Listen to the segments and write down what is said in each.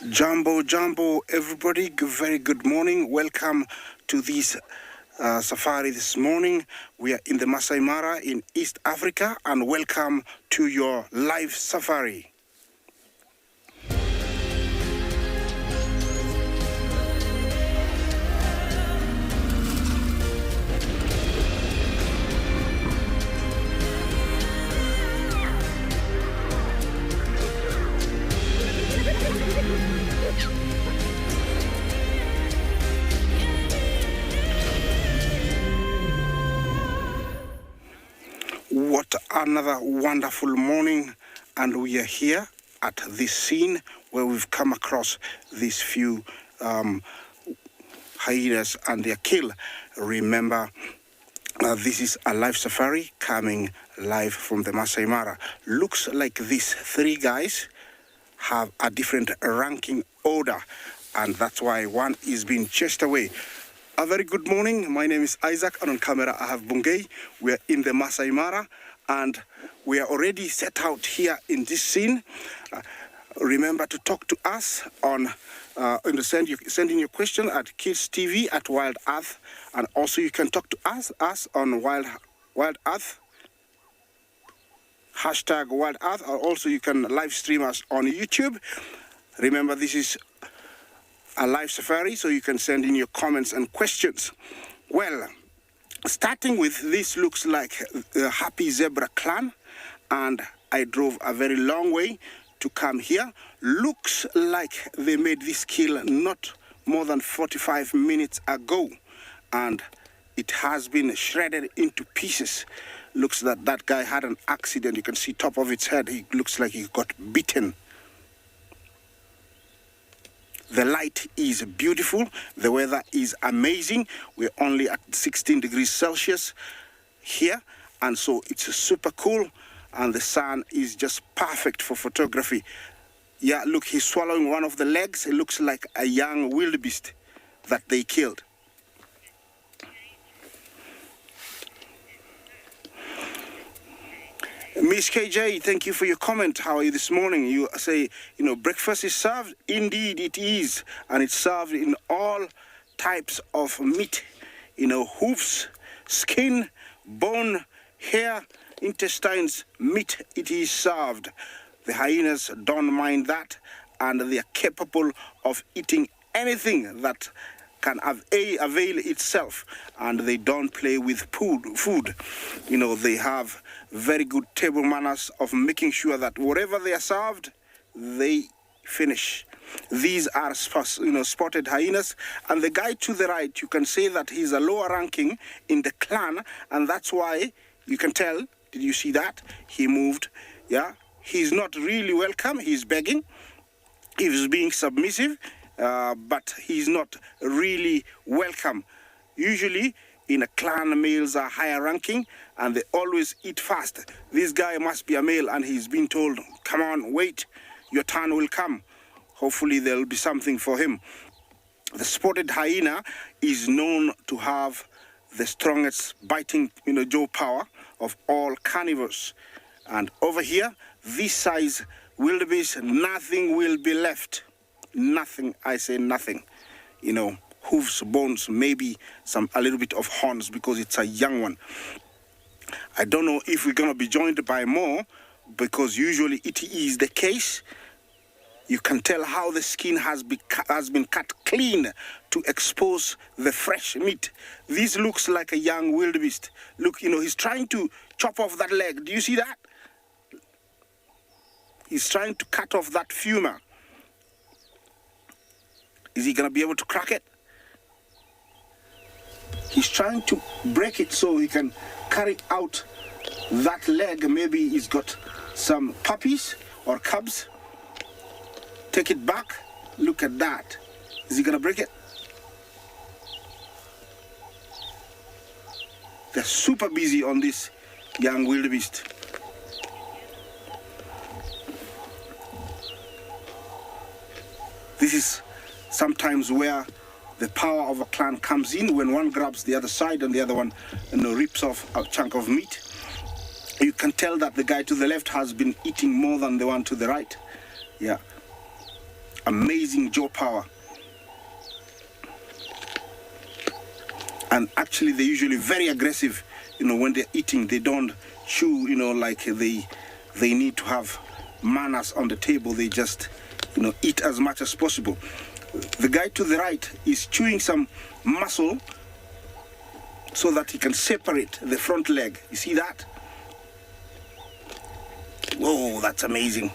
Jumbo, everybody. Very good morning. Welcome to this safari this morning. We are in the Masai Mara in East Africa, and welcome to your live safari. What another wonderful morning, and we are here at this scene where we've come across these few hyenas and their kill. Remember, this is a live safari coming live from the Masai Mara. Looks like these three guys have a different ranking order, and that's why one is being chased away. A very good morning. My name is Isaac, and on camera I have Bungei. We are in the Masai Mara, and we are already set out here in this scene. Remember to talk to us on send in your question at DStv at WildEarth, and also you can talk to us on WildEarth hashtag WildEarth, or also you can live stream us on YouTube. Remember, this is a live safari, so you can send in your comments and questions. Well, starting with this, looks like the Happy Zebra clan, and I drove a very long way to come here. Looks like they made this kill not more than 45 minutes ago, and it has been shredded into pieces. Looks that that guy had an accident. You can see top of its head. He looks like he got bitten. The light is beautiful. The weather is amazing. We're only at 16 degrees Celsius here, and so it's super cool, and the sun is just perfect for photography. Yeah, look, he's swallowing one of the legs. It looks like a young wildebeest that they killed. Miss KJ, thank you for your comment. How are you this morning? You say, breakfast is served. Indeed, it is. And it's served in all types of meat. Hoofs, skin, bone, hair, intestines, meat. It is served. The hyenas don't mind that, and they are capable of eating anything that can avail itself, and they don't play with food. They have very good table manners of making sure that whatever they are served, they finish. These are spotted hyenas, and the guy to the right, you can say that he's a lower ranking in the clan, and that's why you can tell. Did you see that? He moved. Yeah, he's not really welcome. He's begging. He's being submissive. But he's not really welcome. Usually in a clan, males are higher ranking and they always eat fast. This guy must be a male, and he's been told, come on, wait, your turn will come. Hopefully there'll be something for him. The spotted hyena is known to have the strongest biting jaw power of all carnivores. And over here, this size wildebeest, nothing will be left. Nothing, I say nothing. Hoofs, bones, maybe a little bit of horns, because it's a young one. I don't know if we're going to be joined by more, because usually it is the case. You can tell how the skin has been cut clean to expose the fresh meat. This looks like a young wildebeest. Look, he's trying to chop off that leg. Do you see that? He's trying to cut off that femur. Is he going to be able to crack it? He's trying to break it so he can carry out that leg. Maybe he's got some puppies or cubs. Take it back. Look at that. Is he going to break it? They're super busy on this young wildebeest. This is sometimes where the power of a clan comes in, when one grabs the other side and the other one rips off a chunk of meat. You can tell that the guy to the left has been eating more than the one to the right. Yeah. amazing jaw power. And actually they're usually very aggressive, you know, when they're eating. They don't chew, you know, like they need to have manners on the table. They just, you know, eat as much as possible. The guy to the right is chewing some muscle so that he can separate the front leg. You see that? Whoa, that's amazing.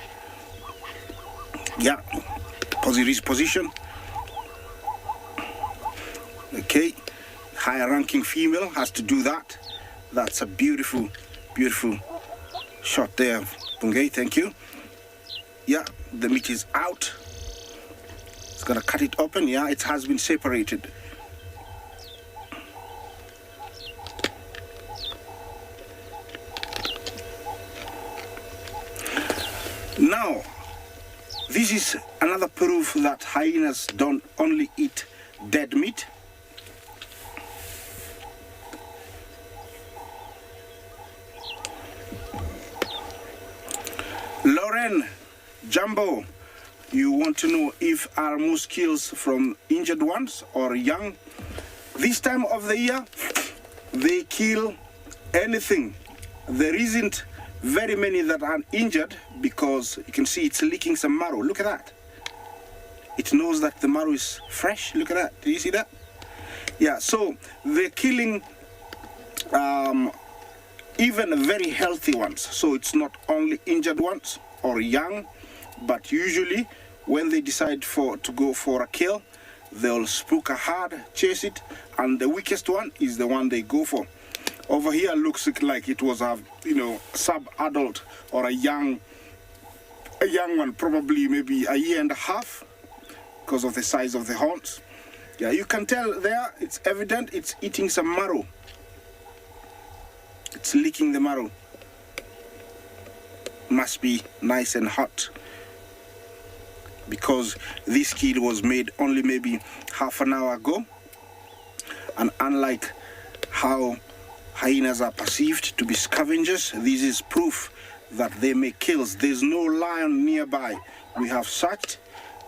Yeah, position. Okay, higher ranking female has to do that. That's a beautiful, beautiful shot there. Okay, thank you. Yeah, the meat is out. It's gonna cut it open. Yeah, it has been separated. Now, this is another proof that hyenas don't only eat dead meat. Lauren, Jumbo, you want to know if are most kills from injured ones or young? This time of the year, they kill anything. There isn't very many that are injured because you can see it's leaking some marrow. Look at that. It knows that the marrow is fresh. Look at that. Do you see that? Yeah, so they're killing even very healthy ones. So it's not only injured ones or young, but usually when they decide to go for a kill, they'll spook a hard, chase it, and the weakest one is the one they go for. Over here looks like it was a, you know, sub-adult or a young one, probably maybe a year and a half because of the size of the horns. Yeah, you can tell there, it's evident it's eating some marrow. It's licking the marrow. Must be nice and hot because this kill was made only maybe half an hour ago. And unlike how hyenas are perceived to be scavengers, this is proof that they make kills. There's no lion nearby. We have searched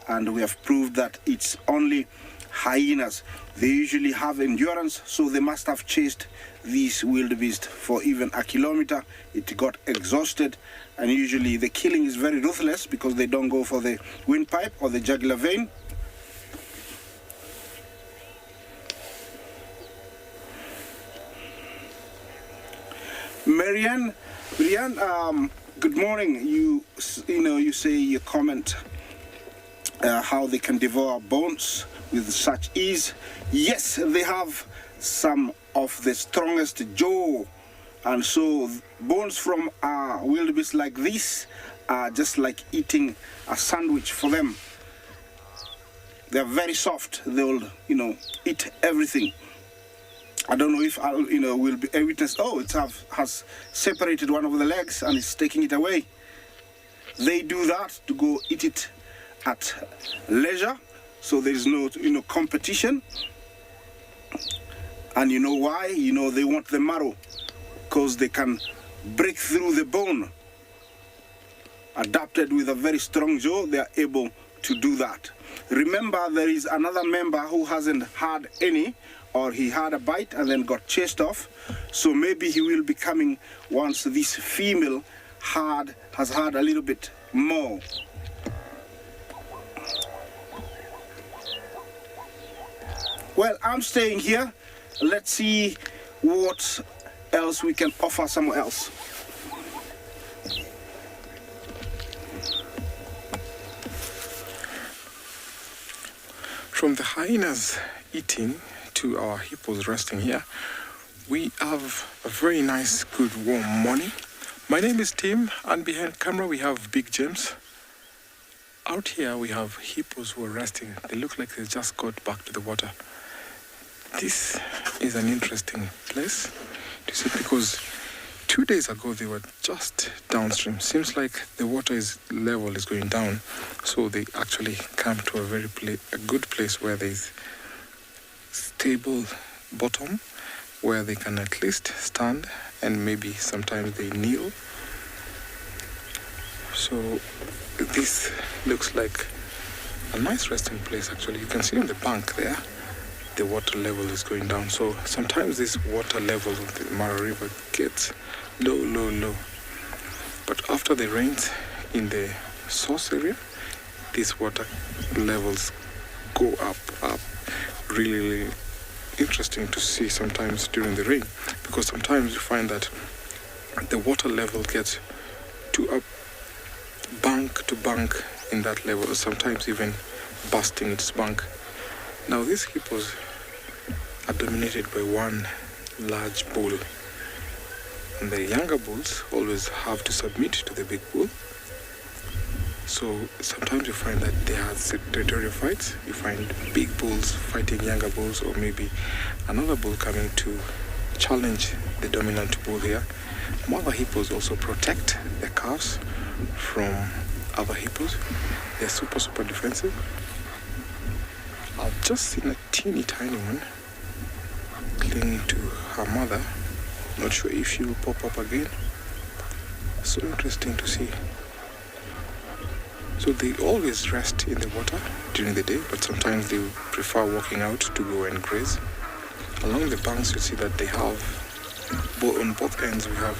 and we have proved that it's only hyenas. They usually have endurance, so they must have chased this wildebeest for even a kilometer. It got exhausted, and usually the killing is very ruthless because they don't go for the windpipe or the jugular vein. Marianne, good morning. You say you comment how they can devour bones with such ease. Yes, they have some of the strongest jaw, and so bones from a wildebeest like this are just like eating a sandwich for them. They're very soft. They'll, eat everything. I don't know if I'll, will be a witness. Oh, it has separated one of the legs and it's taking it away. They do that to go eat it at leisure, so there is no, competition. And you know why? They want the marrow, because they can break through the bone. Adapted with a very strong jaw, they are able to do that. Remember, there is another member who hasn't had any, or he had a bite and then got chased off. So maybe he will be coming once this female has had a little bit more. Well, I'm staying here. Let's see what else we can offer somewhere else. From the hyenas eating to our hippos resting here, we have a very nice, good, warm morning. My name is Tim, and behind camera we have Big James. Out here we have hippos who are resting. They look like they just got back to the water. This is an interesting place to see because 2 days ago they were just downstream. Seems like the water level is going down, so they actually come to a good place where there is stable bottom where they can at least stand, and maybe sometimes they kneel. So this looks like a nice resting place actually. You can see on the bank there, the water level is going down. So sometimes this water level of the Mara River gets low. But after the rains in the source area, these water levels go up. Really interesting to see sometimes during the rain, because sometimes you find that the water level gets to up bank to bank in that level, sometimes even busting its bank. Now these hippos are dominated by one large bull, and the younger bulls always have to submit to the big bull. So sometimes you find that they have territorial fights. You find big bulls fighting younger bulls, or maybe another bull coming to challenge the dominant bull here. Mother hippos also protect their calves from other hippos. They're super defensive. I've just seen a teeny tiny one clinging to her mother. Not sure if she will pop up again. So interesting to see. So they always rest in the water during the day, but sometimes they prefer walking out to go and graze. Along the banks you see that they have, on both ends we have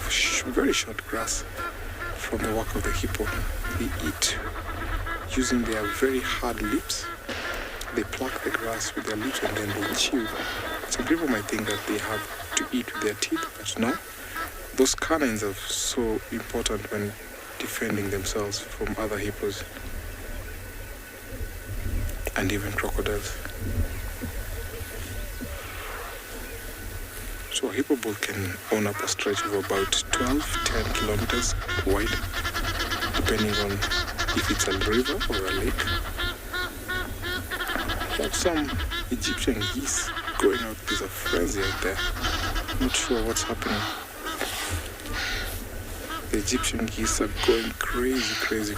very short grass from the work of the hippo. They eat using their very hard lips. They pluck the grass with their lips and then they chew. Some people might think that they have to eat with their teeth, but no. Those canines are so important when defending themselves from other hippos and even crocodiles. So a hippo bull can own up a stretch of about 10 kilometers wide, depending on if it's a river or a lake. We have some Egyptian geese going out. There's a frenzy out there. Not sure what's happening. The Egyptian geese are going crazy.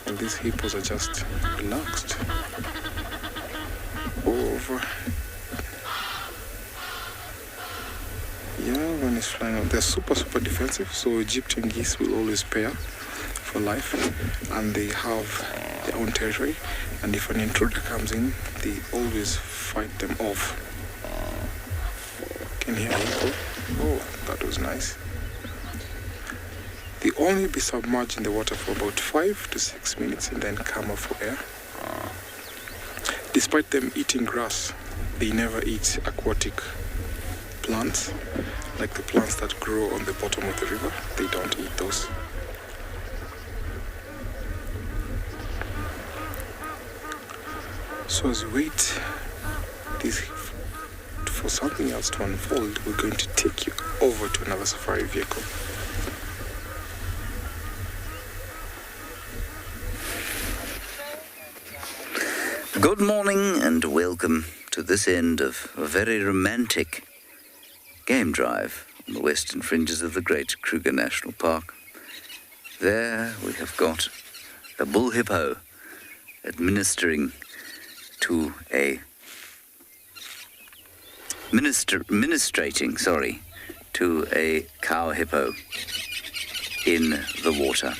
And these hippos are just relaxed. Over. Yeah, one is flying out. They're super defensive, so Egyptian geese will always pair for life, and they have their own territory, and if an intruder comes in, they always fight them off. Can hear Hippo. Oh, that was nice. They only be submerged in the water for about 5 to 6 minutes and then come up for air. Despite them eating grass, they never eat aquatic plants, like the plants that grow on the bottom of the river. They don't eat those. So as we wait for something else to unfold, we're going to take you over to another safari vehicle. Good morning and welcome to this end of a very romantic game drive on the western fringes of the Great Kruger National Park. There we have got a bull hippo administrating to a cow hippo in the water.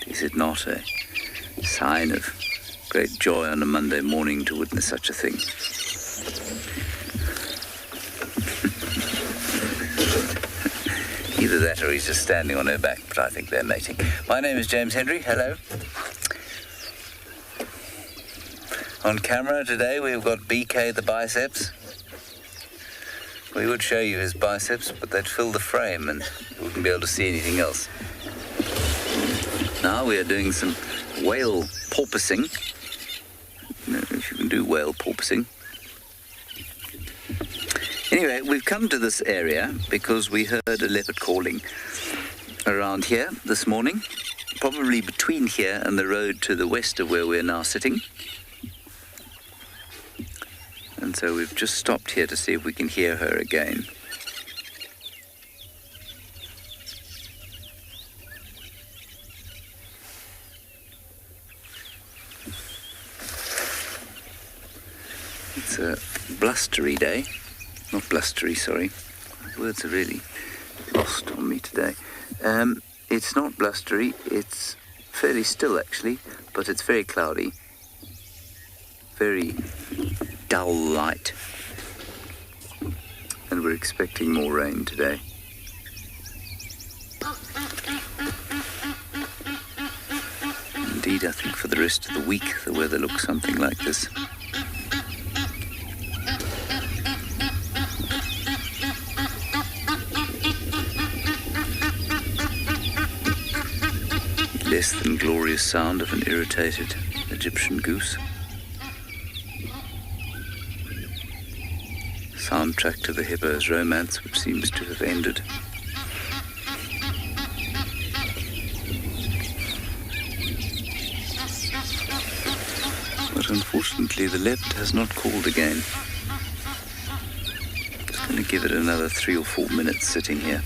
Is it not a sign of great joy on a Monday morning to witness such a thing? Either that or he's just standing on her back, but I think they're mating. My name is James Henry. Hello. On camera today we've got BK the biceps. We would show you his biceps, but they'd fill the frame and you wouldn't be able to see anything else. Now we are doing some whale porpoising. You know, if you can do whale porpoising. Anyway, we've come to this area because we heard a leopard calling around here this morning, probably between here and the road to the west of where we're now sitting. And so we've just stopped here to see if we can hear her again. It's a blustery day. Not blustery, sorry. Words are really lost on me today. It's not blustery, it's fairly still actually, but it's very cloudy. Very dull light. And we're expecting more rain today. Indeed, I think for the rest of the week the weather looks something like this. Less than glorious sound of an irritated Egyptian goose. Soundtrack to the hippo's romance, which seems to have ended. But unfortunately the leopard has not called again. Just going to give it another 3 or 4 minutes sitting here.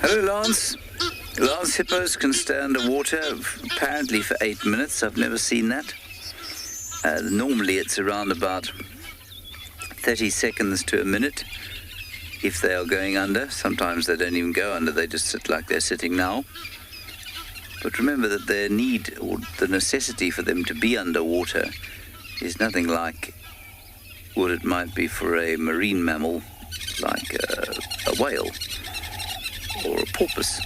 Hello, Lance. Lance hippos can stay underwater apparently for 8 minutes. I've never seen that. Normally it's around about 30 seconds to a minute if they are going under. Sometimes they don't even go under, they just sit like they're sitting now. But remember that their need, or the necessity for them to be underwater, is nothing like what it might be for a marine mammal like a whale or a porpoise,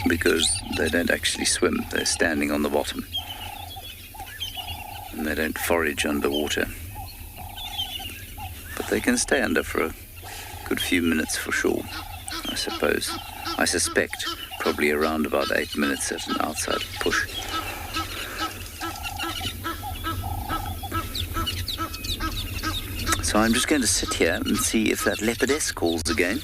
because they don't actually swim, they're standing on the bottom and they don't forage underwater, but they can stay under for a good few minutes for sure. I suspect probably around about 8 minutes at an outside push. So I'm just going to sit here and see if that leopardess calls again.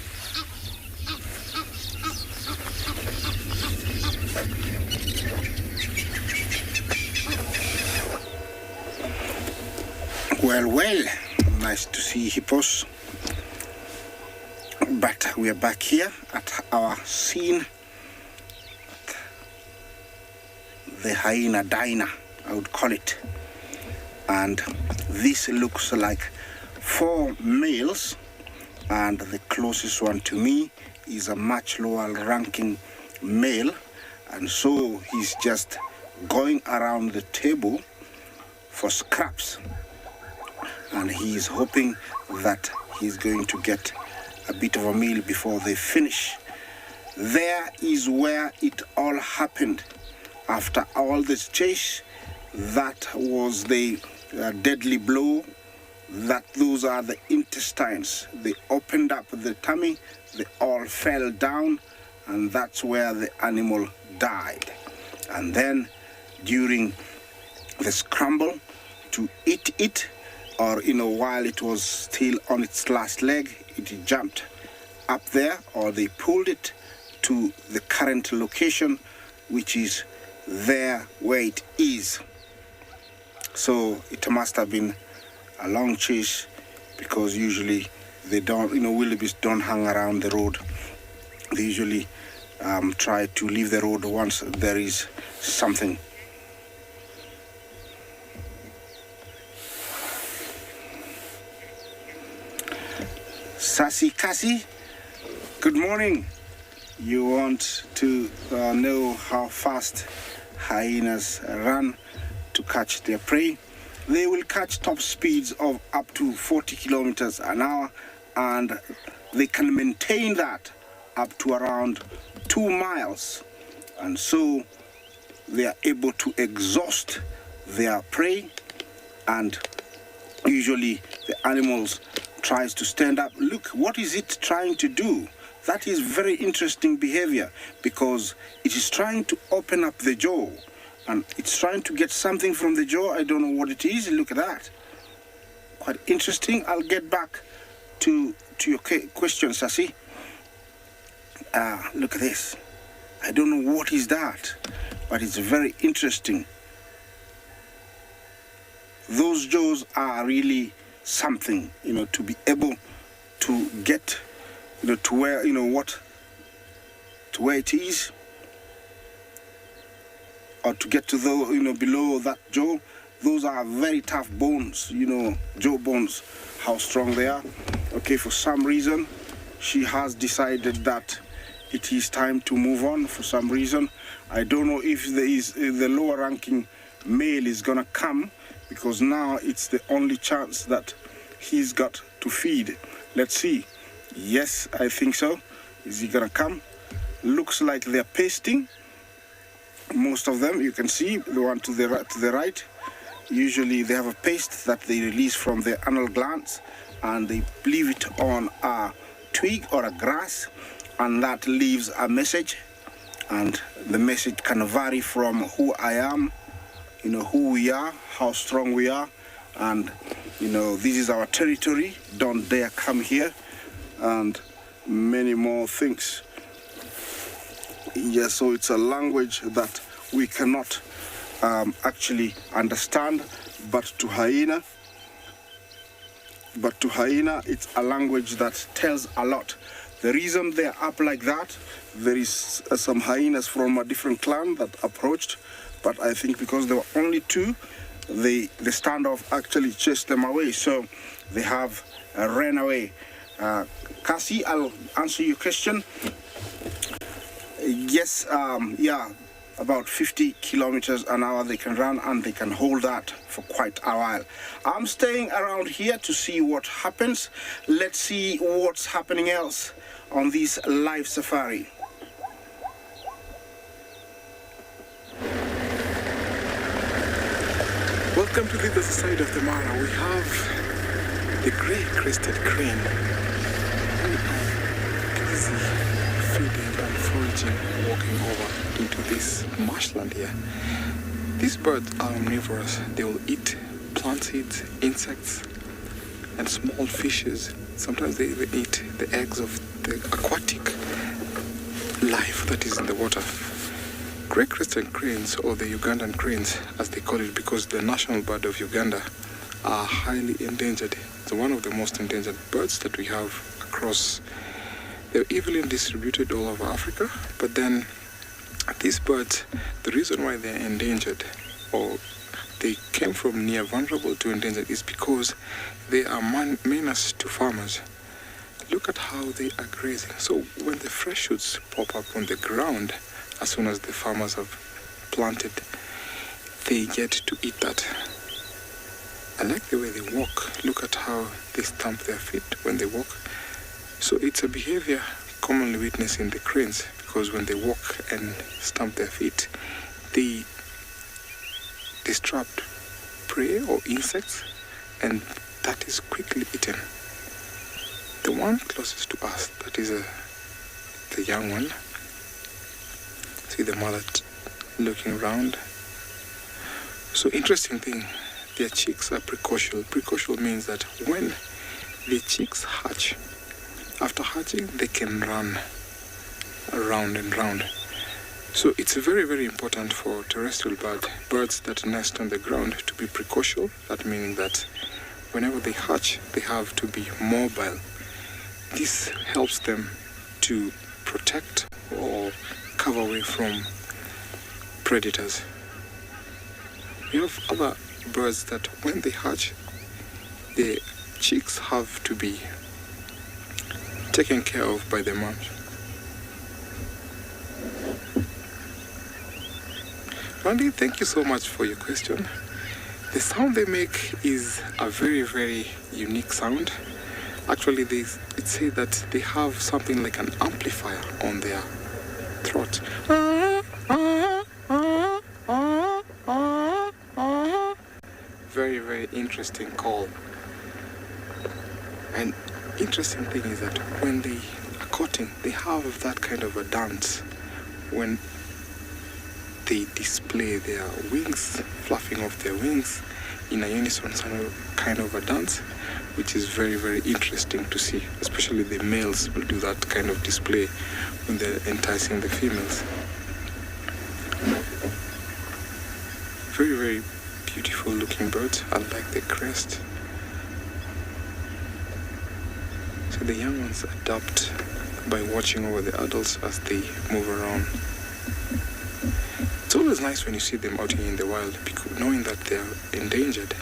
Well, nice to see hippos. But we are back here at our scene, the hyena diner, I would call it. And this looks like 4 males, and the closest one to me is a much lower ranking male, and so he's just going around the table for scraps, and he's hoping that he's going to get a bit of a meal before they finish. There is where it all happened. After all this chase, that was the deadly blow. Those are the intestines. They opened up the tummy, they all fell down, and that's where the animal died. And then during the scramble to eat it, or while it was still on its last leg, it jumped up there, or they pulled it to the current location, which is there where it is. So it must have been a long chase, because usually they don't, wildebeest don't hang around the road. They usually try to leave the road once there is something. Sassy Cassie, good morning. You want to know how fast hyenas run to catch their prey? They will catch top speeds of up to 40 kilometers an hour, and they can maintain that up to around 2 miles. And so they are able to exhaust their prey, and usually the animals tries to stand up. Look, what is it trying to do? That is very interesting behavior, because it is trying to open up the jaw, and it's trying to get something from the jaw. I don't know what it is. Look at that. Quite interesting. I'll get back to your question, Sassy. Look at this. I don't know what is that, but it's very interesting. Those jaws are really something, to be able to get, to where, to where it is, or to get to the, below that jaw. Those are very tough bones, jaw bones, how strong they are. Okay, for some reason, she has decided that it is time to move on for some reason. I don't know if the lower ranking male is gonna come, because now it's the only chance that he's got to feed. Let's see. Yes, I think so. Is he gonna come? Looks like they're pasting. Most of them, you can see the one to the right. Usually they have a paste that they release from their anal glands, and they leave it on a twig or a grass, and that leaves a message. And the message can vary from who I am, who we are, how strong we are, and this is our territory, don't dare come here, and many more things. Yes, so it's a language that we cannot actually understand, but to hyena it's a language that tells a lot. The reason they're up like that, there is some hyenas from a different clan that approached, but I think because there were only two, the standoff actually chased them away, so they have ran away. Cassie, I'll answer your question. Yes, about 50 kilometers an hour they can run, and they can hold that for quite a while. I'm staying around here to see what happens. Let's see what's happening else on this live safari. Welcome to the other side of the Mara. We have the grey crested crane. Busy feeding and foraging, walking over into this marshland here. These birds are omnivorous. They will eat plant seeds, insects, and small fishes. Sometimes they even eat the eggs of the aquatic life that is in the water. Grey crested cranes, or the Ugandan cranes as they call it, because the national bird of Uganda, are highly endangered. It's one of the most endangered birds that we have across. They're evenly distributed all over Africa, but then these birds, the reason why they're endangered, or they came from near vulnerable to endangered, is because they are menace to farmers. Look at how they are grazing. So when the fresh shoots pop up on the ground, as soon as the farmers have planted, they get to eat that. I like the way they walk. Look at how they stamp their feet when they walk. So it's a behavior commonly witnessed in the cranes, because when they walk and stamp their feet, they distract prey or insects, and that is quickly eaten. The one closest to us, that is the young one. See the mother looking around. So interesting thing, their chicks are precocial. Precocial means that when the chicks hatch, after hatching, they can run around and round. So it's very, very important for terrestrial birds that nest on the ground to be precocial. That meaning that whenever they hatch, they have to be mobile. This helps them to protect or cover away from predators. We have other birds that when they hatch, the chicks have to be taken care of by the moms. Randy, thank you so much for your question. The sound they make is a very, very unique sound. Actually, it says that they have something like an amplifier on their throat. Very, very interesting call. And interesting thing is that when they are courting, they have that kind of a dance when they display their wings, fluffing of their wings in a unison kind of a dance, which is very, very interesting to see. Especially the males will do that kind of display when they're enticing the females. Very, very beautiful looking birds. I like the crest. So the young ones adapt by watching over the adults as they move around. It's always nice when you see them out here in the wild, because knowing that they're endangered.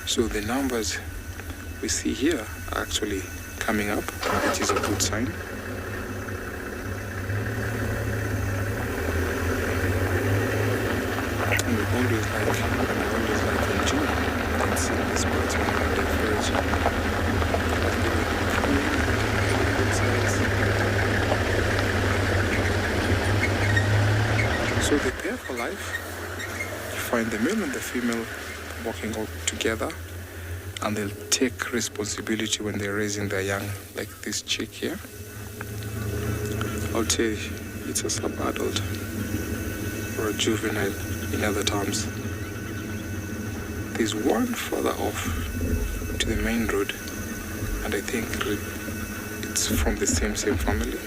So the numbers we see here are actually coming up, which is a good sign. And we always like in June, and seeing these birds whenever they forage. So they pair for life. You find the male and the female walking all together, and they'll take responsibility when they're raising their young, like this chick here. I would say it's a sub-adult or a juvenile in other terms. There's one further off to the main road, and I think it's from the same family.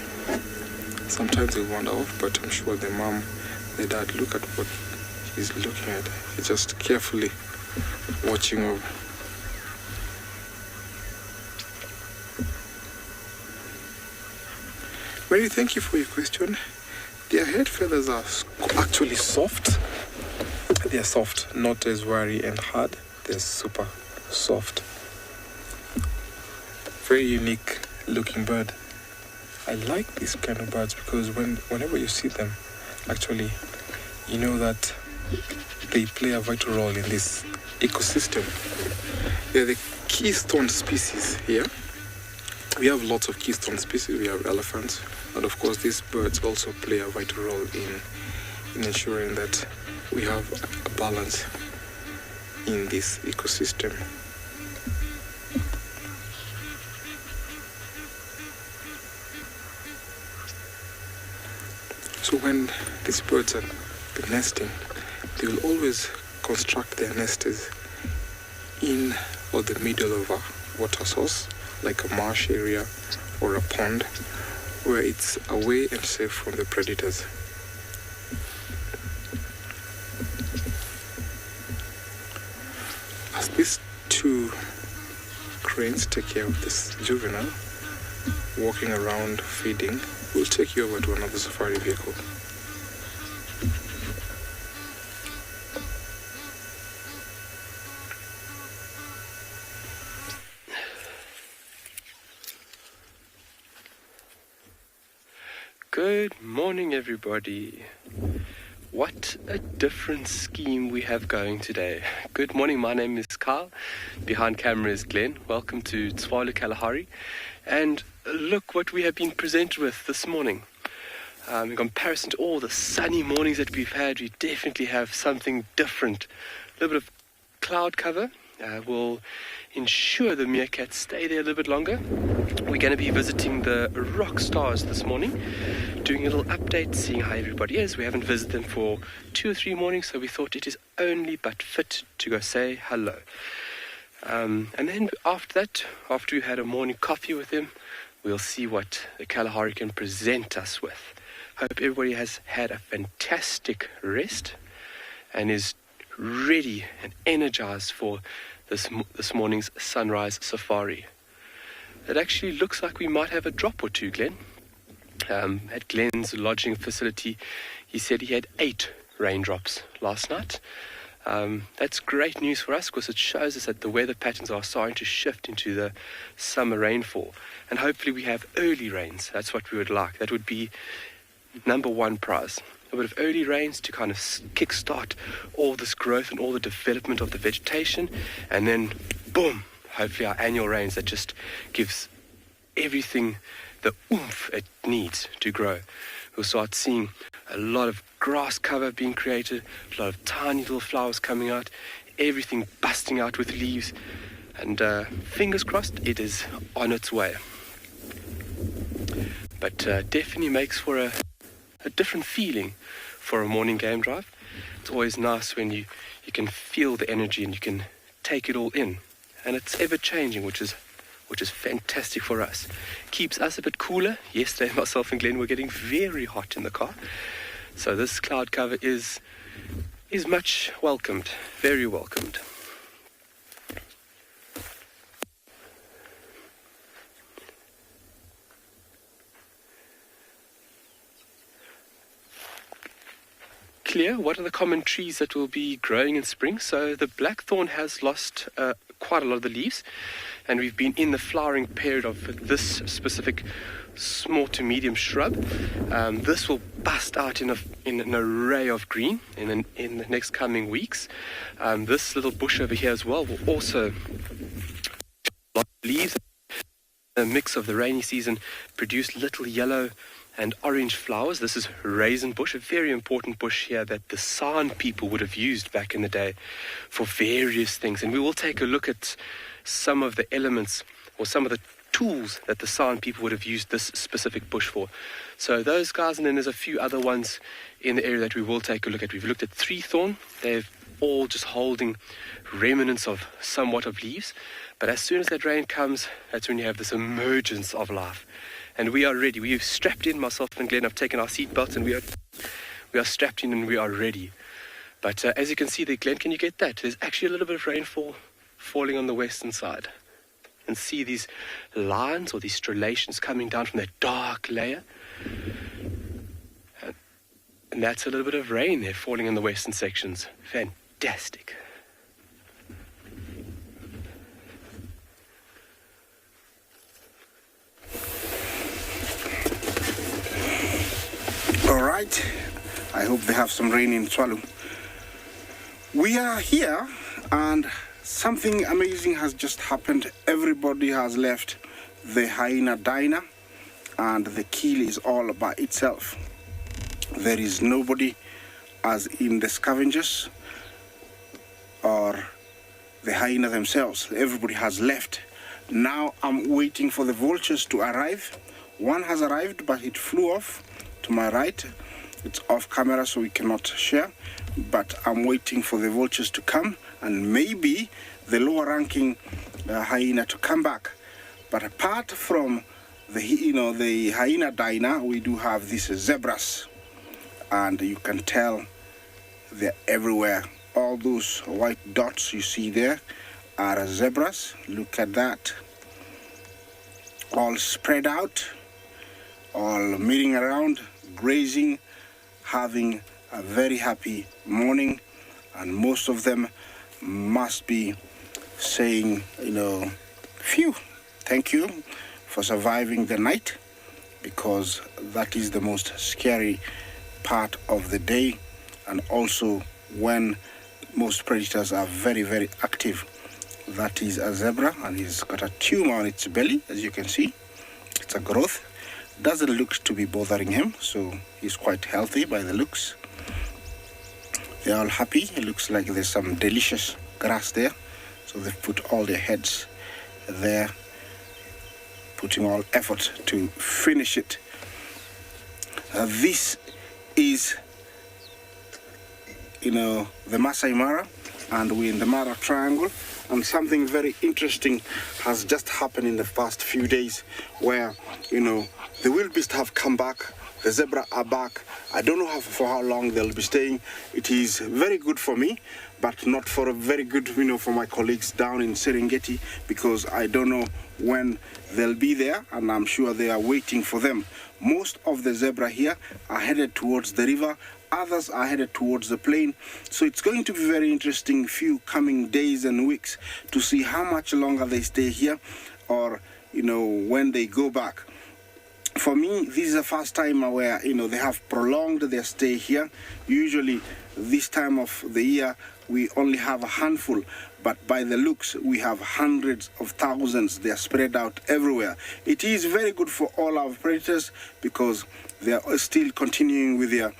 Sometimes they wander off, but I'm sure the mom, the dad, look at what he's looking at. He's just carefully watching over. Mary, thank you for your question. Their head feathers are actually soft. They're soft, not as wiry and hard. They're super soft. Very unique looking bird. I like these kind of birds because whenever you see them, actually, you know that they play a vital role in this ecosystem. They're the keystone species here. We have lots of keystone species. We have elephants, and of course these birds also play a vital role in ensuring that we have a balance in this ecosystem. So when these birds are nesting, they will always construct their nests in or the middle of a water source, like a marsh area or a pond, where it's away and safe from the predators. As these two cranes take care of this juvenile, walking around feeding, we'll take you over to another safari vehicle. Good morning, everybody. What a different scheme we have going today. Good morning, my name is Kyle. Behind camera is Glenn. Welcome to Tswalu, Kalahari. And look what we have been presented with this morning. In comparison to all the sunny mornings that we've had, we definitely have something different. A little bit of cloud cover will ensure the meerkats stay there a little bit longer. We're going to be visiting the rock stars this morning, doing a little update, seeing how everybody is. We haven't visited them for 2 or 3 mornings, so we thought it is only but fit to go say hello. And then after that, after we had a morning coffee with them, we'll see what the Kalahari can present us with. Hope everybody has had a fantastic rest and is ready and energized for this morning's sunrise safari. It actually looks like we might have a drop or two, Glenn. At Glenn's lodging facility, he said he had 8 raindrops last night. That's great news for us because it shows us that the weather patterns are starting to shift into the summer rainfall. And hopefully we have early rains. That's what we would like. That would be number 1 prize. A bit of early rains to kind of kickstart all this growth and all the development of the vegetation. And then, boom, hopefully our annual rains that just gives everything the oomph it needs to grow. We'll start seeing a lot of grass cover being created, a lot of tiny little flowers coming out, everything busting out with leaves. And fingers crossed, it is on its way. But definitely makes for a different feeling for a morning game drive. It's always nice when you can feel the energy and you can take it all in. And it's ever changing, which is fantastic for us. Keeps us a bit cooler. Yesterday, myself and Glenn were getting very hot in the car. So this cloud cover is much welcomed, very welcomed. clear, what are the common trees that will be growing in spring? So the blackthorn has lost quite a lot of the leaves, and we've been in the flowering period of this specific small to medium shrub. This will bust out in an array of green in the next coming weeks. This little bush over here as well will also lot of leaves. A mix of the rainy season produce little yellow and orange flowers. This is raisin bush, a very important bush here that the San people would have used back in the day for various things. And we will take a look at some of the elements or some of the tools that the San people would have used this specific bush for. So those guys, and then there's a few other ones in the area that we will take a look at. We've looked at three thorn. They're all just holding remnants of somewhat of leaves. But as soon as that rain comes, that's when you have this emergence of life. And we are ready. We've strapped in, myself and Glenn have taken our seatbelts, and we are strapped in and we are ready. But as you can see there, Glenn, can you get that? There's actually a little bit of rainfall falling on the western side. And see these lines or these striations coming down from that dark layer. And that's a little bit of rain there falling in the western sections. Fantastic. All right, I hope they have some rain in Tswalu. We are here and something amazing has just happened. Everybody has left the hyena diner and the kill is all by itself. There is nobody as in the scavengers or the hyena themselves. Everybody has left. Now I'm waiting for the vultures to arrive. One has arrived, but it flew off to my right. It's off camera, so we cannot share, but I'm waiting for the vultures to come and maybe the lower ranking hyena to come back. But apart from the hyena diner, we do have these zebras, and you can tell they're everywhere. All those white dots you see there are zebras. Look at that, all spread out, all meeting around, grazing, having a very happy morning. And most of them must be saying, phew, thank you for surviving the night, because that is the most scary part of the day, and also when most predators are very, very active. That is a zebra, and he's got a tumor on its belly, as you can see. It's a growth. Doesn't look to be bothering him, so he's quite healthy by the looks. They're all happy. It looks like there's some delicious grass there, so they've put all their heads there, putting all effort to finish it. This is the Masai Mara, and we're in the Mara Triangle, and something very interesting has just happened in the past few days where the wildebeest have come back, the zebra are back. I don't know for how long they'll be staying. It is very good for me, but not for a very good for my colleagues down in Serengeti, because I don't know when they'll be there, and I'm sure they are waiting for them. Most of the zebra here are headed towards the river. Others are headed towards the plain. So it's going to be very interesting few coming days and weeks to see how much longer they stay here, or when they go back. For me, this is the first time where they have prolonged their stay here. Usually this time of the year we only have a handful, but by the looks we have hundreds of thousands. They are spread out everywhere. It is very good for all our predators because they are still continuing with their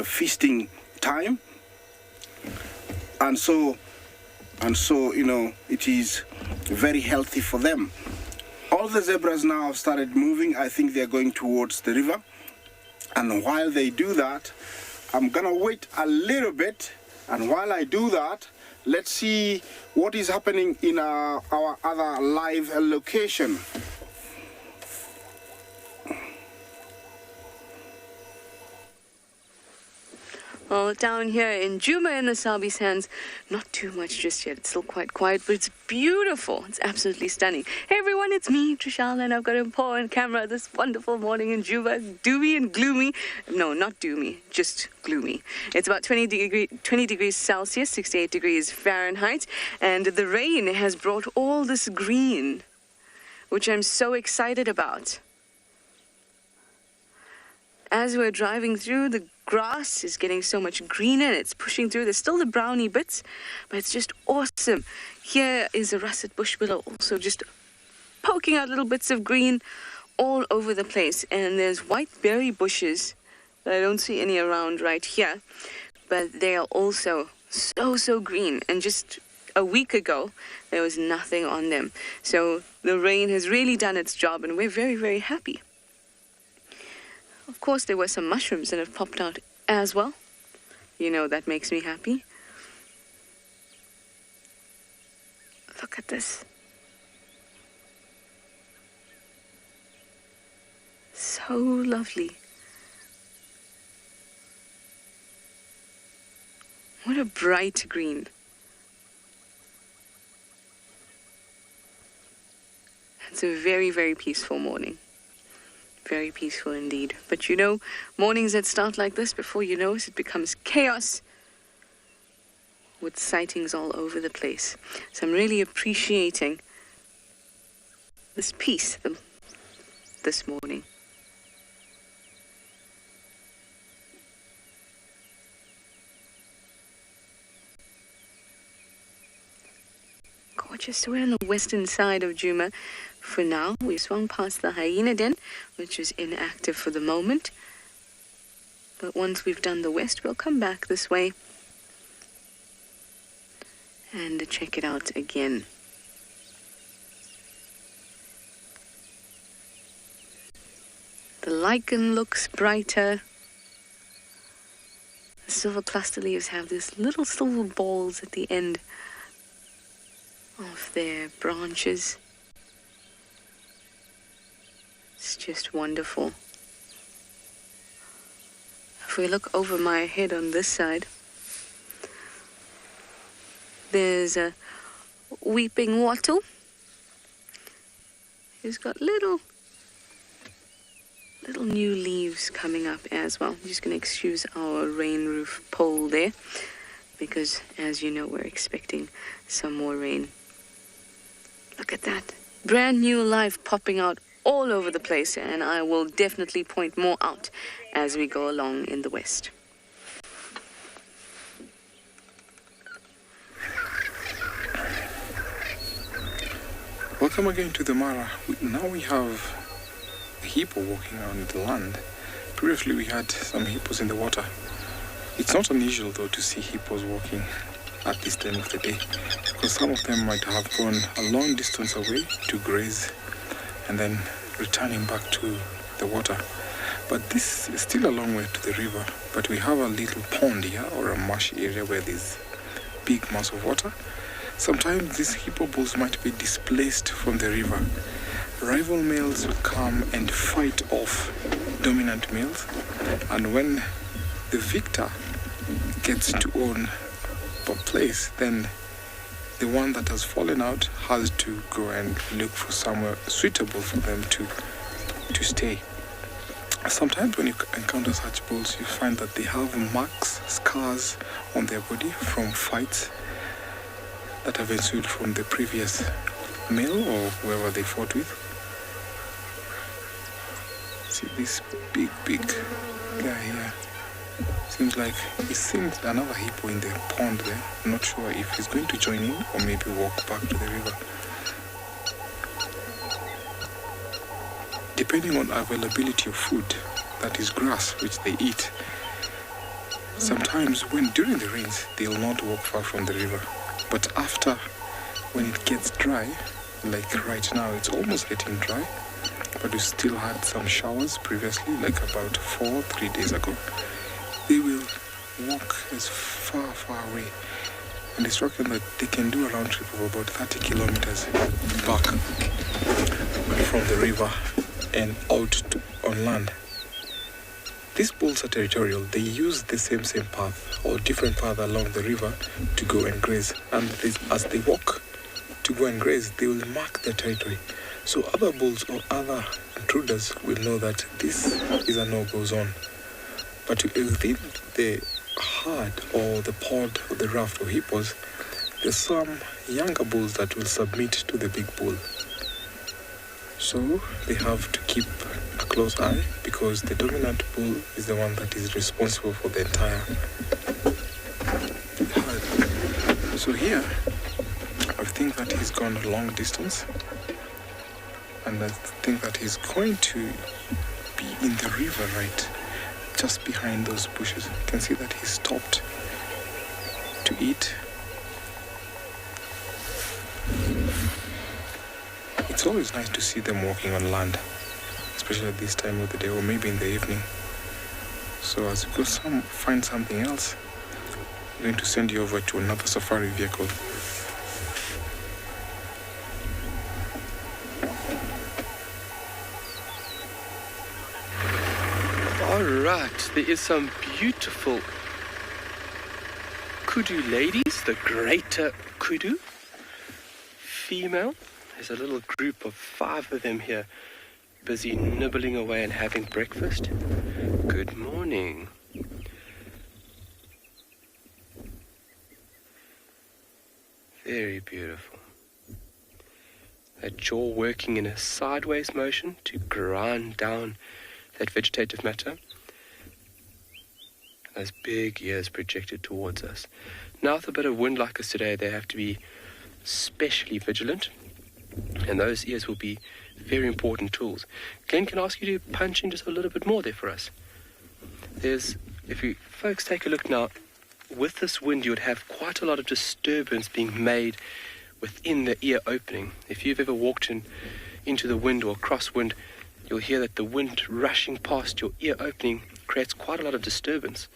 feasting time, and so it is very healthy for them. All the zebras now have started moving. I think they're going towards the river, and while they do that, I'm gonna wait a little bit, and while I do that, let's see what is happening in our other live location. Well, down here in Juma in the Sabi Sands, not too much just yet. It's still quite quiet, but it's beautiful. It's absolutely stunning. Hey everyone, it's me, Trishal, and I've got a paw on camera this wonderful morning in Juma. Doomy and gloomy. No, not doomy, just gloomy. It's about 20 degrees Celsius, 68 degrees Fahrenheit, and the rain has brought all this green, which I'm so excited about. As we're driving through, the grass is getting so much greener and it's pushing through. There's still the brownie bits, but it's just awesome. Here is a russet bush willow also just poking out little bits of green all over the place. And there's white berry bushes that I don't see any around right here, but they are also so green. And just a week ago, there was nothing on them. So the rain has really done its job and we're very happy. Of course, there were some mushrooms that have popped out as well. You know, that makes me happy. Look at this. So lovely. What a bright green. It's a very peaceful morning. Very peaceful indeed. But you know, mornings that start like this, before you know it becomes chaos with sightings all over the place. So I'm really appreciating this peace this morning. Gorgeous. So we're on the western side of Juma. For now, we swung past the Hyena den, which is inactive for the moment. But once we've done the west, we'll come back this way and check it out again. The lichen looks brighter. The silver cluster leaves have these little silver balls at the end of their branches. It's just wonderful. If we look over my head on this side, there's a weeping wattle. He's got little new leaves coming up as well. I'm just going to excuse our rain roof pole there because, as you know, we're expecting some more rain. Look at that. Brand new life popping out all over the place, and I will definitely point more out as we go along in the west. Welcome again to the Mara. Now we have a hippo walking on the land. Previously we had some hippos in the water. It's not unusual though to see hippos walking at this time of the day, because some of them might have gone a long distance away to graze and then returning back to the water. But this is still a long way to the river, but we have a little pond here, or a marsh area where there's big mass of water. Sometimes these hippo bulls might be displaced from the river. Rival males will come and fight off dominant males, and when the victor gets to own a place, then the one that has fallen out has to go and look for somewhere suitable for them to stay. Sometimes when you encounter such bulls, you find that they have marks, scars on their body from fights that have ensued from the previous male or whoever they fought with. See this big guy here. Seems like he's seen another hippo in the pond there. I'm not sure if he's going to join in or maybe walk back to the river. Depending on availability of food, that is grass, which they eat, sometimes during the rains, they'll not walk far from the river. But after, when it gets dry, like right now, it's almost getting dry, but we still had some showers previously, like about 3 days ago. They will walk as far away, and it's reckoned that they can do a round trip of about 30 kilometers back from the river and out on land. These bulls are territorial. They use the same path or different path along the river to go and graze. And as they walk to go and graze, they will mark their territory. So other bulls or other intruders will know that this is a no-go zone. But within the herd or the pod or the raft of hippos, there's some younger bulls that will submit to the big bull. So they have to keep a close eye because the dominant bull is the one that is responsible for the entire herd. So here, I think that he's gone a long distance, and I think that he's going to be in the river right just behind those bushes. You can see that he stopped to eat. It's always nice to see them walking on land, especially at this time of the day or maybe in the evening. So as you go find something else, I'm going to send you over to another safari vehicle. Alright, there is some beautiful Kudu ladies, the greater Kudu female. There's a little group of 5 of them here, busy nibbling away and having breakfast. Good morning. Very beautiful. That jaw working in a sideways motion to grind down that vegetative matter. Those big ears projected towards us. Now with a bit of wind like us today, they have to be especially vigilant. And those ears will be very important tools. Glenn, can I ask you to punch in just a little bit more there for us? If you folks take a look now, with this wind you would have quite a lot of disturbance being made within the ear opening. If you've ever walked into the wind or crosswind, you'll hear that the wind rushing past your ear opening creates quite a lot of disturbance.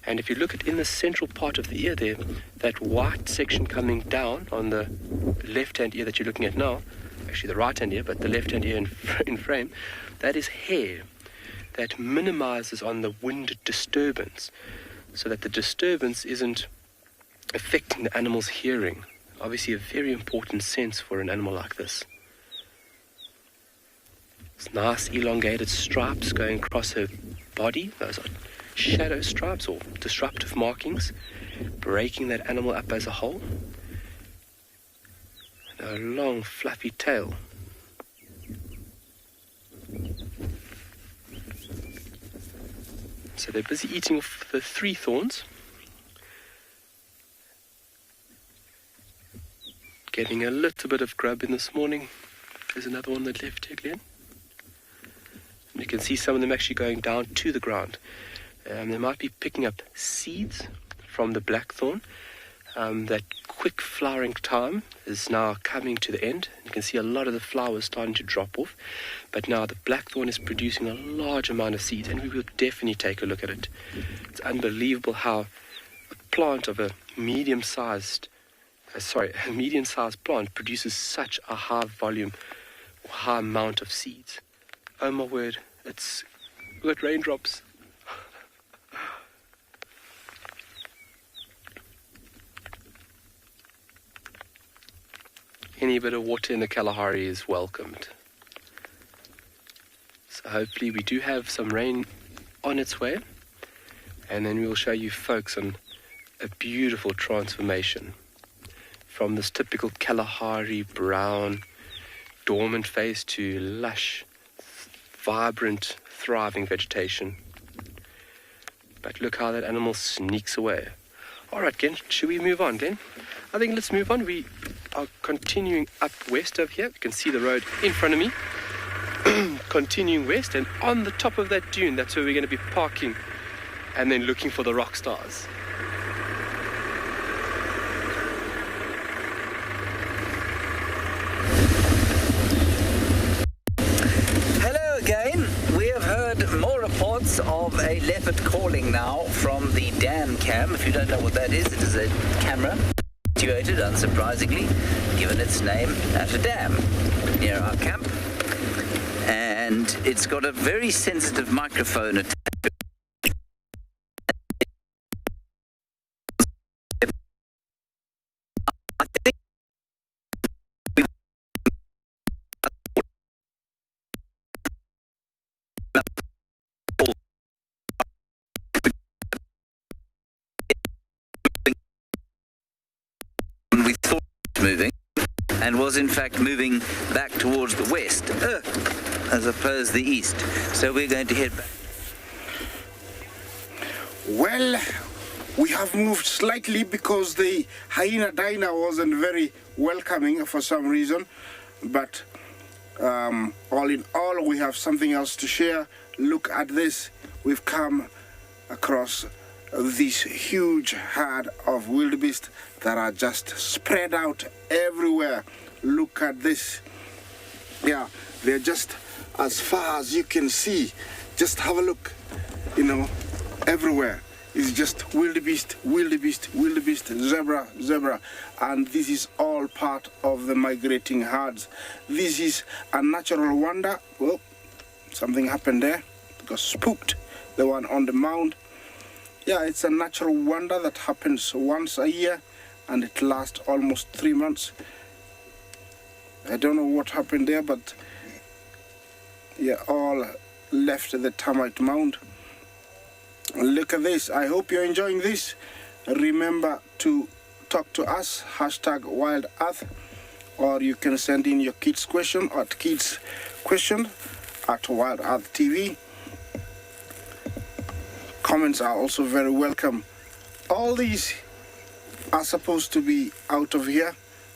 And if you look at in the central part of the ear there, that white section coming down on the left-hand ear that you're looking at now, actually the right-hand ear, but the left-hand ear in frame, that is hair that minimizes on the wind disturbance so that the disturbance isn't affecting the animal's hearing. Obviously a very important sense for an animal like this. It's nice elongated stripes going across her body. Those are shadow stripes or disruptive markings, breaking that animal up as a whole. And a long fluffy tail. So they're busy eating off the 3 thorns. Getting a little bit of grub in this morning. There's another one that left here, Glenn. And you can see some of them actually going down to the ground. They might be picking up seeds from the blackthorn. That quick flowering time is now coming to the end. You can see a lot of the flowers starting to drop off. But now the blackthorn is producing a large amount of seeds, and we will definitely take a look at it. It's unbelievable how a plant of a medium-sized plant produces such a high volume, or high amount of seeds. Oh my word, we've got raindrops. Any bit of water in the Kalahari is welcomed. So hopefully we do have some rain on its way, and then we'll show you folks on a beautiful transformation from this typical Kalahari brown dormant phase to lush, vibrant, thriving vegetation. But look how that animal sneaks away. All right, Glenn, should we move on, Glenn? I think let's move on. We are continuing up west over here. You can see the road in front of me. Continuing west, and on the top of that dune, that's where we're going to be parking and then looking for the rock stars. Hello again. We have heard more reports of a leopard calling now from the dam cam. If you don't know what that is, it is a camera situated, unsurprisingly, given its name, at a dam near our camp. And it's got a very sensitive microphone attached to it, and was in fact moving back towards the west as opposed to the east. So we're going to head back. Well, we have moved slightly because the hyena diner wasn't very welcoming for some reason, but all in all, we have something else to share. Look at this. We've come across this huge herd of wildebeest that are just spread out everywhere. Look at this. Yeah, they're just as far as you can see. Just have a look, you know, everywhere. It's just wildebeest, wildebeest, wildebeest, zebra, zebra. And this is all part of the migrating herds. This is a natural wonder. Well, something happened there. Got spooked, the one on the mound. Yeah, it's a natural wonder that happens once a year, and it lasts almost 3 months. I don't know what happened there, but yeah, all left the termite mound. Look at this. I hope you're enjoying this. Remember to talk to us, #WildEarth, or you can send in your kids' question at kidsquestion at WildEarth TV. Comments are also very welcome. All these are supposed to be out of here,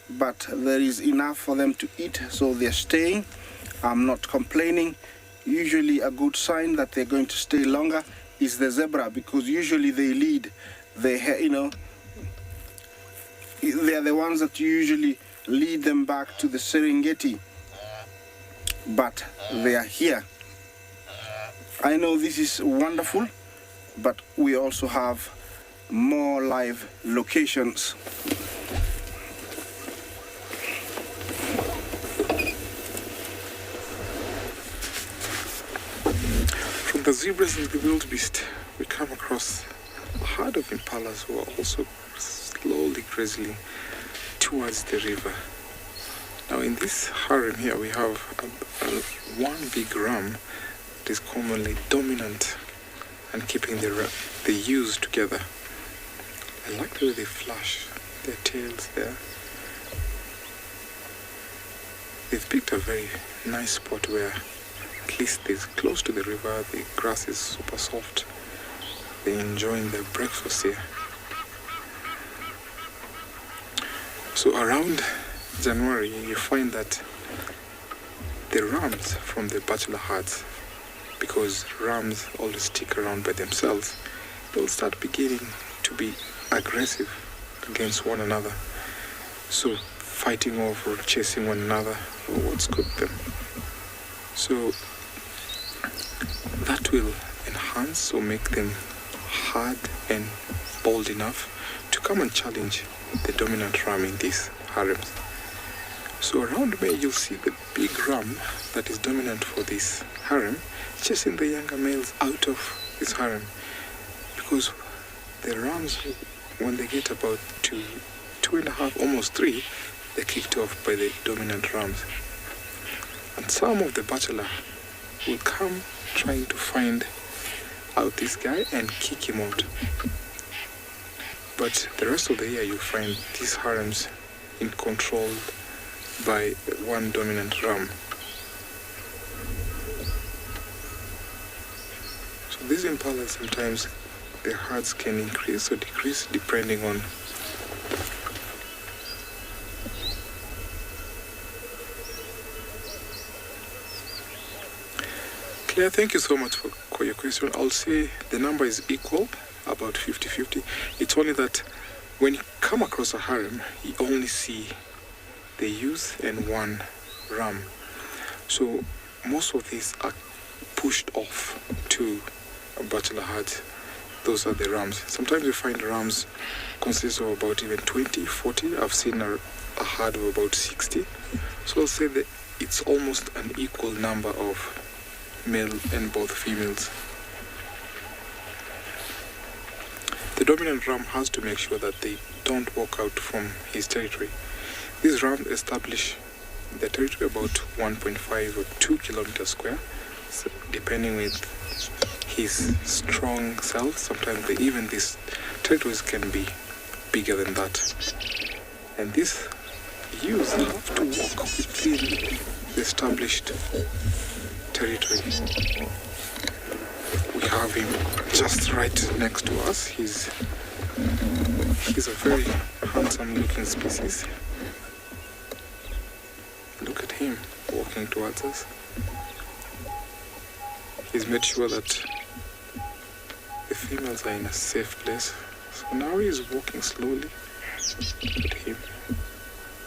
but there is enough for them to eat, so they're staying. I'm not complaining. Usually a good sign that they're going to stay longer is the zebra, because usually they lead the, you know, they're the ones that usually lead them back to the Serengeti, but they are here. I know this is wonderful, but we also have more live locations. From the zebras and the wildebeest, we come across a herd of impalas who are also slowly grazing towards the river. Now in this harem here, we have one big ram that is commonly dominant and keeping the ewes together. I like the way they flash their tails there. They've picked a very nice spot where at least it's close to the river, the grass is super soft. They're enjoying their breakfast here. So around January, you find that the rams from the bachelor herds, because rams always stick around by themselves, they'll start beginning to be aggressive against one another. So fighting over, chasing one another for what's cooked them. So that will enhance or make them hard and bold enough to come and challenge the dominant ram in these harems. So around May, you'll see the big ram that is dominant for this harem chasing the younger males out of this harem, because the rams, when they get about 2.5, almost 3, they're kicked off by the dominant rams. And some of the bachelor will come trying to find out this guy and kick him out. But the rest of the year, you'll find these harems in control by one dominant ram. So these impalas, sometimes their herds can increase or decrease depending on Claire, thank you so much for your question. I'll say the number is equal, about 50-50. It's only that when you come across a harem, you only see the youth and one ram. So most of these are pushed off to a bachelor herd. Those are the rams. Sometimes you find rams consist of about even 20, 40. I've seen a herd of about 60. So I'll say that it's almost an equal number of male and both females. The dominant ram has to make sure that they don't walk out from his territory. These rams establish their territory about 1.5 or 2 kilometers square, so depending with his strong self. Sometimes these territories can be bigger than that. And this ewes love to walk within the established territory. We have him just right next to us. He's a very handsome looking species. Look at him walking towards us. He's made sure that the females are in a safe place. So now he's walking slowly. Look at him.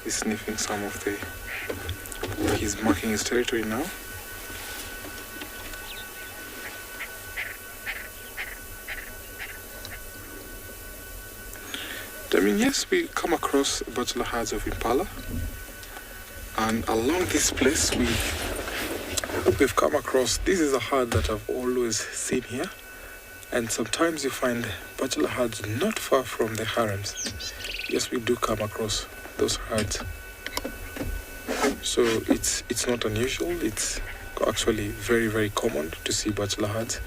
He's sniffing some of the... He's marking his territory now. I mean, yes, we come across bachelor herds of Impala. And along this place, we've come across... This is a herd that I've always seen here. And sometimes you find bachelor herds not far from the harems. Yes, we do come across those herds. So it's not unusual. It's actually very, very common to see bachelor herds.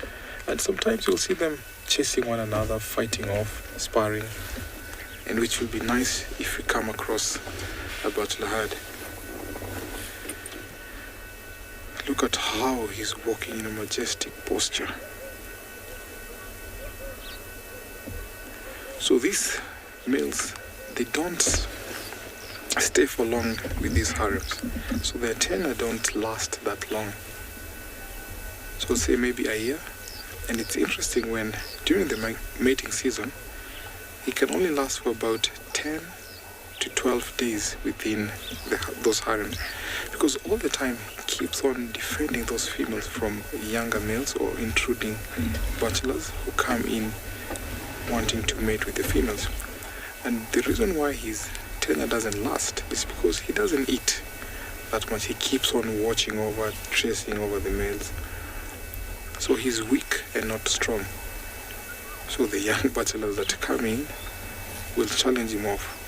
And sometimes you'll see them chasing one another, fighting off, sparring. And which will be nice if we come across a bachelor herd. Look at how he's walking in a majestic posture. So these males, they don't stay for long with these harems. So their tenure don't last that long. So say maybe a year. And it's interesting when during the mating season, he can only last for about 10 to 12 days within those harems. Because all the time he keeps on defending those females from younger males or intruding bachelors who come in wanting to mate with the females. And the reason why his tenure doesn't last is because he doesn't eat that much. He keeps on watching over, tracing over the males. So he's weak and not strong. So the young bachelors that come in will challenge him off.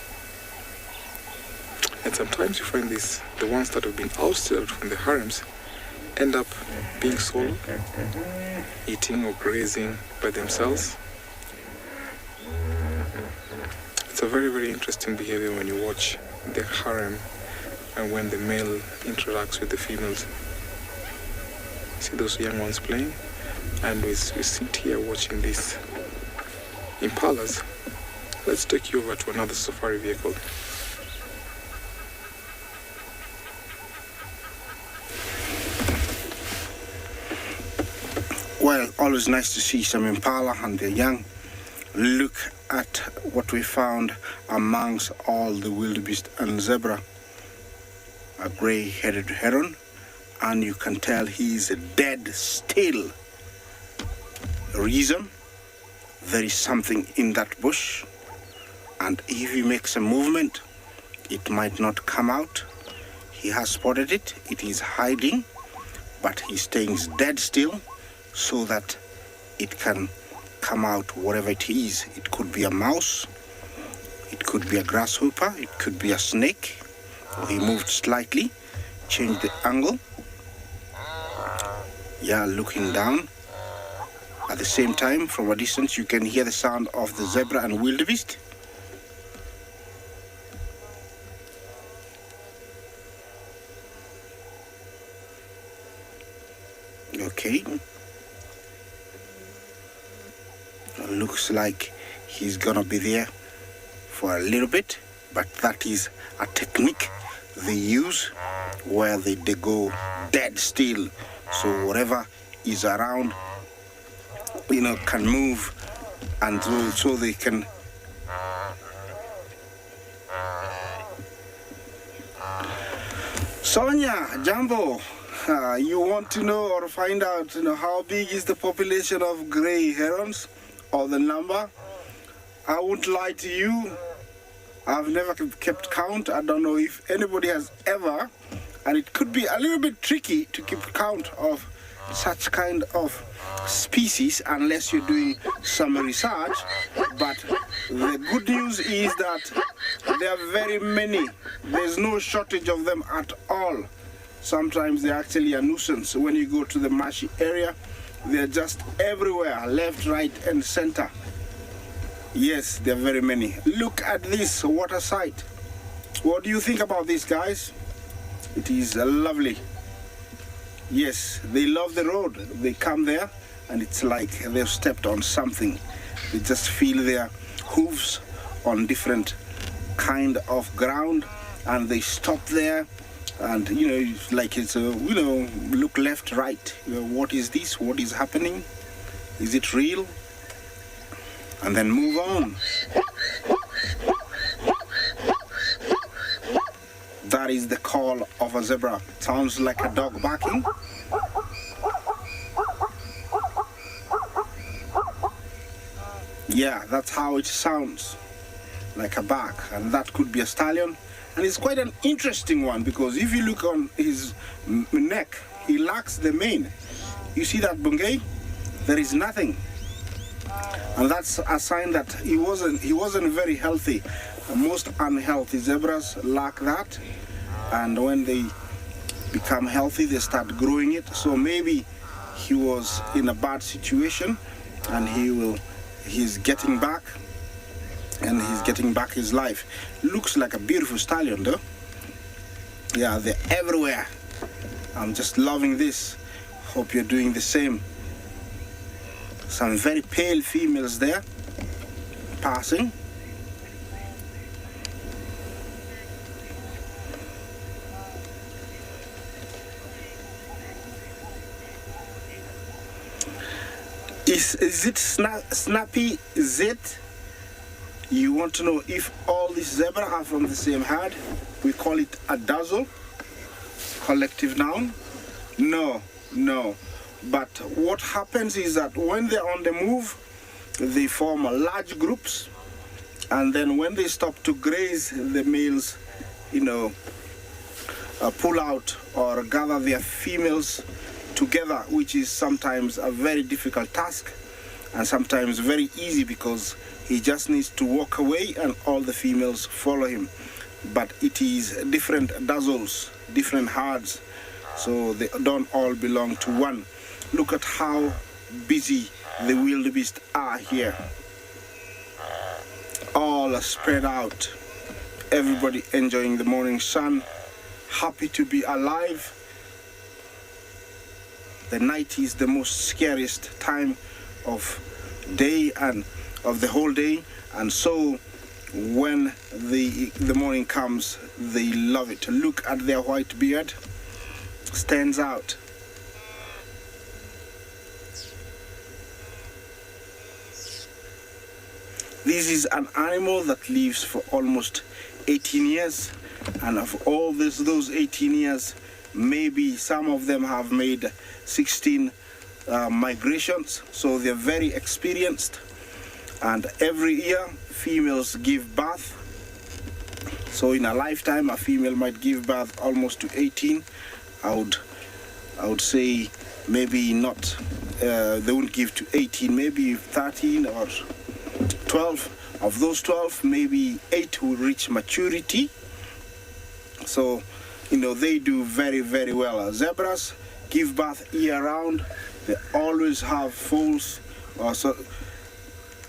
And sometimes you find this, the ones that have been ousted from the harems end up being solo, eating or grazing by themselves. It's a very, very interesting behavior when you watch the harem and when the male interacts with the females. See those young ones playing? And we sit here watching these Impalas. Let's take you over to another safari vehicle. Well, always nice to see some Impala and they're young. Look at what we found amongst all the wildebeest and zebra. A grey-headed heron, and you can tell he's dead still. Reason? There is something in that bush, and if he makes a movement, it might not come out. He has spotted it, it is hiding, but he's staying dead still so that it can come out whatever it is. It could be a mouse, it could be a grasshopper, it could be a snake. He moved slightly, changed the angle. Yeah, looking down. At the same time, from a distance, you can hear the sound of the zebra and wildebeest. Okay. Looks like he's gonna be there for a little bit, but that is a technique they use where they go dead still. So whatever is around, can move, and so they can. Sonia, Jumbo, you want to know or find out, how big is the population of grey herons, or the number? I won't lie to you. I've never kept count. I don't know if anybody has ever, and it could be a little bit tricky to keep count of such kind of species unless you're doing some research. But the good news is that there are very many. There's no shortage of them at all. Sometimes they're actually a nuisance. When you go to the marshy area, they're just everywhere, left, right, and center. Yes, there are very many. Look at this water site. What do you think about this, guys? It is lovely. Yes, they love the road. They come there and it's like they've stepped on something. They just feel their hooves on different kind of ground and they stop there and like it's look left, right. What is this? What is happening? Is it real? And then move on. That is the call of a zebra. Sounds like a dog barking. Yeah, that's how it sounds, like a bark, and that could be a stallion. And it's quite an interesting one because if you look on his neck, he lacks the mane. You see that, Bungay? There is nothing, and that's a sign that he wasn't very healthy. Most unhealthy zebras lack that, and when they become healthy, they start growing it. So maybe he was in a bad situation, and he's getting back, and he's getting back his life. Looks like a beautiful stallion, though. Yeah, they're everywhere. I'm just loving this. Hope you're doing the same. Some very pale females there, passing. Is it snappy? Is it? You want to know if all these zebra are from the same herd? We call it a dazzle, collective noun. No. But what happens is that when they're on the move, they form large groups, and then when they stop to graze, the males, pull out or gather their females together, which is sometimes a very difficult task and sometimes very easy because he just needs to walk away and all the females follow him. But it is different dazzles, different herds, so they don't all belong to one. Look at how busy the wildebeest are here. All are spread out, everybody enjoying the morning sun, happy to be alive. The night is the most scariest time of day and of the whole day, and so when the morning comes, they love it. Look at their white beard, stands out. This is an animal that lives for almost 18 years, and of all those 18 years, maybe some of them have made 16 migrations, so they're very experienced. And every year, females give birth. So in a lifetime, a female might give birth almost to 18. I would say maybe not. They won't give to 18, maybe 13 or 12. Of those 12, maybe 8 will reach maturity. So, they do very, very well. Zebras give birth year-round. They always have foals.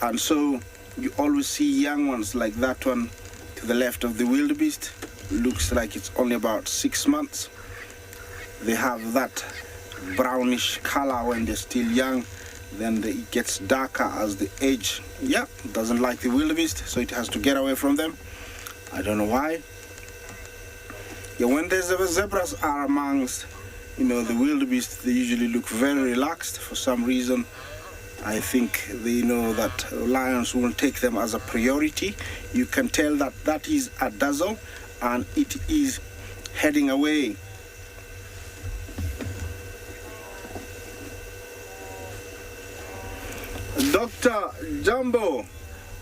And so you always see young ones like that one to the left of the wildebeest. Looks like it's only about 6 months. They have that brownish color when they're still young. Then it gets darker as they age. Yeah, doesn't like the wildebeest, so it has to get away from them. I don't know why. Yeah, when the zebras are amongst, the wildebeest, they usually look very relaxed for some reason. I think they know that lions will take them as a priority. You can tell that is a dazzle and it is heading away. Dr. Jumbo,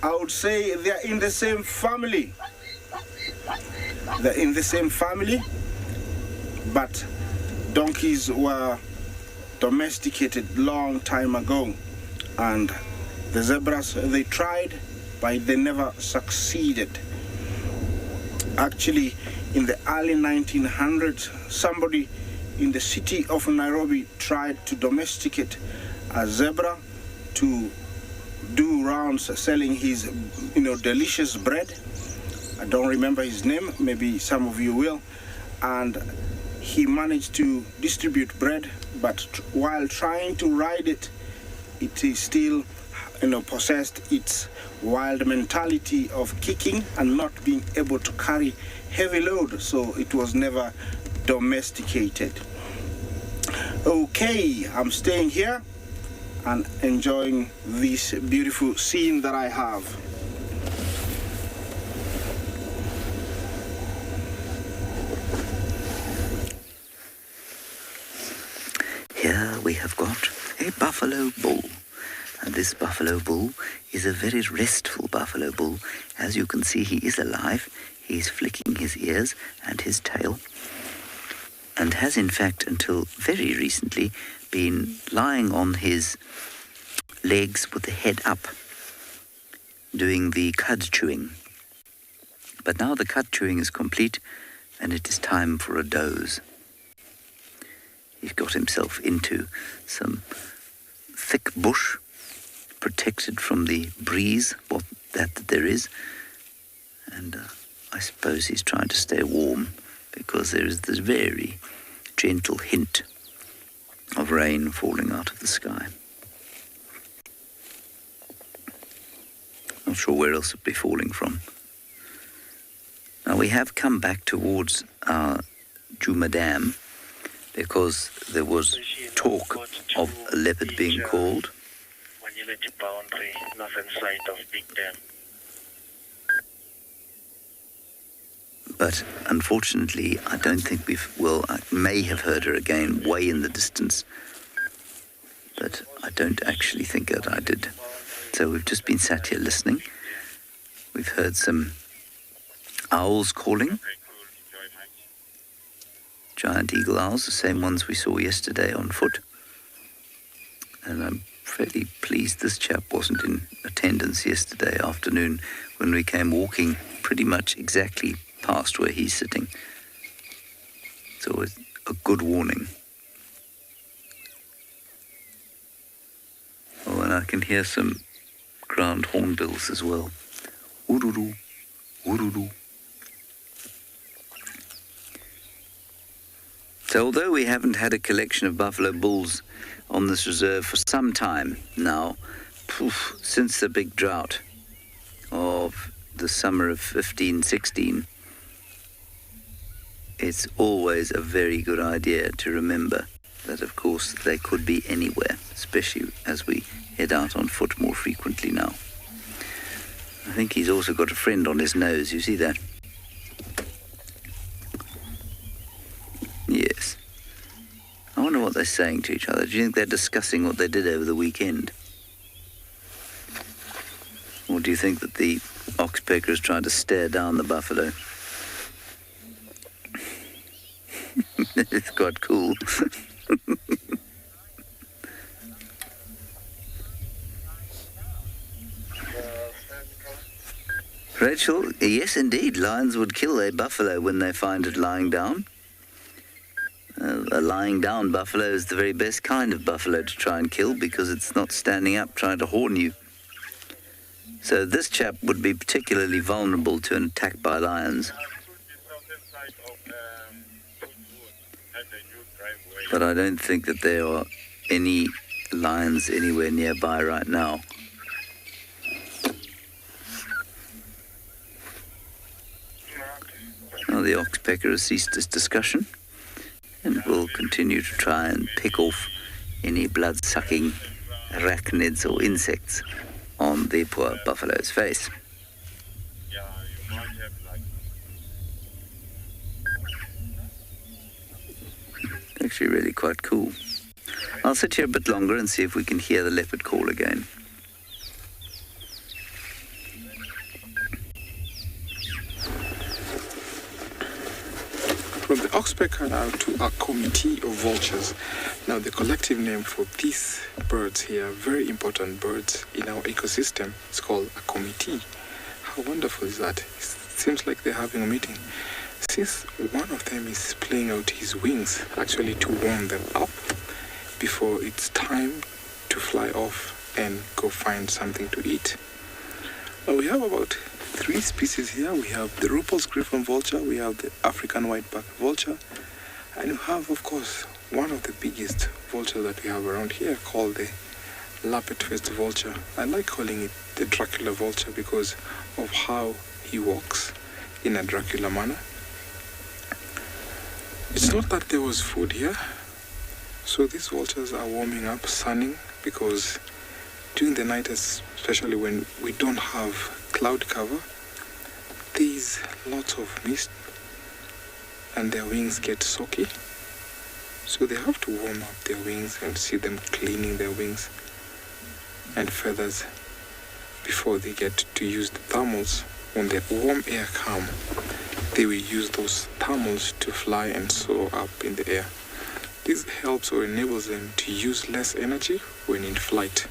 I would say they're in the same family. They're in the same family, but donkeys were domesticated long time ago, and the zebras, they tried, but they never succeeded. Actually, in the early 1900s, somebody in the city of Nairobi tried to domesticate a zebra to do rounds selling his, delicious bread. I don't remember his name, maybe some of you will. And he managed to distribute bread, but while trying to ride it, it is still, possessed its wild mentality of kicking and not being able to carry heavy load, so it was never domesticated. Okay, I'm staying here and enjoying this beautiful scene that I have. Here we have got a buffalo bull. And this buffalo bull is a very restful buffalo bull. As you can see, he is alive. He's flicking his ears and his tail, and has in fact until very recently been lying on his legs with the head up, doing the cud chewing. But now the cud chewing is complete and it is time for a doze. He's got himself into some thick bush, protected from the breeze, what that there is, and I suppose he's trying to stay warm because there is this very gentle hint of rain falling out of the sky. Not sure where else it'd be falling from. Now we have come back towards our Juma dam because there was talk of a leopard being called. Boundary, nothing sight of big dam. But unfortunately, I don't think I may have heard her again way in the distance, but I don't actually think that I did. So we've just been sat here listening. We've heard some owls calling. Giant eagle owls, the same ones we saw yesterday on foot. And I'm fairly pleased this chap wasn't in attendance yesterday afternoon when we came walking pretty much exactly past where he's sitting. It's always a good warning. Oh, and I can hear some ground hornbills as well. Ururu, ururu. So although we haven't had a collection of buffalo bulls on this reserve for some time now, since the big drought of the summer of 15-16, it's always a very good idea to remember that, of course, they could be anywhere, especially as we head out on foot more frequently now. I think he's also got a friend on his nose, you see that? Yes. I wonder what they're saying to each other. Do you think they're discussing what they did over the weekend? Or do you think that the oxpecker is trying to stare down the buffalo? It's quite cool. Rachel, yes indeed, lions would kill a buffalo when they find it lying down. A lying down buffalo is the very best kind of buffalo to try and kill because it's not standing up trying to horn you. So this chap would be particularly vulnerable to an attack by lions. But I don't think that there are any lions anywhere nearby right now. Now the oxpecker has ceased its discussion and will continue to try and pick off any blood-sucking arachnids or insects on the poor buffalo's face. Actually really quite cool. I'll sit here a bit longer and see if we can hear the leopard call again. From the oxpecker now to a committee of vultures. Now the collective name for these birds here, very important birds in our ecosystem, is called a committee. How wonderful is that? It seems like they're having a meeting. Since one of them is playing out his wings, actually to warm them up before it's time to fly off and go find something to eat. Now we have about three species here. We have the Ruppel's griffon vulture, we have the African white-backed vulture, and we have, of course, one of the biggest vultures that we have around here called the lappet-faced vulture. I like calling it the Dracula vulture because of how he walks in a Dracula manner. It's not that there was food here, so these vultures are warming up, sunning, because during the night, especially when we don't have cloud cover, there's lots of mist and their wings get soaky, so they have to warm up their wings and see them cleaning their wings and feathers before they get to use the thermals. When the warm air come, they will use those thermals to fly and soar up in the air. This helps or enables them to use less energy when in flight.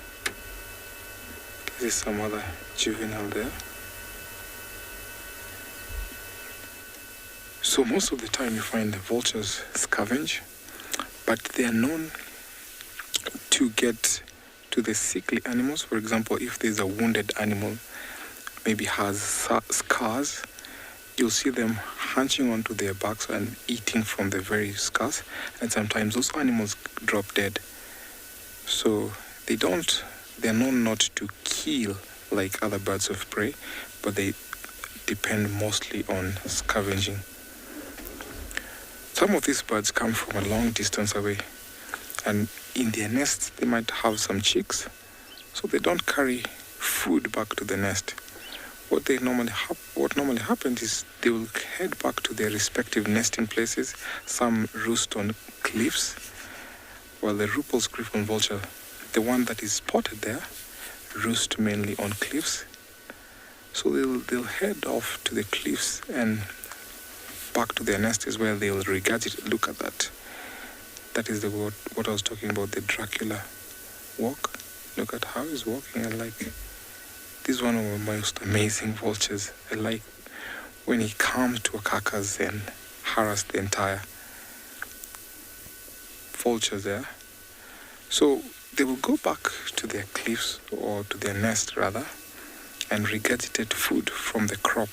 This is some other juvenile there. So most of the time you find the vultures scavenge, but they are known to get to the sickly animals. For example, if there's a wounded animal, maybe has scars, you'll see them hunching onto their backs and eating from the very scars, and sometimes those animals drop dead. So they're known not to kill like other birds of prey, but they depend mostly on scavenging. Some of these birds come from a long distance away, and in their nests they might have some chicks, so they don't carry food back to the nest. What normally happens is they will head back to their respective nesting places. Some roost on cliffs, while the Ruppel's griffon vulture, the one that is spotted there, roost mainly on cliffs. So they'll head off to the cliffs and back to their nest is where they'll regurgitate. Look at that. That is what I was talking about, the Dracula walk. Look at how he's walking. I like. This is one of the most amazing vultures. I like when he comes to a carcass and harasses the entire vultures there. So they will go back to their cliffs, or to their nest rather, and regurgitate food from the crop.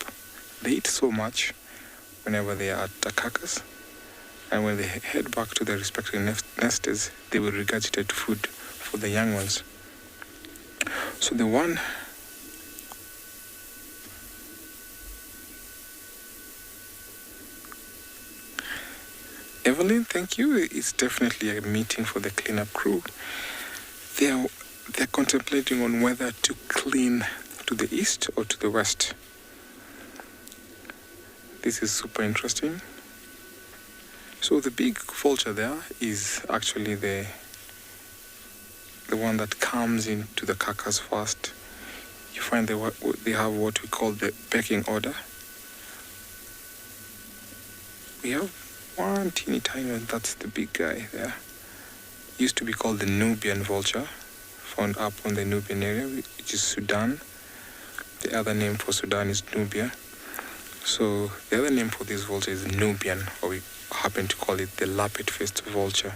They eat so much whenever they are at a carcass, and when they head back to their respective nesters, they will regurgitate food for the young ones. So the one Evelyn, thank you. It's definitely a meeting for the cleanup crew. They're contemplating on whether to clean to the east or to the west. This is super interesting. So the big vulture there is actually the one that comes into the carcass first. You find they have what we call the pecking order. We have one teeny tiny one, that's the big guy there. Used to be called the Nubian vulture, found up on the Nubian area, which is Sudan. The other name for Sudan is Nubia. So the other name for this vulture is Nubian, or we happen to call it the lappet-faced vulture.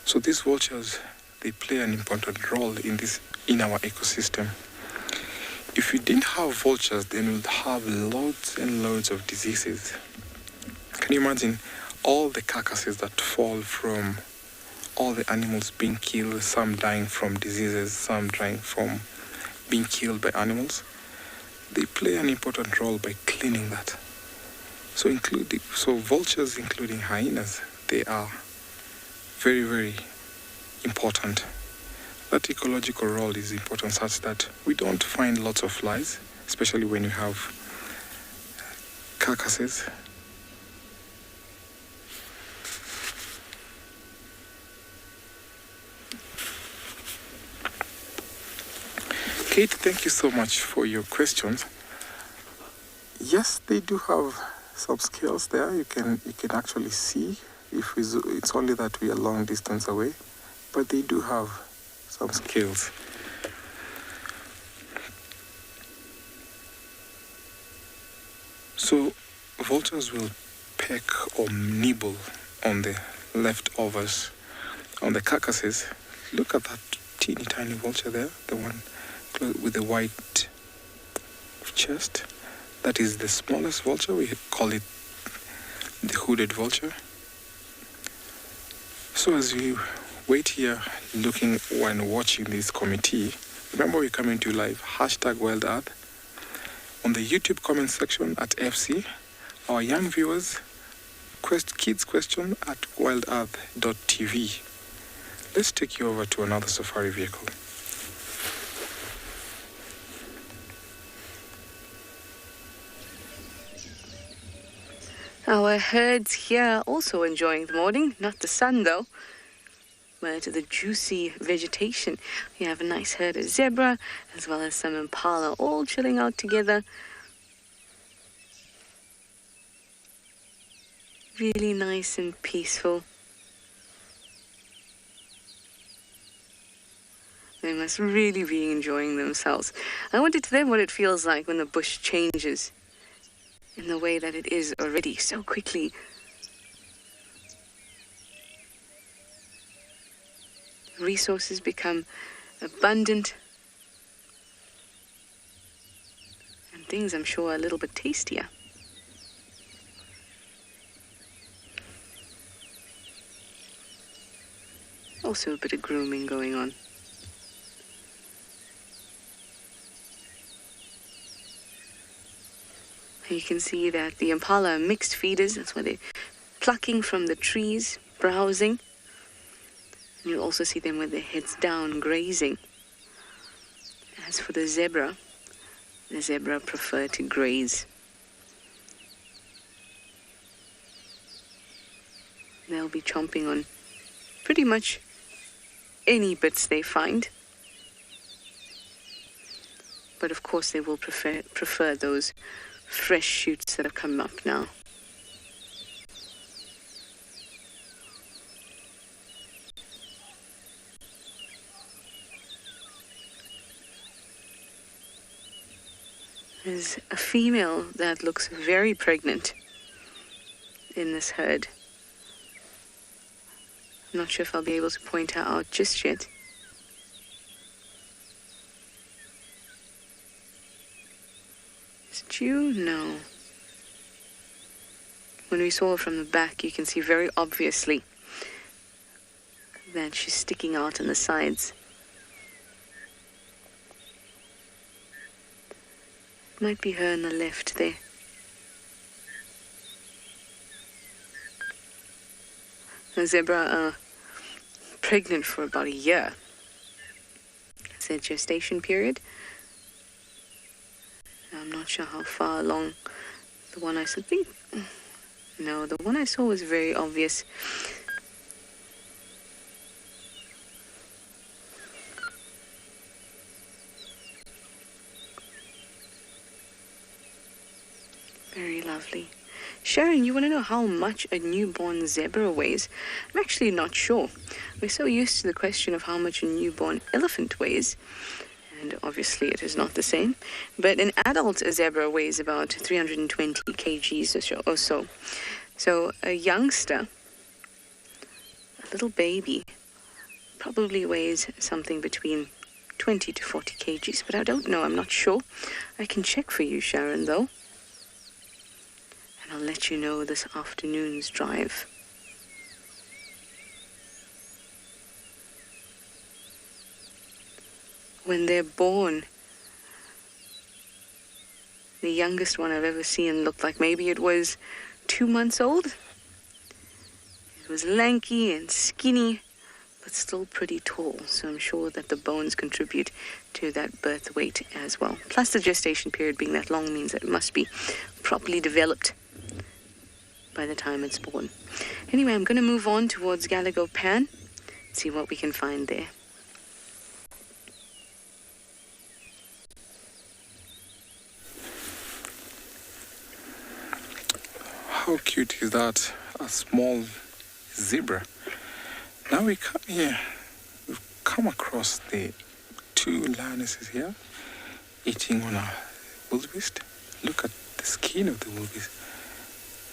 So these vultures, they play an important role in our ecosystem. If we didn't have vultures, then we'd have loads and loads of diseases. Can you imagine all the carcasses that fall from all the animals being killed, some dying from diseases, some dying from being killed by animals? They play an important role by cleaning that. So vultures, including hyenas, they are very, very important. That ecological role is important such that we don't find lots of flies, especially when you have carcasses. Kate, thank you so much for your questions. Yes, they do have some scales there. You can actually see if it's only that we are long distance away, but they do have some scales. So vultures will peck or nibble on the leftovers, on the carcasses. Look at that teeny tiny vulture there, the one with a white chest. That is the smallest vulture. We call it the hooded vulture. So as we wait here, looking when watching this committee, remember we're coming to live, #WildEarth. On the YouTube comment section at FC, our young viewers, kids question at wildearth.tv. Let's take you over to another safari vehicle. Our herds here also enjoying the morning, not the sun though, but the juicy vegetation. We have a nice herd of zebra as well as some impala all chilling out together. Really nice and peaceful. They must really be enjoying themselves. I wonder to them what it feels like when the bush changes in the way that it is already so quickly. Resources become abundant, and things, I'm sure, are a little bit tastier. Also a bit of grooming going on. You can see that the impala are mixed feeders. That's why they're plucking from the trees, browsing. And you'll also see them with their heads down, grazing. As for the zebra prefer to graze. They'll be chomping on pretty much any bits they find. But of course they will prefer those fresh shoots that have come up now. There's a female that looks very pregnant in this herd. I'm not sure if I'll be able to point her out just yet. Is it you? No. When we saw her from the back, you can see very obviously that she's sticking out on the sides. Might be her on the left there. The zebra are pregnant for about a year. It's their gestation period. I'm not sure how far along the one I saw. No, the one I saw was very obvious. Very lovely. Sharon, you want to know how much a newborn zebra weighs? I'm actually not sure. We're so used to the question of how much a newborn elephant weighs, and obviously it is not the same. But an adult zebra weighs about 320 kgs or so. So a youngster, a little baby, probably weighs something between 20 to 40 kgs, but I don't know, I'm not sure. I can check for you, Sharon, though. I'll let you know this afternoon's drive. When they're born, the youngest one I've ever seen looked like maybe it was 2 months old. It was lanky and skinny, but still pretty tall, so I'm sure that the bones contribute to that birth weight as well. Plus the gestation period being that long means that it must be properly developed by the time it's born. Anyway, I'm going to move on towards Gallagher Pan, see what we can find there. How cute is that? A small zebra. Now we come here. We've come across the 2 lionesses here eating on a wildebeest. Look at the skin of the wildebeest.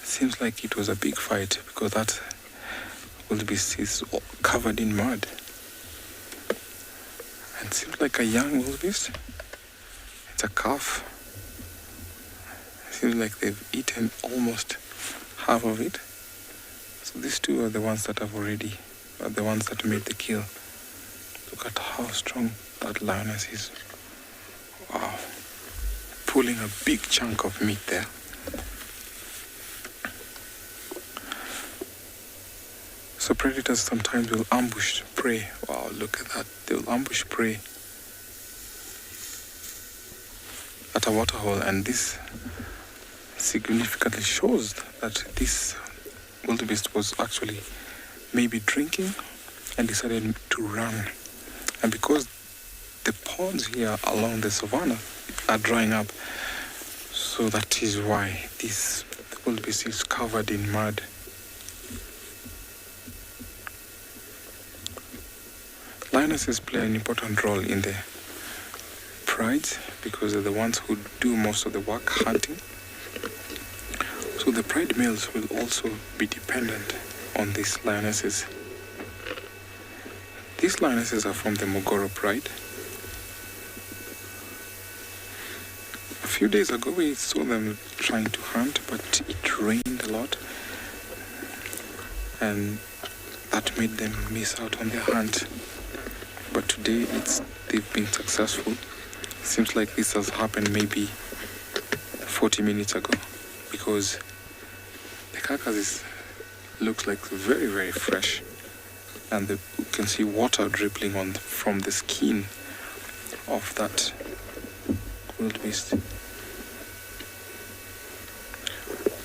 Seems like it was a big fight because that wildebeest is covered in mud. And seems like a young wildebeest. It's a calf. It seems like they've eaten almost half of it. So these two are the ones that have already, are the ones that made the kill. Look at how strong that lioness is. Wow. Pulling a big chunk of meat there. So predators sometimes will ambush prey. Wow, look at that. They'll ambush prey at a waterhole, and this significantly shows that this wildebeest was actually maybe drinking and decided to run. And because the ponds here along the savannah are drying up, so that is why this wildebeest is covered in mud. Lionesses play an important role in the prides because they're the ones who do most of the work hunting. So the pride males will also be dependent on these lionesses. These lionesses are from the Mogoro pride. A few days ago we saw them trying to hunt, but it rained a lot and that made them miss out on their hunt. But today they've been successful. Seems like this has happened maybe 40 minutes ago because the carcass looks like very, very fresh, and you can see water dripping from the skin of that wildebeest. You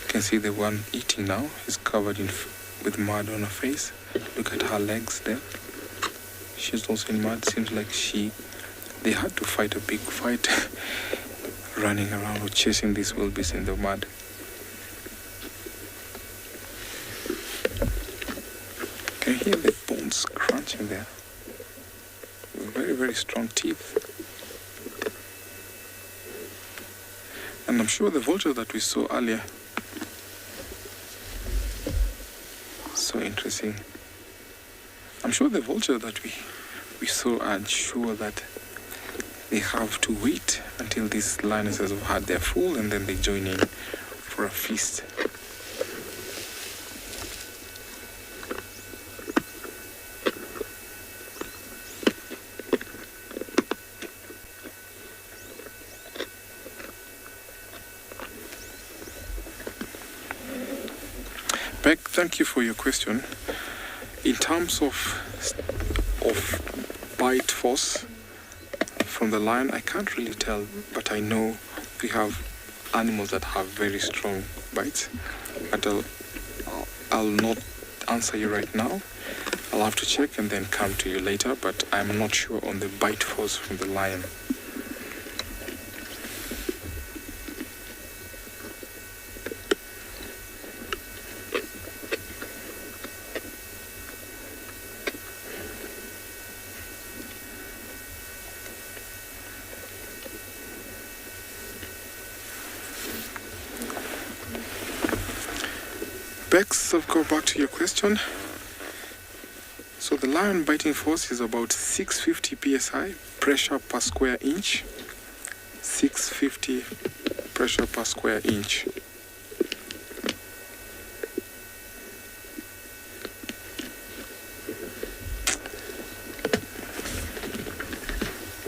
can see the one eating now is covered with mud on her face. Look at her legs there. She's also in mud. Seems like they had to fight a big fight running around or chasing these wildebeest in the mud. Can you hear the bones crunching there? Very, very strong teeth. And I'm sure the vulture that we saw earlier, so interesting. I'm sure the vulture that we saw are sure that they have to wait until these lionesses have had their full and then they join in for a feast. Beck, thank you for your question. In terms of bite force from the lion, I can't really tell, but I know we have animals that have very strong bites. But I'll not answer you right now. I'll have to check and then come to you later, but I'm not sure on the bite force from the lion. Bex, I'll go back to your question. So the lion biting force is about 650 psi pressure per square inch. 650 pressure per square inch.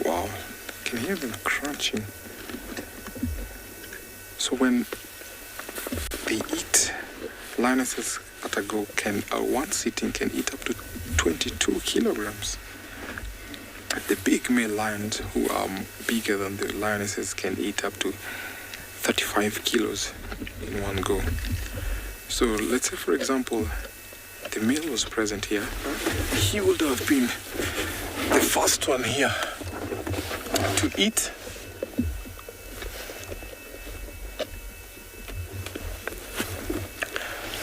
Wow, I can hear them crunching. So when they eat, lionesses at a go one sitting can eat up to 22 kilograms. The big male lions who are bigger than the lionesses can eat up to 35 kilos in one go. So let's say, for example, the male was present here. He would have been the first one here to eat.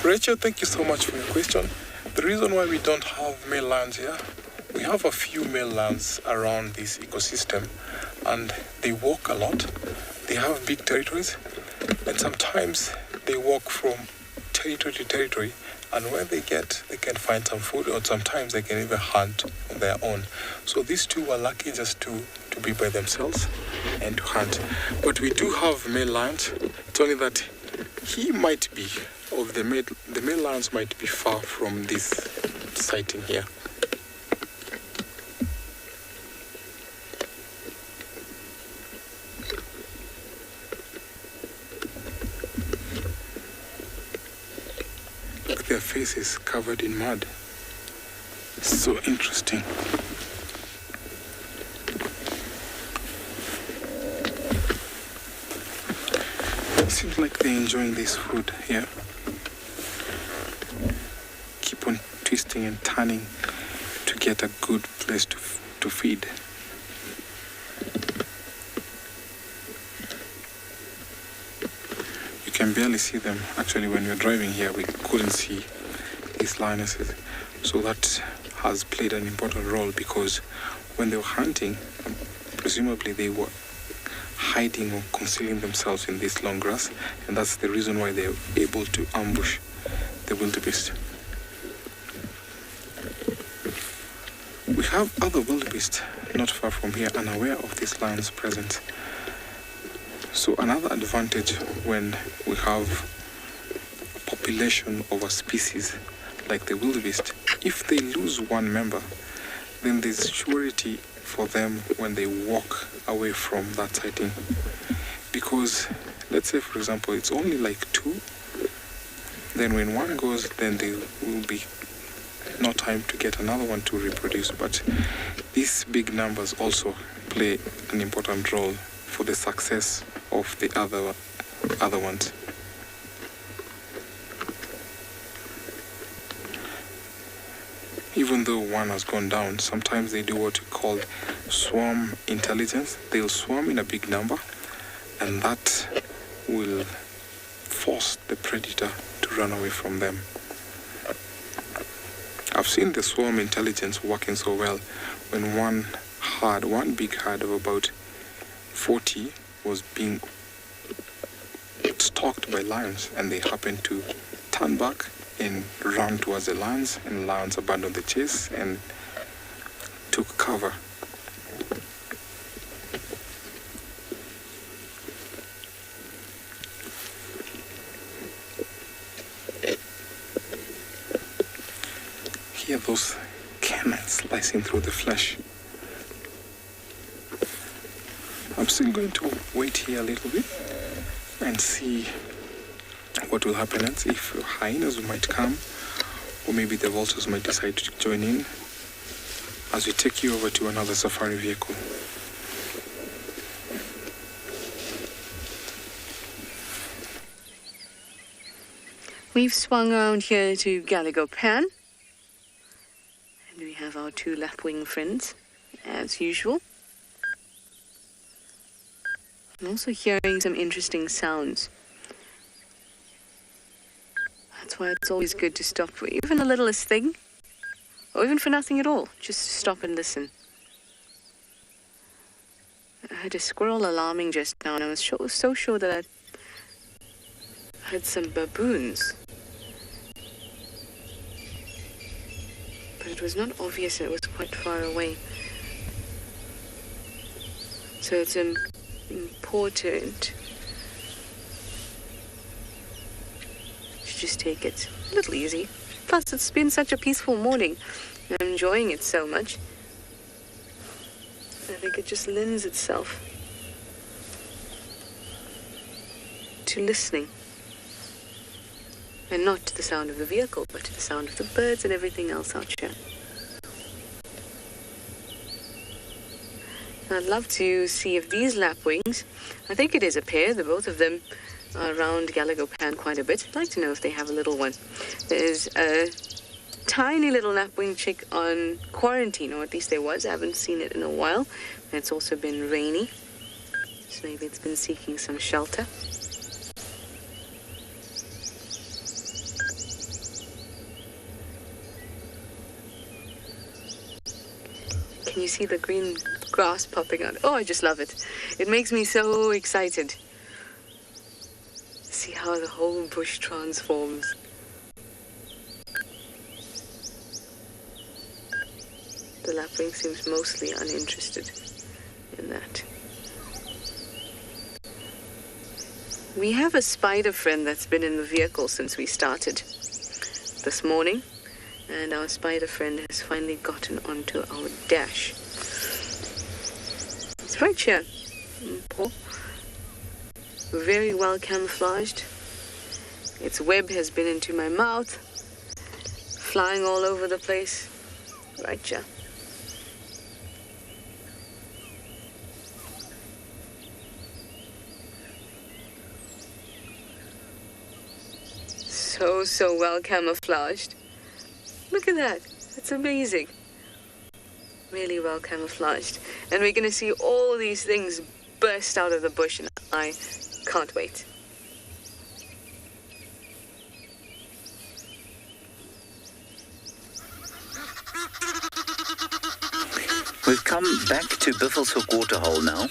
Rachel, thank you so much for your question. The reason why we don't have male lions here, we have a few male lions around this ecosystem and they walk a lot. They have big territories and sometimes they walk from territory to territory And where they can find some food, or sometimes they can even hunt on their own. So these two were lucky just to be by themselves and to hunt. But we do have male lions. It's only that he might be, or the male lions might be far from this sighting here. Look, their faces covered in mud. It's so interesting. Seems like they're enjoying this food here. Keep on twisting and turning to get a good place to feed. You can barely see them. Actually, when we were driving here, we couldn't see these lionesses. So that has played an important role, because when they were hunting, presumably they were hiding or concealing themselves in this long grass, and that's the reason why they're able to ambush the wildebeest. We have other wildebeest not far from here, unaware of this lion's presence. So another advantage when we have a population of a species like the wildebeest, if they lose one member, then there's surety for them when they walk away from that sighting. Because let's say, for example, it's only like 2, then when one goes, then there will be no time to get another one to reproduce. But these big numbers also play an important role for the success of the other ones. Even though one has gone down, sometimes they do what we call swarm intelligence. They'll swarm in a big number, and that will force the predator to run away from them. I've seen the swarm intelligence working so well when one big herd of about 40 was being stalked by lions, and they happened to turn back and ran towards the lions, and lions abandoned the chase and took cover. Here, those canines slicing through the flesh. I'm still going to wait here a little bit and see what will happen, and see if hyenas might come, or maybe the vultures might decide to join in as we take you over to another safari vehicle. We've swung around here to Gallagher Pan, and we have our 2 lapwing friends, as usual. I'm also hearing some interesting sounds. That's why it's always good to stop for even the littlest thing, or even for nothing at all, just to stop and listen. I heard a squirrel alarming just now, and I was so sure that I heard some baboons. But it was not obvious, and it was quite far away. So it's important to just take it a little easy. Plus, it's been such a peaceful morning, and I'm enjoying it so much. I think it just lends itself to listening. And not to the sound of the vehicle, but to the sound of the birds and everything else out here. I'd love to see if these lapwings, I think it is a pair, the both of them are around Gallagher Pan quite a bit. I'd like to know if they have a little one. There's a tiny little lapwing chick on quarantine, or at least there was. I haven't seen it in a while. And it's also been rainy, so maybe it's been seeking some shelter. Can you see the green grass popping out? Oh, I just love it. It makes me so excited. See how the whole bush transforms. the lapwing seems mostly uninterested in that. We have a spider friend that's been in the vehicle since we started this morning, and our spider friend has finally gotten onto our dash. It's right here, Paul. Very well camouflaged. Its web has been into my mouth, flying all over the place. Right here. So well camouflaged. Look at that. That's amazing. Really well camouflaged. And we're going to see all these things burst out of the bush, and I can't wait. We've come back to Buffelshoek Waterhole now,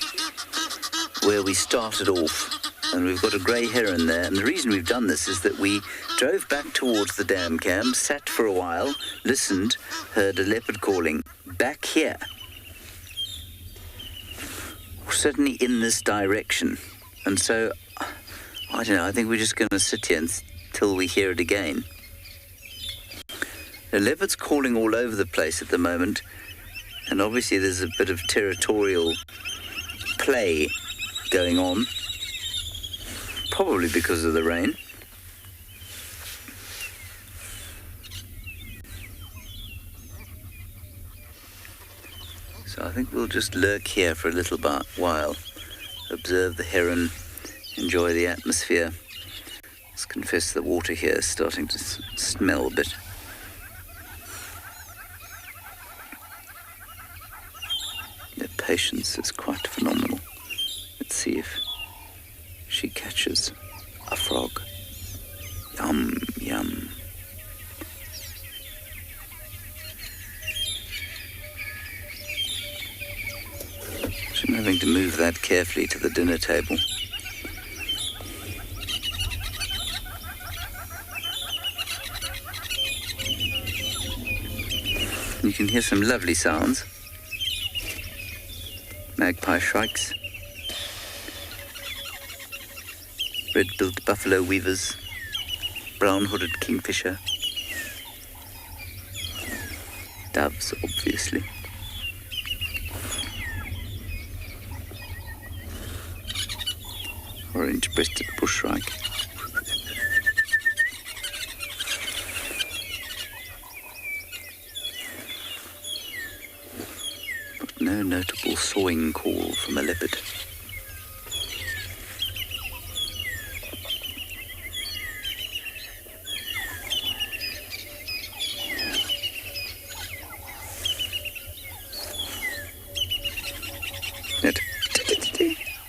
where we started off. And we've got a grey heron there. And the reason we've done this is that we drove back towards the dam cam, sat for a while, listened, heard a leopard calling back here. Certainly in this direction. And so, I don't know, I think we're just going to sit here until we hear it again. The leopard's calling all over the place at the moment. And obviously there's a bit of territorial play going on. Probably because of the rain. So I think we'll just lurk here for a little while, observe the heron, enjoy the atmosphere. Let's confess the water here is starting to smell a bit. Their patience is quite phenomenal. Let's see if she catches a frog. Yum, yum. I'm having to move that carefully to the dinner table. You can hear some lovely sounds. Magpie shrikes. Red-billed buffalo weavers, brown-hooded kingfisher, doves, obviously. Orange-breasted bushshrike. But no notable sawing call from a leopard.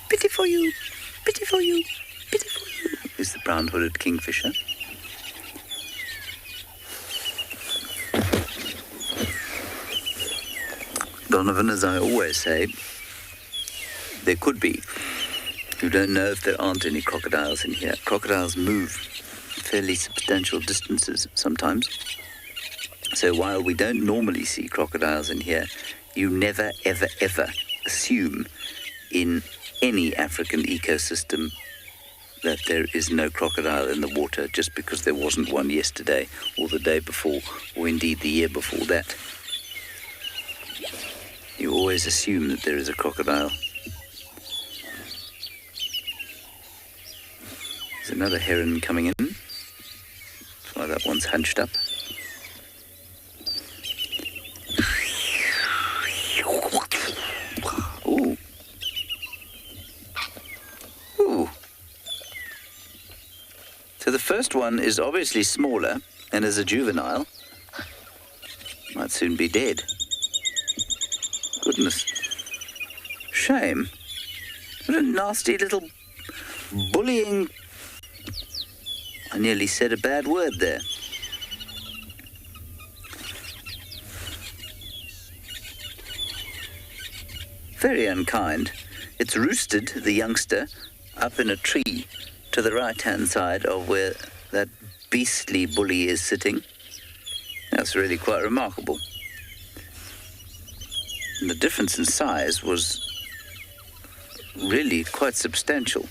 Pity for you, pity for you, pity for you, is the brown-hooded kingfisher. Donovan, as I always say, there could be. You don't know if there aren't any crocodiles in here. Crocodiles move fairly substantial distances sometimes. So while we don't normally see crocodiles in here, you never, ever, ever assume in any African ecosystem that there is no crocodile in the water just because there wasn't one yesterday or the day before or indeed the year before that. You always assume that there is a crocodile. There's another heron coming in. That's why that one's hunched up. Ooh. Ooh. So the first one is obviously smaller and is a juvenile. Might soon be dead. Goodness. Shame. What a nasty little bullying... I nearly said a bad word there. Very unkind. It's roosted, the youngster, up in a tree to the right-hand side of where that beastly bully is sitting. That's really quite remarkable. the difference in size was really quite substantial.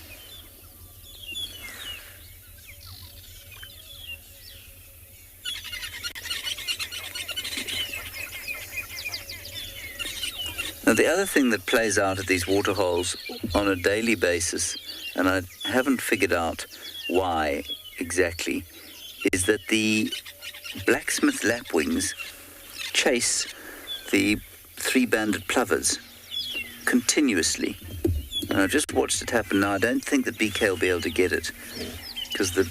Now, the other thing that plays out at these waterholes on a daily basis, and I haven't figured out why exactly, is that the blacksmith lapwings chase the three-banded plovers continuously. And I've just watched it happen now. I don't think that BK will be able to get it because the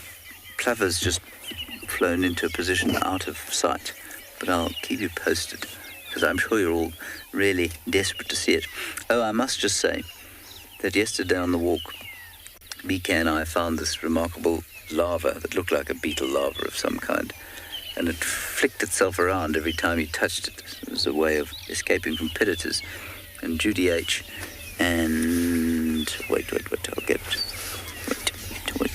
plover's just flown into a position out of sight. But I'll keep you posted because I'm sure you're all really desperate to see it. Oh, I must just say that yesterday on the walk, BK and I found this remarkable larva that looked like a beetle larva of some kind, and it flicked itself around every time you touched it. It was a way of escaping from predators. And Judy H. and... Wait, I'll get it. Wait.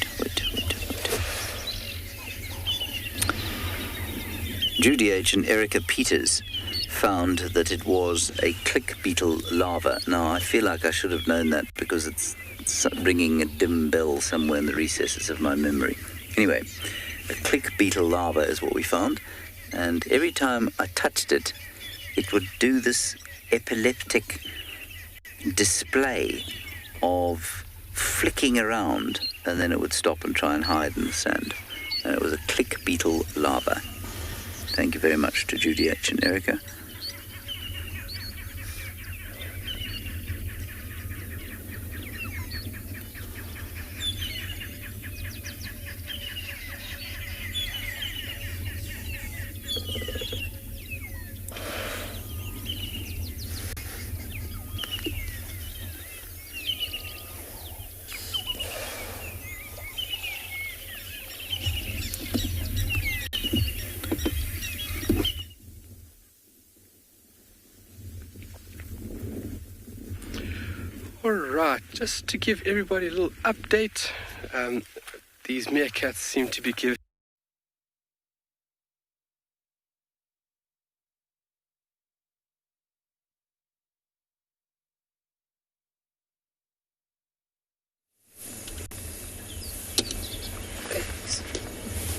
Judy H. and Erica Peters found that it was a click beetle larva. Now, I feel like I should have known that because it's ringing a dim bell somewhere in the recesses of my memory. Anyway, a click beetle larva is what we found, and every time I touched it, it would do this epileptic display of flicking around, and then it would stop and try and hide in the sand. And it was a click beetle larva. Thank you very much to Judy H. and Erica. Alright, just to give everybody a little update, these meerkats seem to be giving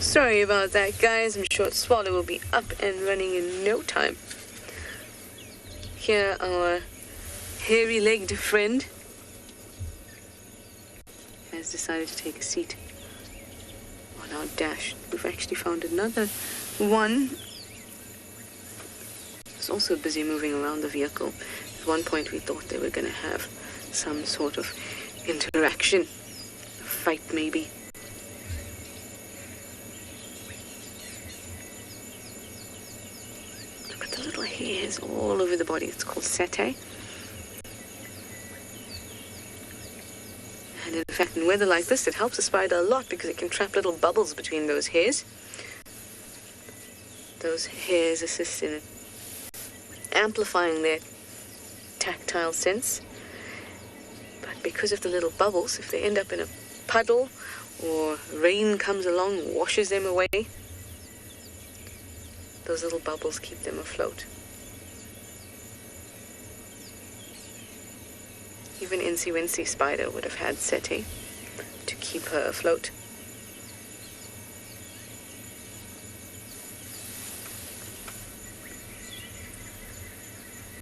Sorry about that, guys. I'm sure Tswalu will be up and running in no time. Here, our hairy-legged friend has decided to take a seat on our dash. We've actually found another one. It's also busy moving around the vehicle. At one point, we thought they were going to have some sort of interaction, a fight maybe. Look at the little hairs all over the body. It's called setae. And in fact, in weather like this, it helps a spider a lot because it can trap little bubbles between those hairs. Those hairs assist in amplifying their tactile sense. But because of the little bubbles, if they end up in a puddle or rain comes along, washes them away, those little bubbles keep them afloat. Even Incy Wincy Spider would have had setae to keep her afloat.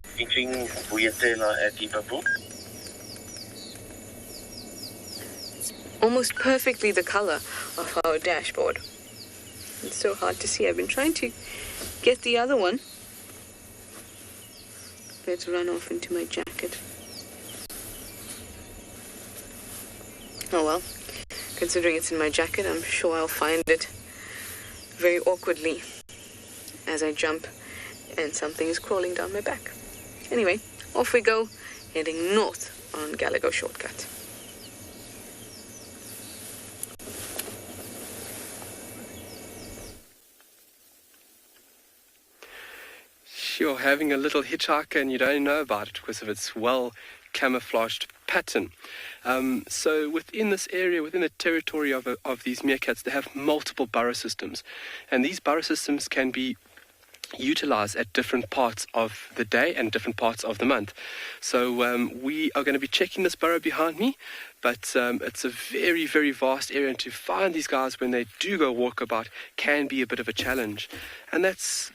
Featuring Vulture at Hippo. It's almost perfectly the color of our dashboard. It's so hard to see. I've been trying to get the other one. Let's run off into my jacket. Oh well, considering it's in my jacket, I'm sure I'll find it very awkwardly as I jump and something is crawling down my back. Anyway, off we go, heading north on Galago Shortcut. You're having a little hitchhiker and you don't know about it because of its well camouflaged pattern. So within this area, within the territory of these meerkats, they have multiple burrow systems, and these burrow systems can be utilize at different parts of the day and different parts of the month. So we are going to be checking this burrow behind me, but it's a very, very vast area, and to find these guys when they do go walkabout can be a bit of a challenge. And that's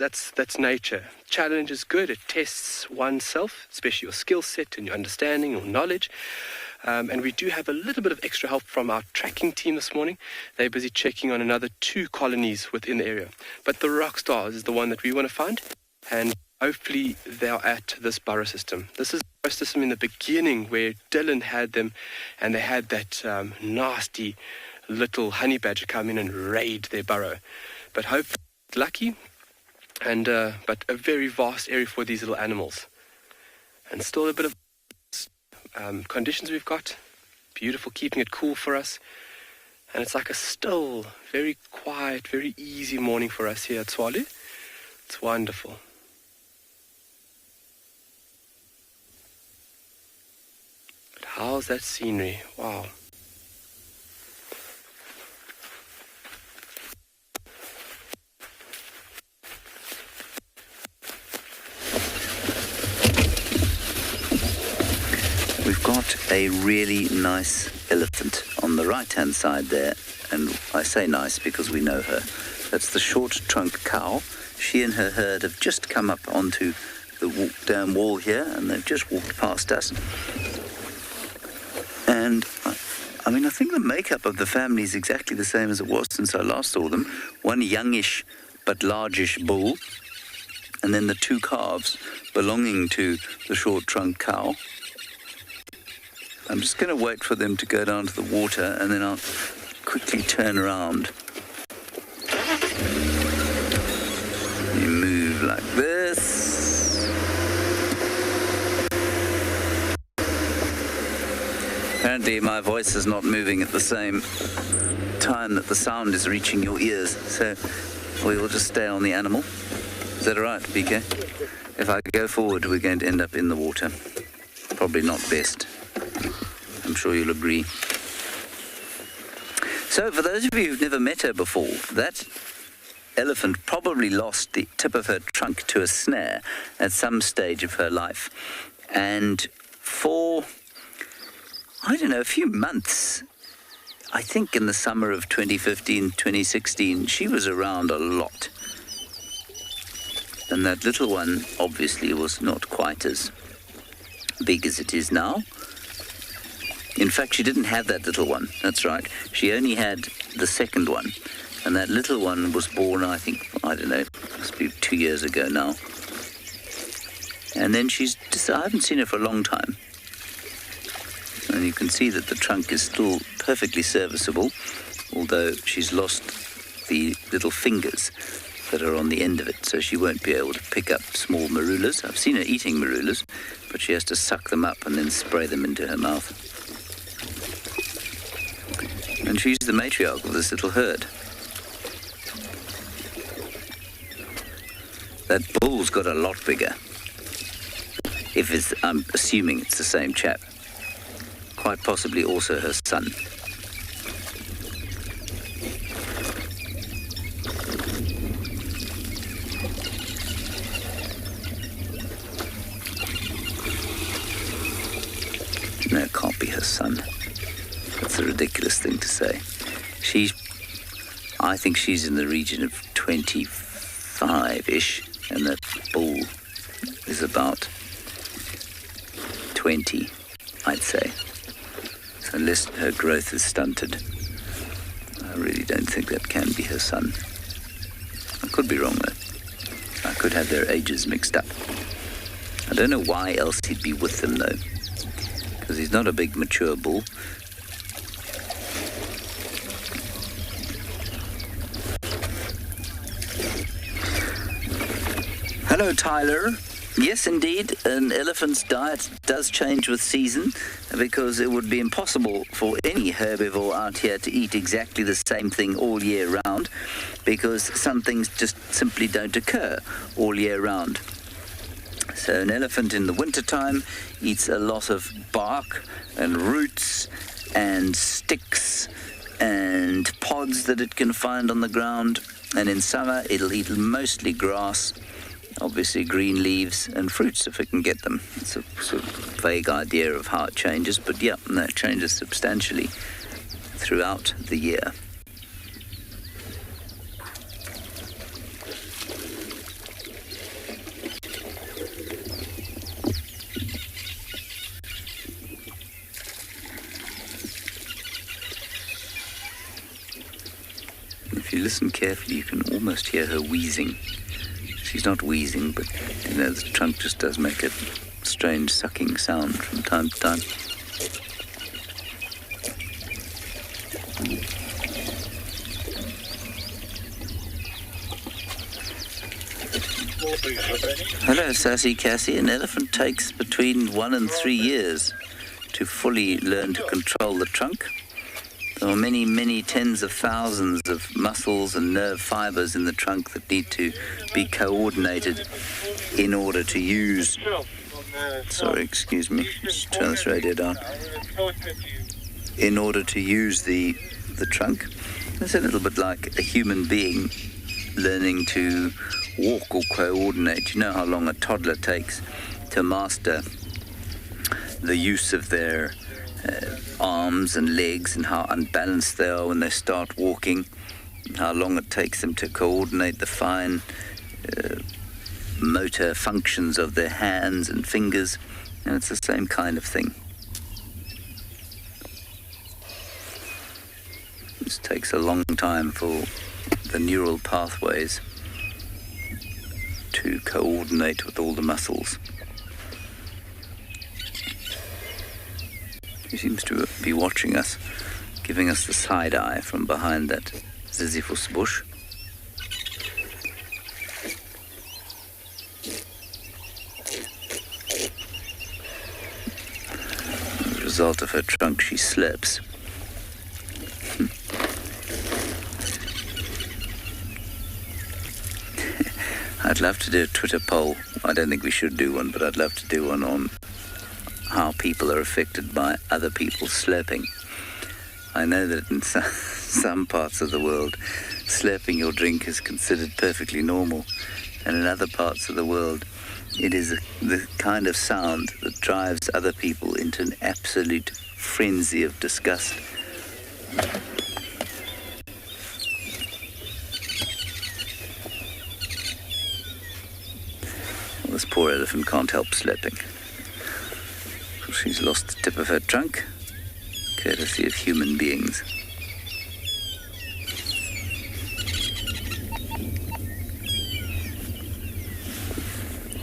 nature. Challenge is good. It tests oneself, especially your skill set and your understanding, your knowledge. And we do have a little bit of extra help from our tracking team this morning. They're busy checking on another 2 colonies within the area. But the rock stars is the one that we want to find, and hopefully they are at this burrow system. This is the burrow system in the beginning where Dylan had them, and they had that nasty little honey badger come in and raid their burrow. But hopefully lucky, and but a very vast area for these little animals. And still a bit of conditions we've got. Beautiful, keeping it cool for us. And it's like a still, very quiet, very easy morning for us here at Tswalu. It's wonderful. But how's that scenery? Wow. We've got a really nice elephant on the right-hand side there, and I say nice because we know her. That's the short-trunk cow. She and her herd have just come up onto the down wall here, and they've just walked past us. And I mean, I think the makeup of the family is exactly the same as it was since I last saw them. One youngish but largish bull, and then the 2 calves belonging to the short-trunk cow. I'm just going to wait for them to go down to the water, and then I'll quickly turn around. You move like this. Apparently my voice is not moving at the same time that the sound is reaching your ears, so we will just stay on the animal. Is that all right, BK? If I go forward, we're going to end up in the water. Probably not best. I'm sure you'll agree. So, for those of you who've never met her before, that elephant probably lost the tip of her trunk to a snare at some stage of her life. And for, I don't know, a few months, I think in the summer of 2015, 2016, she was around a lot. And that little one obviously was not quite as big as it is now. In fact, she didn't have that little one. That's right. She only had the second one. And that little one was born, I think, I don't know, must be 2 years ago now. And then I haven't seen her for a long time. And you can see that the trunk is still perfectly serviceable, although she's lost the little fingers that are on the end of it, so she won't be able to pick up small marulas. I've seen her eating marulas, but she has to suck them up and then spray them into her mouth. And she's the matriarch of this little herd. That bull's got a lot bigger. I'm assuming it's the same chap. Quite possibly also her son. No, it can't be her son. That's a ridiculous thing to say. I think she's in the region of 25-ish, and that bull is about 20, I'd say. So unless her growth is stunted, I really don't think that can be her son. I could be wrong, though. I could have their ages mixed up. I don't know why else he'd be with them, though, because he's not a big mature bull. Hello, Tyler. Yes, indeed, an elephant's diet does change with season, because it would be impossible for any herbivore out here to eat exactly the same thing all year round, because some things just simply don't occur all year round. So an elephant in the wintertime eats a lot of bark and roots and sticks and pods that it can find on the ground, and in summer it'll eat mostly grass Obviously green leaves and fruits if it can get them. It's a sort of vague idea of how it changes, but yeah, no, it changes substantially throughout the year. If you listen carefully, you can almost hear her wheezing. She's not wheezing, but you know, the trunk just does make a strange sucking sound from time to time. Hello, Sassy Cassie. An elephant takes between 1 and 3 years to fully learn to control the trunk. There are many, many tens of thousands of muscles and nerve fibers in the trunk that need to be coordinated in order to use... Sorry, excuse me. Just turn this radio down. In order to use the trunk. It's a little bit like a human being learning to walk or coordinate. You know how long a toddler takes to master the use of their arms and legs and how unbalanced they are when they start walking, and how long it takes them to coordinate the fine motor functions of their hands and fingers. And it's the same kind of thing. This takes a long time for the neural pathways to coordinate with all the muscles. He seems to be watching us, giving us the side eye from behind that Sisyphus bush. As a result of her trunk, she slurps. I'd love to do a Twitter poll. I don't think we should do one, but I'd love to do one on how people are affected by other people slurping. I know that in some parts of the world, slurping your drink is considered perfectly normal, and in other parts of the world, it is the kind of sound that drives other people into an absolute frenzy of disgust. Well, this poor elephant can't help slurping. She's lost the tip of her trunk, courtesy of human beings.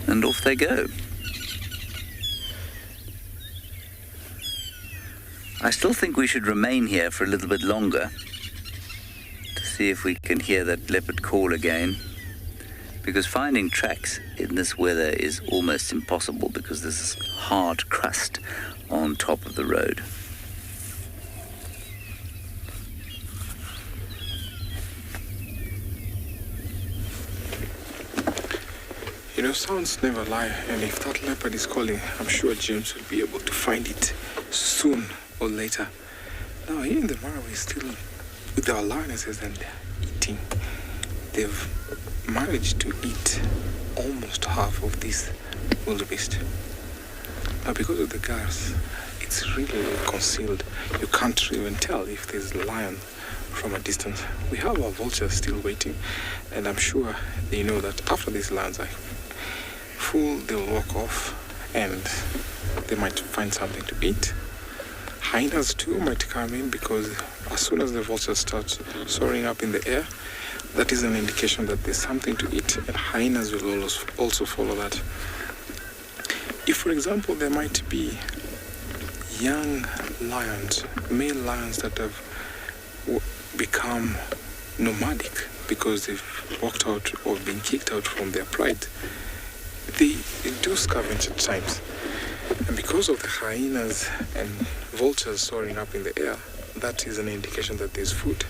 And off they go. I still think we should remain here for a little bit longer to see if we can hear that leopard call again, because finding tracks in this weather is almost impossible because there's this hard crust on top of the road. You know, sounds never lie, and if that leopard is calling, I'm sure James will be able to find it soon or later. Now, here in the Mara, we're still with our lionesses and they're eating. They've managed to eat almost half of this wildebeest. Now, because of the grass, it's really concealed. You can't even tell if there's a lion from a distance. We have our vultures still waiting, and I'm sure they know that after these lions are full, they'll walk off and they might find something to eat. Hyenas too might come in, because as soon as the vultures start soaring up in the air, that is an indication that there's something to eat, and hyenas will also follow that. If, for example, there might be young lions, male lions that have become nomadic because they've walked out or been kicked out from their pride, they do scavenge at times. And because of the hyenas and vultures soaring up in the air, that is an indication that there's food.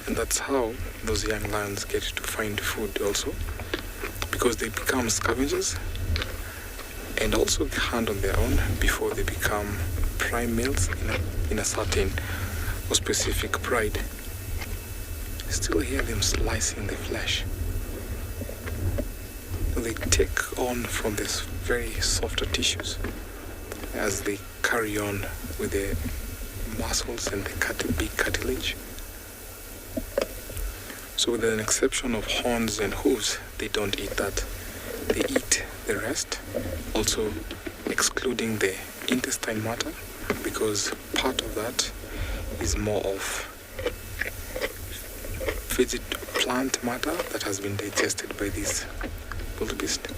And that's how those young lions get to find food also, because they become scavengers and also hunt on their own before they become prime males in a certain or specific pride. Still hear them slicing the flesh. They take on from this very softer tissues as they carry on with their muscles and the big cartilage. So with an exception of horns and hooves, they don't eat that. They eat the rest, also excluding the intestine matter, because part of that is more of plant matter that has been digested by these wildebeest.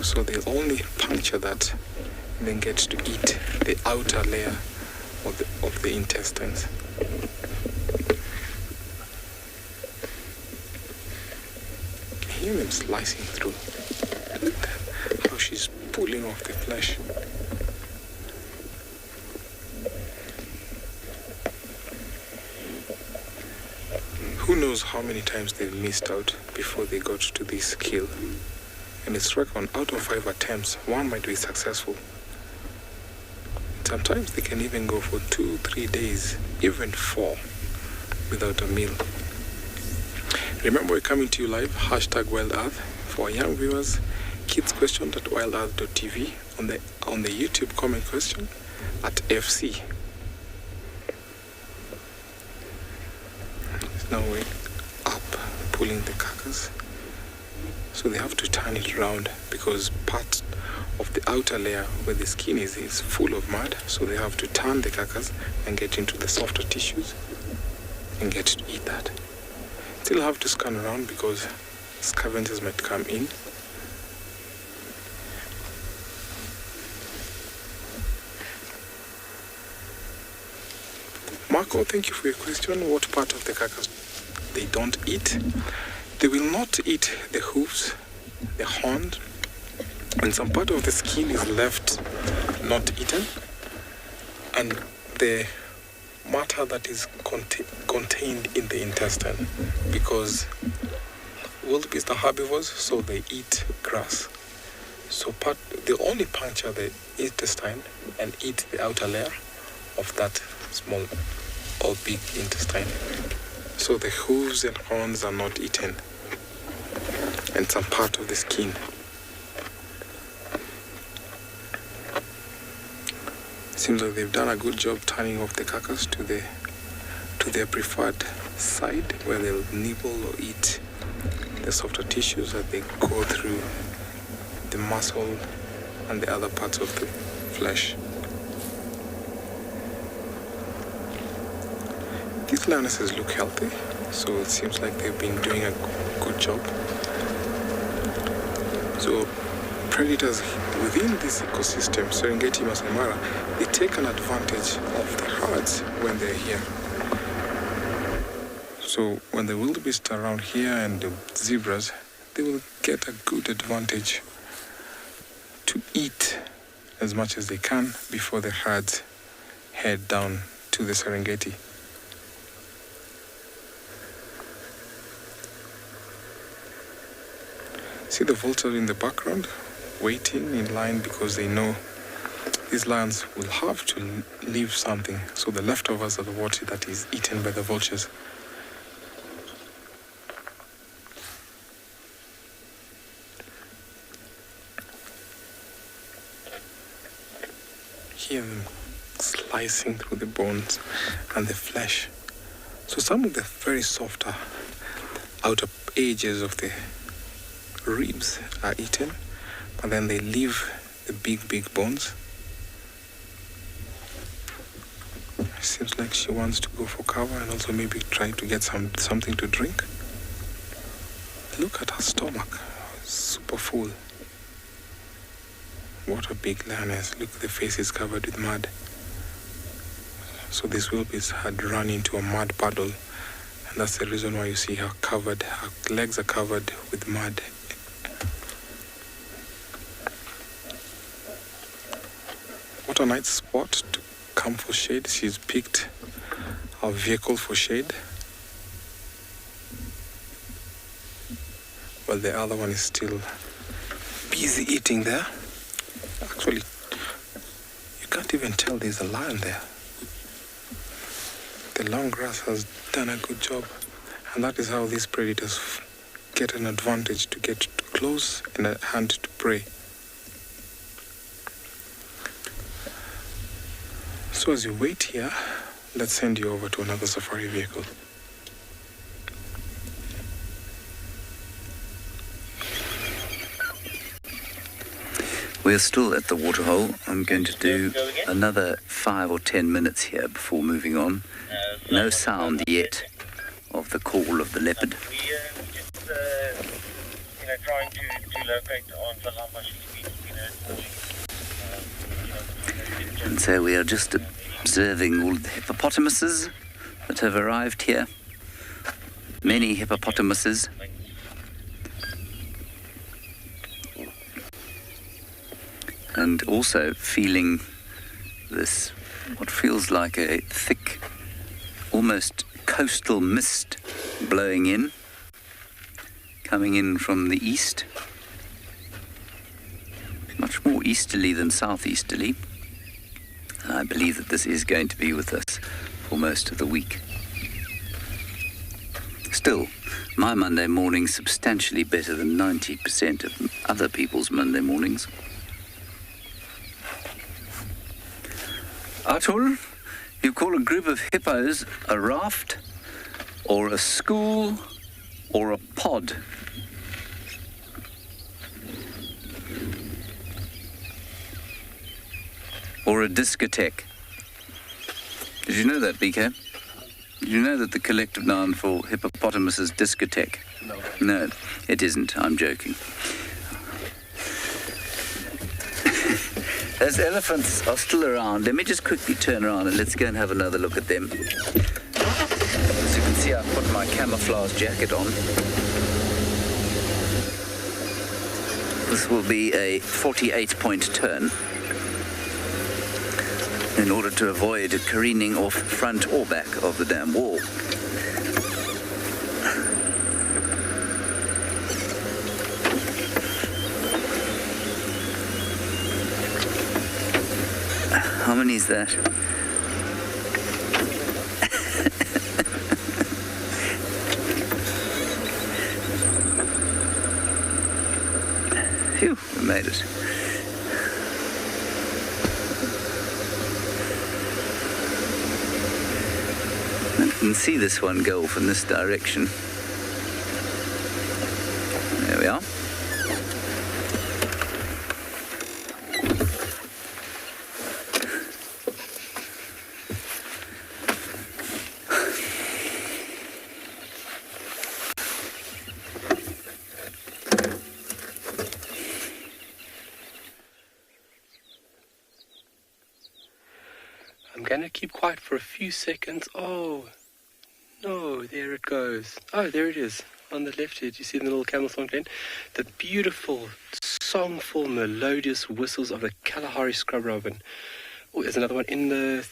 So they'll only puncture that and then get to eat the outer layer of the intestines. You can hear them slicing through. Look at that, how she's pulling off the flesh. Who knows how many times they've missed out before they got to this kill. And it's reckoned out of 5 attempts, 1 might be successful. Sometimes they can even go for 2-3 days, even 4, without a meal. Remember, we're coming to you live, #WildEarth. For our young viewers, kids question at WildEarth.tv, on the YouTube comment question at FC. Now we're up, pulling the carcass. So they have to turn it around because part of the outer layer where the skin is full of mud. So they have to turn the carcass and get into the softer tissues and get to eat that. Still have to scan around because scavengers might come in. Marco, thank you for your question. What part of the carcass they don't eat? They will not eat the hooves, the horn, and some part of the skin is left not eaten, and the matter that is contained in the intestine, because wildebeest are herbivores, so they eat grass. So they only puncture the intestine and eat the outer layer of that small or big intestine. So the hooves and horns are not eaten, and some part of the skin. Seems like they've done a good job turning off the carcass to their preferred side, where they'll nibble or eat the softer tissues as they go through the muscle and the other parts of the flesh. These lionesses look healthy, so it seems like they've been doing a good job. So predators within this ecosystem, Serengeti, Masai Mara, they take an advantage of the herds when they're here. So when the wildebeest are around here and the zebras, they will get a good advantage to eat as much as they can before the herds head down to the Serengeti. See the vulture in the background, waiting in line because they know these lions will have to leave something. So the leftovers are the water that is eaten by the vultures. Hear them slicing through the bones and the flesh. So some of the very softer outer edges of the ribs are eaten, and then they leave the big bones. It seems like she wants to go for cover and also maybe try to get something to drink. Look at her stomach, super full. What a big lioness. Look, the face is covered with mud. So this wildebeest had run into a mud puddle, and that's the reason why you see her covered. Her legs are covered with mud. What a nice spot to come for shade. She's picked our vehicle for shade, while the other one is still busy eating there. Actually, you can't even tell there's a lion there. The long grass has done a good job, and that is how these predators get an advantage to get to clothes and a hand to pray. So as you wait here, let's send you over to another safari vehicle. We're still at the Waterhole. I'm going to do another 5 or 10 minutes here before moving on. No sound yet of the call of the leopard. We just, trying to locate answer how much speed And so we are just observing all the hippopotamuses that have arrived here. Many hippopotamuses. And also feeling this, what feels like a thick, almost coastal mist blowing in, coming in from the east. Much more easterly than southeasterly. And I believe that this is going to be with us for most of the week. Still, my Monday morning's substantially better than 90% of other people's Monday mornings. Atul, you call a group of hippos a raft, or a school, or a pod? Or a discotheque? Did you know that, BK? Did you know that the collective noun for hippopotamus is discotheque? No. No, it isn't. I'm joking. Those elephants are still around. Let me just quickly turn around and let's go and have another look at them. As you can see, I've put my camouflage jacket on. This will be a 48-point turn in order to avoid careening off front or back of the damn wall. How many is that? Phew, we made it. You can see this one go off in this direction. There we are. I'm going to keep quiet for a few seconds. Oh, no, there it goes. Oh, there it is. On the left here, do you see the little camel song playing? The beautiful, songful, melodious whistles of the Kalahari scrub robin. Oh, there's another one in the...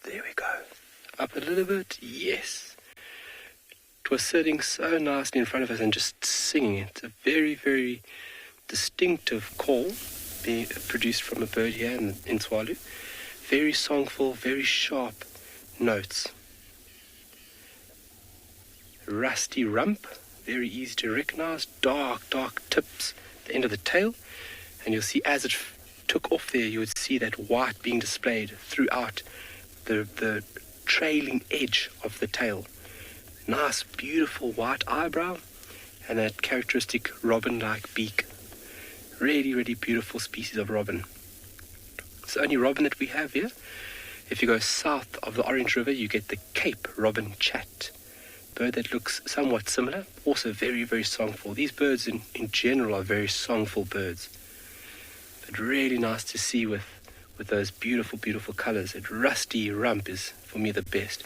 There we go. Up a little bit. Yes. It was sitting so nicely in front of us and just singing. It's a very, very distinctive call being produced from a bird here in Tswalu. Very songful, very sharp notes. Rusty rump, very easy to recognize. Dark, dark tips at the end of the tail. And you'll see as it took off there, you would see that white being displayed throughout the trailing edge of the tail. Nice, beautiful white eyebrow and that characteristic robin-like beak. Really, really beautiful species of robin. It's the only robin that we have here. If you go south of the Orange River, you get the Cape robin chat. Bird that looks somewhat similar, also very, very songful. These birds in general are very songful birds. But really nice to see with those beautiful, beautiful colors. That rusty rump is, for me, the best.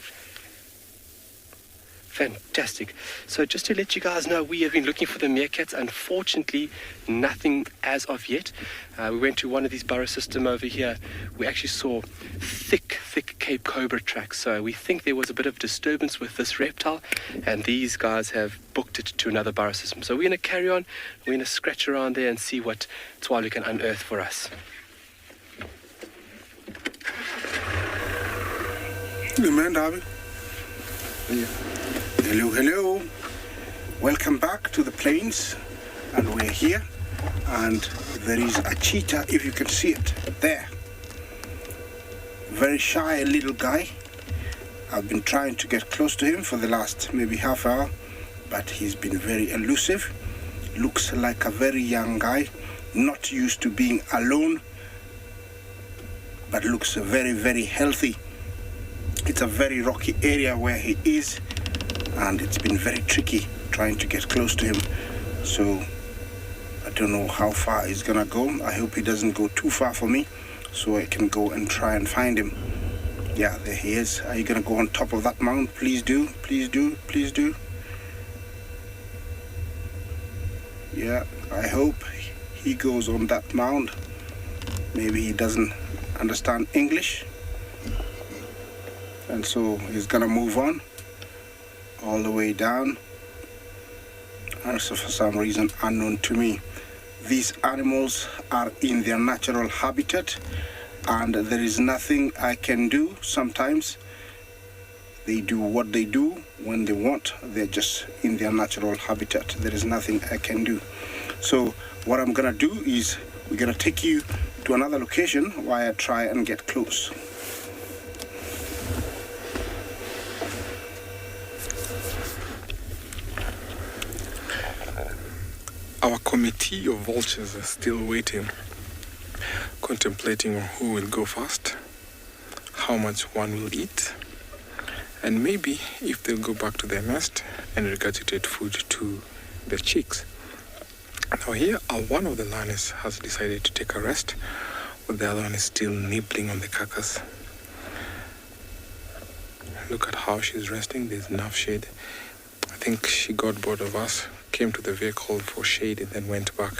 Fantastic. So just to let you guys know, we have been looking for the meerkats. Unfortunately, nothing as of yet. We went to one of these burrow system over here. We actually saw thick Cape cobra tracks. So we think there was a bit of disturbance with this reptile, and these guys have booked it to another burrow system. So we're going to carry on. We're going to scratch around there and see what Tswalu can unearth for us. Good man, Darby. Yeah. Hello, hello. Welcome back to the plains. And we're here, and there is a cheetah, if you can see it, there. Very shy little guy. I've been trying to get close to him for the last maybe half hour, but he's been very elusive. Looks like a very young guy, not used to being alone, but looks very, very healthy. It's a very rocky area where he is, and it's been very tricky trying to get close to him. So I don't know how far he's gonna go. I hope he doesn't go too far for me, so I can go and try and find him. Yeah, there he is. Are you gonna go on top of that mound? Please do, please do, please do. Yeah, I hope he goes on that mound. Maybe he doesn't understand English, and so he's gonna move on all the way down. And so for some reason unknown to me, these animals are in their natural habitat, and there is nothing I can do. Sometimes they do what they do when they want. They're just in their natural habitat. There is nothing I can do. So what I'm gonna do is we're gonna take you to another location while I try and get close. Our committee of vultures are still waiting, contemplating on who will go first, how much one will eat, and maybe if they'll go back to their nest and regurgitate food to their chicks. Now here, one of the lionesses has decided to take a rest, but the other one is still nibbling on the carcass. Look at how she's resting. There's enough shade. I think she got bored of us, came to the vehicle for shade, and then went back.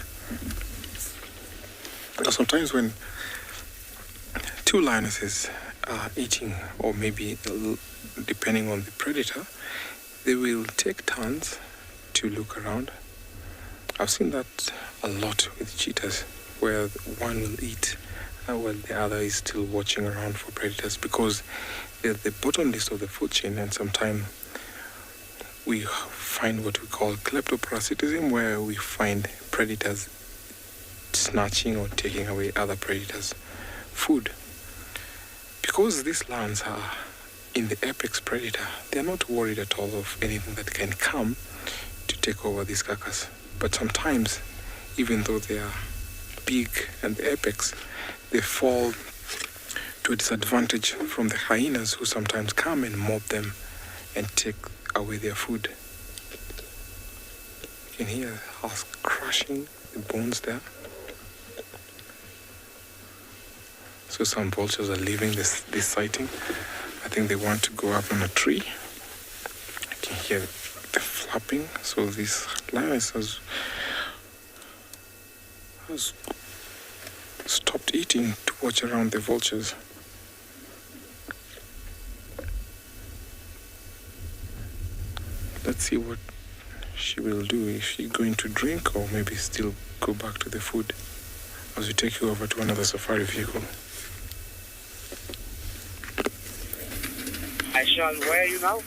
Now sometimes when two lionesses are eating, or maybe depending on the predator, they will take turns to look around. I've seen that a lot with cheetahs, where one will eat while the other is still watching around for predators, because they're the bottom list of the food chain, and sometimes we find what we call kleptoparasitism, where we find predators snatching or taking away other predators' food. Because these lions are in the apex predator, they're not worried at all of anything that can come to take over this carcass. But sometimes, even though they are big and the apex, they fall to a disadvantage from the hyenas, who sometimes come and mob them and take away their food. You can hear us crushing the bones there. So some vultures are leaving this sighting. I think they want to go up on a tree. I can hear the flapping. So this lioness has stopped eating to watch around the vultures. Let's see what she will do. Is she going to drink, or maybe still go back to the food as we take you over to another safari vehicle? I shall wear you now.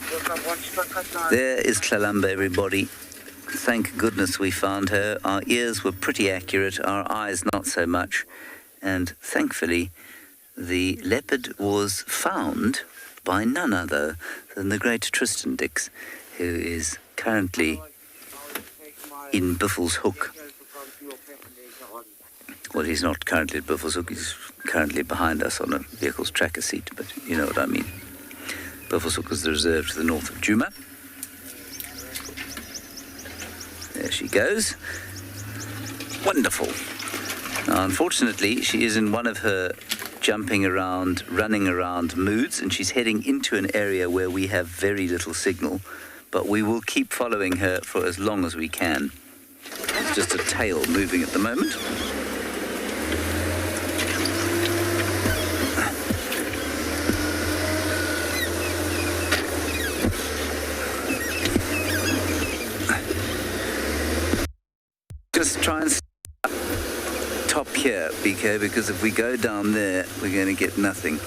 There is Tlalamba, everybody. Thank goodness we found her. Our ears were pretty accurate, our eyes not so much. And thankfully, the leopard was found by none other than the great Tristan Dix, who is currently in Buffelshoek Hook. Well, he's not currently at Buffelshoek Hook, he's currently behind us on a vehicle's tracker seat, but you know what I mean. Buffelshoek Hook is the reserve to the north of Juma. There she goes. Wonderful. Now, unfortunately, she is in one of her jumping around, running around moods, and she's heading into an area where we have very little signal, but we will keep following her for as long as we can. It's just a tail moving at the moment. Just try and top here, BK, because if we go down there, we're going to get nothing.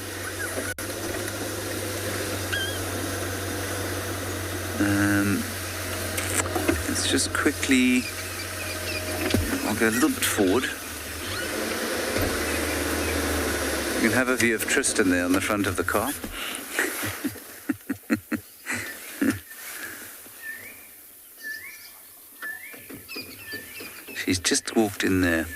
Let's just quickly I'll go a little bit forward. You can have a view of Tristan there on the front of the car. She's just walked in there.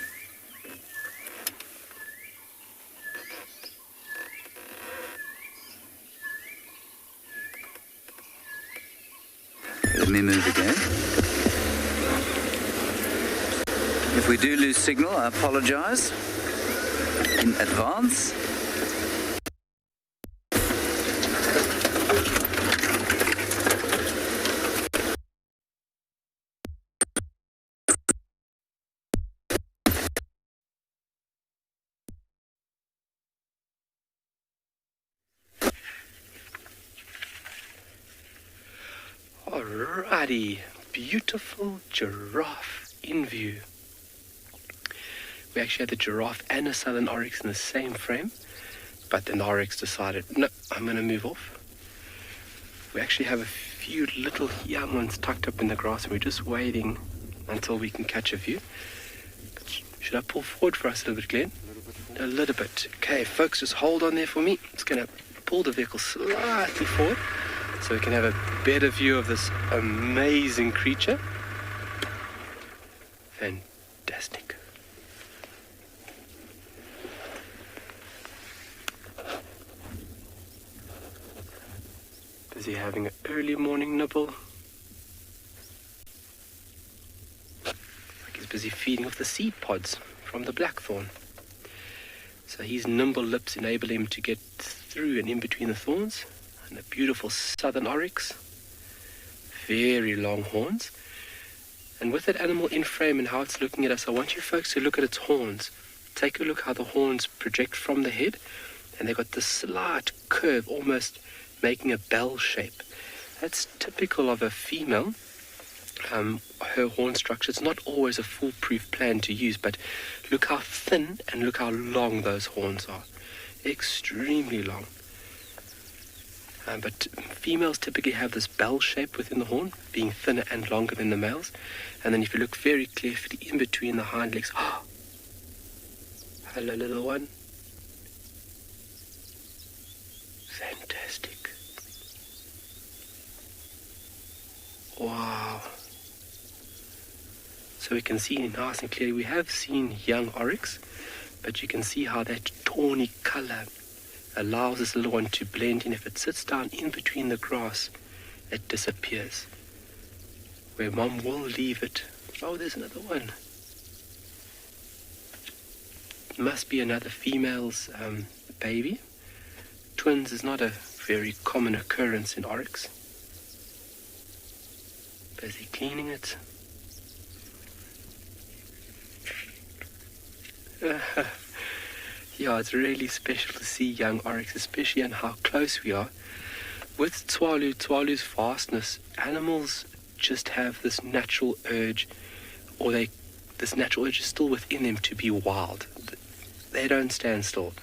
Let me move again. If we do lose signal, I apologize in advance. Alrighty, beautiful giraffe in view. We actually had the giraffe and a southern oryx in the same frame, but then the oryx decided, no, I'm going to move off. We actually have a few little young ones tucked up in the grass, and we're just waiting until we can catch a view. Should I pull forward for us a little bit, Glenn? A little bit. Okay, folks, just hold on there for me. Just going to pull the vehicle slightly forward so we can have a better view of this amazing creature. Fantastic. Busy having an early morning nibble. Like he's busy feeding off the seed pods from the blackthorn. So his nimble lips enable him to get through and in between the thorns. And a beautiful southern oryx. Very long horns. And with that animal in frame and how it's looking at us, I want you folks to look at its horns. Take a look how the horns project from the head. And they've got this slight curve, almost making a bell shape. That's typical of a female. Her horn structure, it's not always a foolproof plan to use, but look how thin and look how long those horns are. Extremely long. But females typically have this bell shape within the horn, being thinner and longer than the males. And then if you look very carefully in between the hind legs, oh, hello little one. Fantastic. Wow. So we can see nice and clearly, we have seen young oryx, but you can see how that tawny color allows this little one to blend in. If it sits down in between the grass, it disappears. Where mom will leave it. Oh, there's another one. Must be another female's baby. Twins is not a very common occurrence in oryx. Busy cleaning it. Yeah, it's really special to see young oryx, especially and how close we are. With Tswalu's vastness, animals just have this natural urge, this natural urge is still within them to be wild. They don't stand still.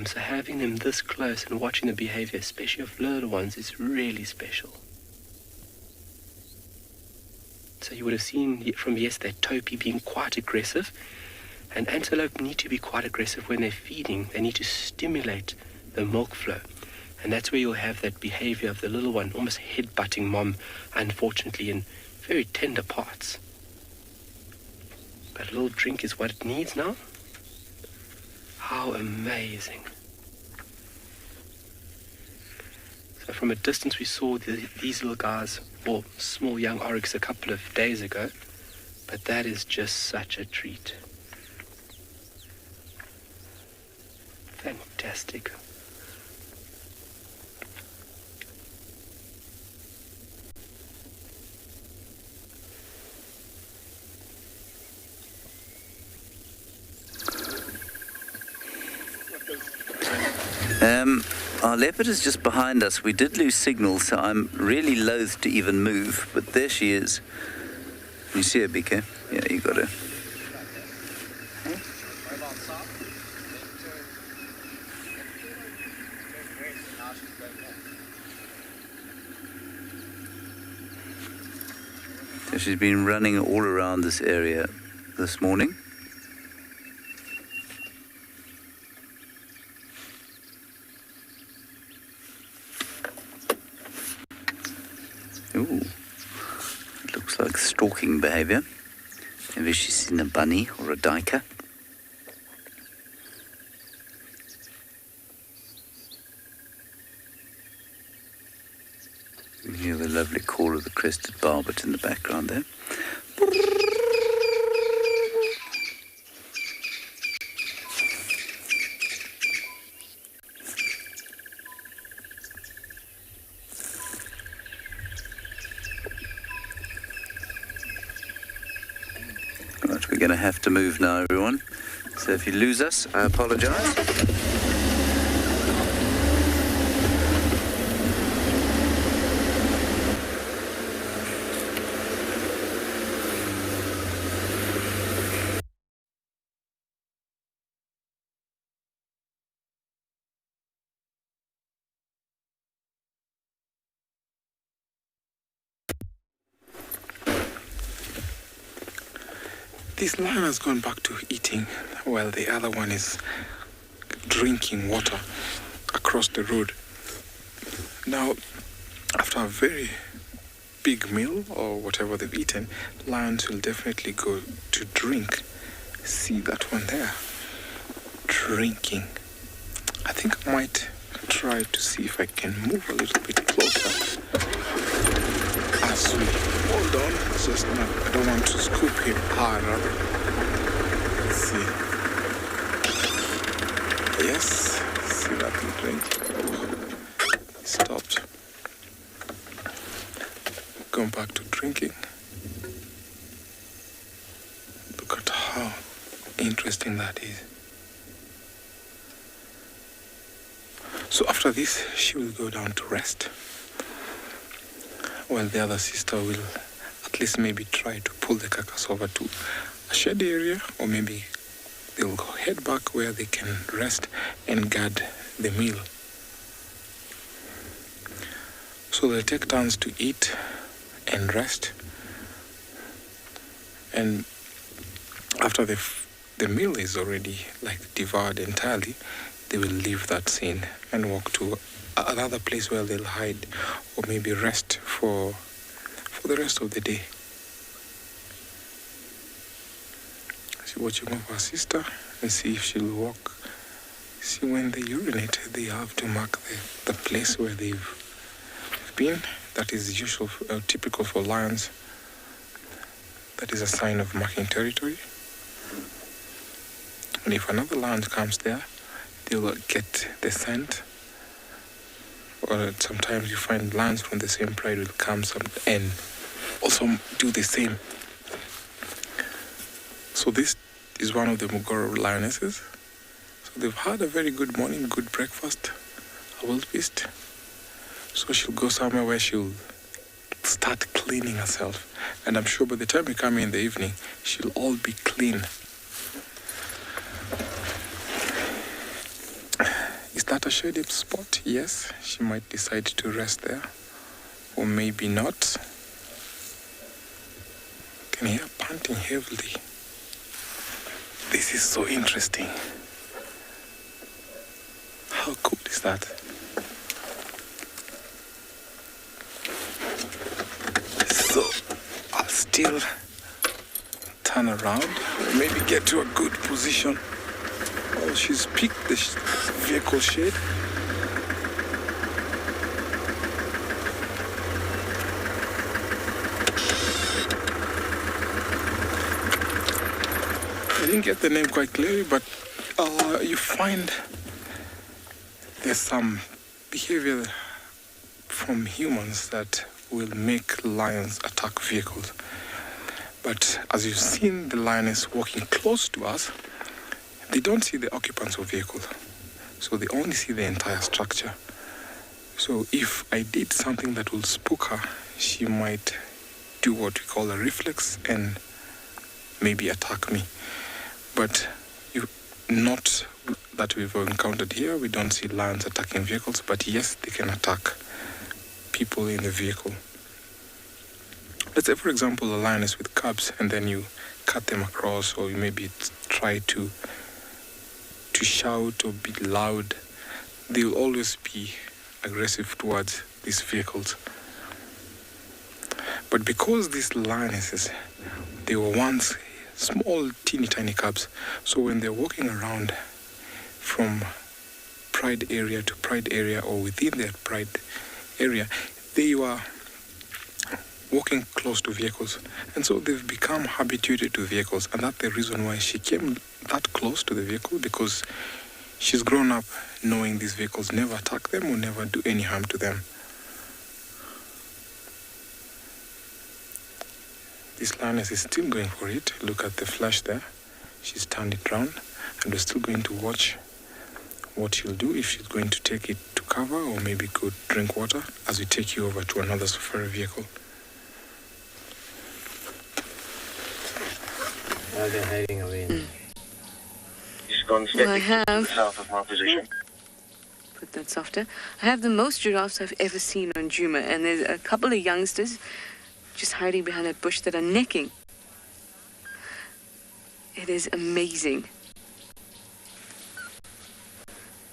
So having them this close and watching the behavior, especially of little ones, is really special. So you would have seen from yesterday Topi being quite aggressive. And antelope need to be quite aggressive when they're feeding. They need to stimulate the milk flow. And that's where you'll have that behavior of the little one almost head-butting mom, unfortunately, in very tender parts. But a little drink is what it needs now. How amazing. So from a distance we saw these little guys, or small young oryx, a couple of days ago. But that is just such a treat. Fantastic. Our leopard is just behind us. We did lose signal, so I'm really loath to even move, but there she is. You see her, BK? Yeah, you got her. So she's been running all around this area this morning. Ooh, it looks like stalking behavior. Maybe she's seen a bunny or a duiker. You can hear the lovely call of the crested barbet in the background there. Right, we're going to have to move now, everyone. So if you lose us, I apologize. This lion has gone back to eating while the other one is drinking water across the road. Now, after a very big meal or whatever they've eaten, lions will definitely go to drink. See that one there? Drinking. I think I might try to see if I can move a little bit closer. As we hold on, just not, I don't want to scoop him harder. Let's see. Yes, see that he drinking. He stopped. Gone back to drinking. Look at how interesting that is. So after this, she will go down to rest. While the other sister will at least maybe try to pull the carcass over to a shed area, or maybe they'll go head back where they can rest and guard the meal. So they'll take turns to eat and rest, and after the meal is already like devoured entirely, they will leave that scene and walk to another place where they'll hide or maybe rest for the rest of the day. She's watching over her sister and see if she'll walk. See, when they urinate, they have to mark the place where they've been. That is usual, typical for lions. That is a sign of marking territory. And if another lion comes there, they'll get the scent. Or sometimes you find lions from the same pride will come and also do the same. So this is one of the Mugoro lionesses. So they've had a very good morning, good breakfast, a wildebeest. So she'll go somewhere where she'll start cleaning herself. And I'm sure by the time we come in the evening, she'll all be clean. Is that a shady spot? Yes, she might decide to rest there, or maybe not. Can hear her panting heavily. This is so interesting. How cool is that? So, I'll still turn around, maybe get to a good position. Oh, she's picked the vehicle shade. I didn't get the name quite clearly, but you find there's some behavior from humans that will make lions attack vehicles. But as you've seen the lioness walking close to us, they don't see the occupants of vehicle, so they only see the entire structure. So if I did something that will spook her, she might do what we call a reflex and maybe attack me. But not that we've encountered here. We don't see lions attacking vehicles, but yes, they can attack people in the vehicle. Let's say, for example, a lioness with cubs, and then you cut them across, or maybe try to shout or be loud, they will always be aggressive towards these vehicles. But because these lionesses, they were once small, teeny tiny cubs, so when they're walking around from pride area to pride area, or within that pride area, they were walking close to vehicles, and so they've become habituated to vehicles, and that's the reason why she came that close to the vehicle, because she's grown up knowing these vehicles never attack them or never do any harm to them. This lioness is still going for it. Look at the flash there. She's turned it round, and we're still going to watch what she'll do, if she's going to take it to cover or maybe go drink water, as we take you over to another safari vehicle. They're hiding away. He's gone Well, I have. south of my position. Put that softer. I have the most giraffes I've ever seen on Juma, and there's a couple of youngsters just hiding behind that bush that are necking. It is amazing.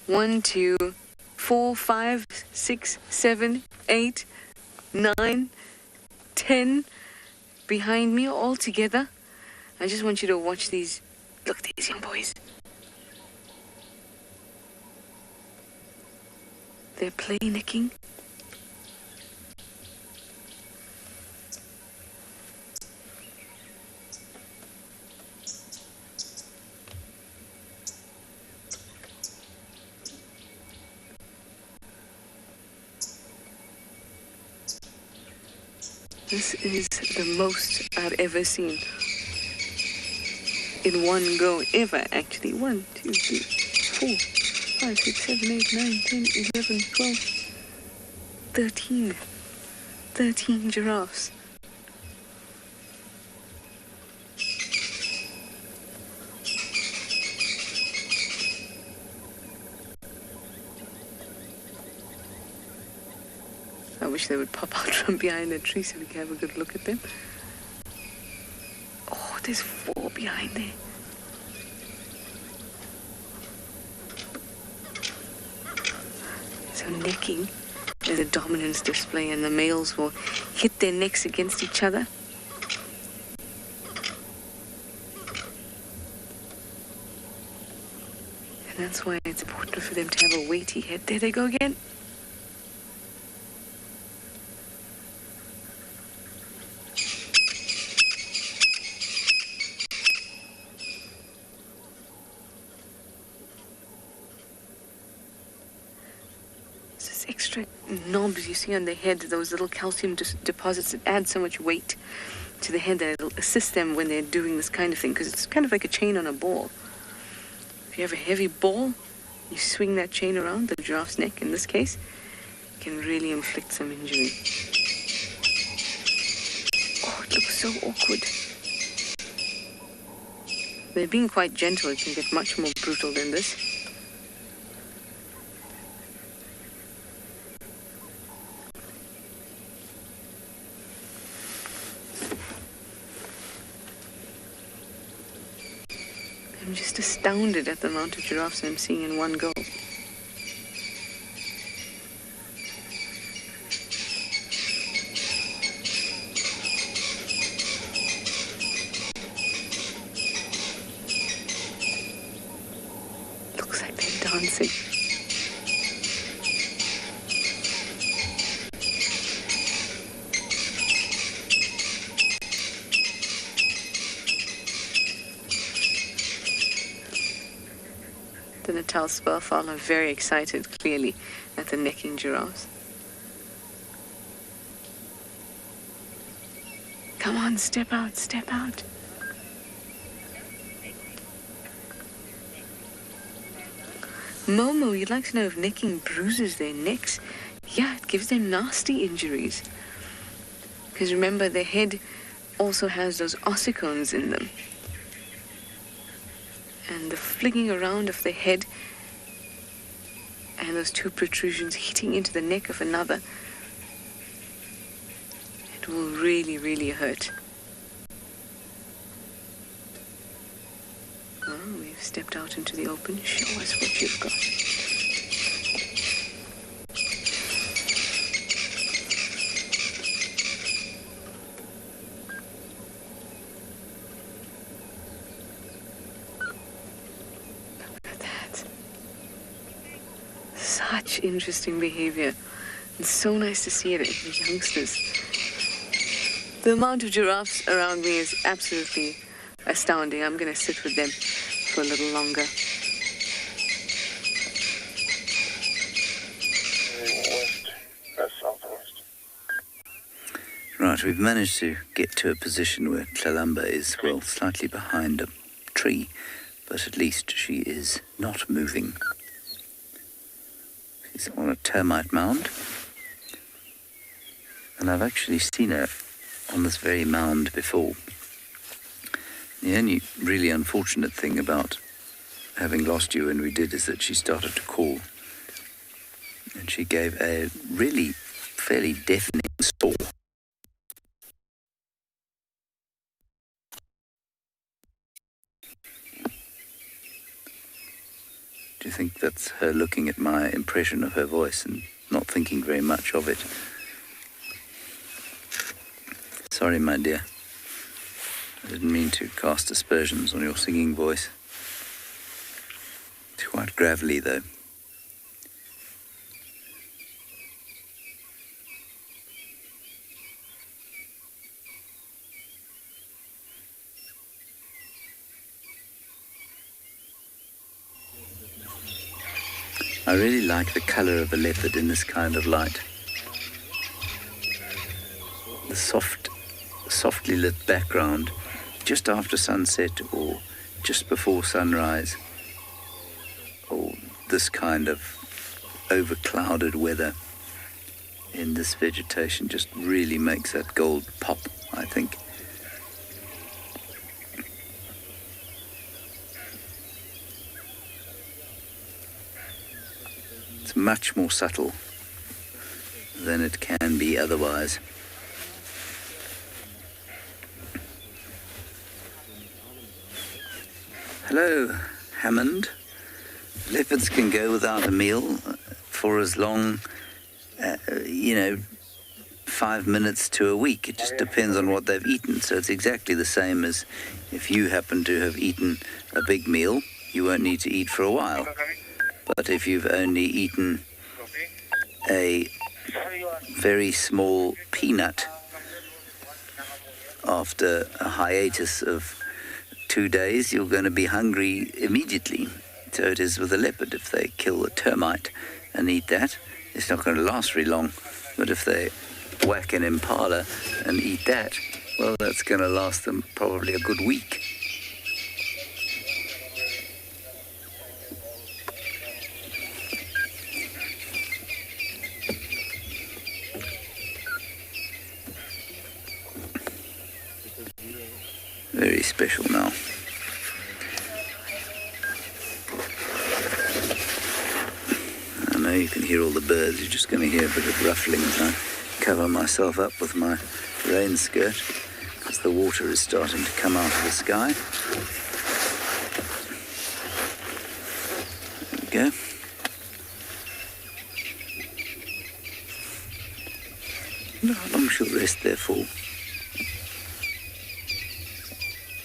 1, 2, 4, 5, 6, 7, 8, 9, 10 behind me all together. I just want you to watch these. Look at these young boys. They're play necking. This is the most I've ever seen in one go ever, actually. 1, 2, 3, 4, 5, 6, 7, 8, 9, 10, 11, 12, 13. 13 giraffes. I wish they would pop out from behind a tree so we can have a good look at them. Oh, there's 4 behind there. So necking is a dominance display, and the males will hit their necks against each other. And that's why it's important for them to have a weighty head. There they go again. Extra knobs you see on the head, those little calcium deposits that add so much weight to the head that it'll assist them when they're doing this kind of thing, because it's kind of like a chain on a ball. If you have a heavy ball, you swing that chain around the giraffe's neck, in this case, it can really inflict some injury. Oh, it looks so awkward. They're being quite gentle. It can get much more brutal than this. I'm just astounded at the amount of giraffes I'm seeing in one go. Looks like they're dancing. The Natal spurfowl are very excited, clearly, at the necking giraffes. Come on, step out, step out. Momo, you'd like to know if necking bruises their necks? Yeah, it gives them nasty injuries. Because remember, their head also has those ossicones in them. And the flinging around of the head and those 2 protrusions hitting into the neck of another, it will really, really hurt. stepped out into the open. Show us what you've got. Look at that. Such interesting behavior. It's so nice to see it in the youngsters. The amount of giraffes around me is absolutely astounding. I'm going to sit with them for a little longer. Southwest. Right, we've managed to get to a position where Tlalamba is, well, slightly behind a tree, but at least she is not moving. She's on a termite mound, and I've actually seen her on this very mound before. The only really unfortunate thing about having lost you when we did is that she started to call, and she gave a really fairly deafening snore. Do you think that's her looking at my impression of her voice and not thinking very much of it? Sorry, my dear. I didn't mean to cast aspersions on your singing voice. It's quite gravelly, though. I really like the colour of a leopard in this kind of light. The softly lit background just after sunset or just before sunrise, or this kind of overclouded weather in this vegetation just really makes that gold pop, I think. It's much more subtle than it can be otherwise. Hello, Hammond. Leopards can go without a meal for as long, 5 minutes to a week. It just depends on what they've eaten. So it's exactly the same as if you happen to have eaten a big meal, you won't need to eat for a while. But if you've only eaten a very small peanut after a hiatus of 2 days, you're going to be hungry immediately. So it is with a leopard. If they kill a termite and eat that, it's not going to last very long. But if they whack an impala and eat that, well, that's going to last them probably a good week. Very special now. I know you can hear all the birds. You're just going to hear a bit of ruffling as I cover myself up with my rain skirt because the water is starting to come out of the sky. There we go. I wonder how long she'll rest there for.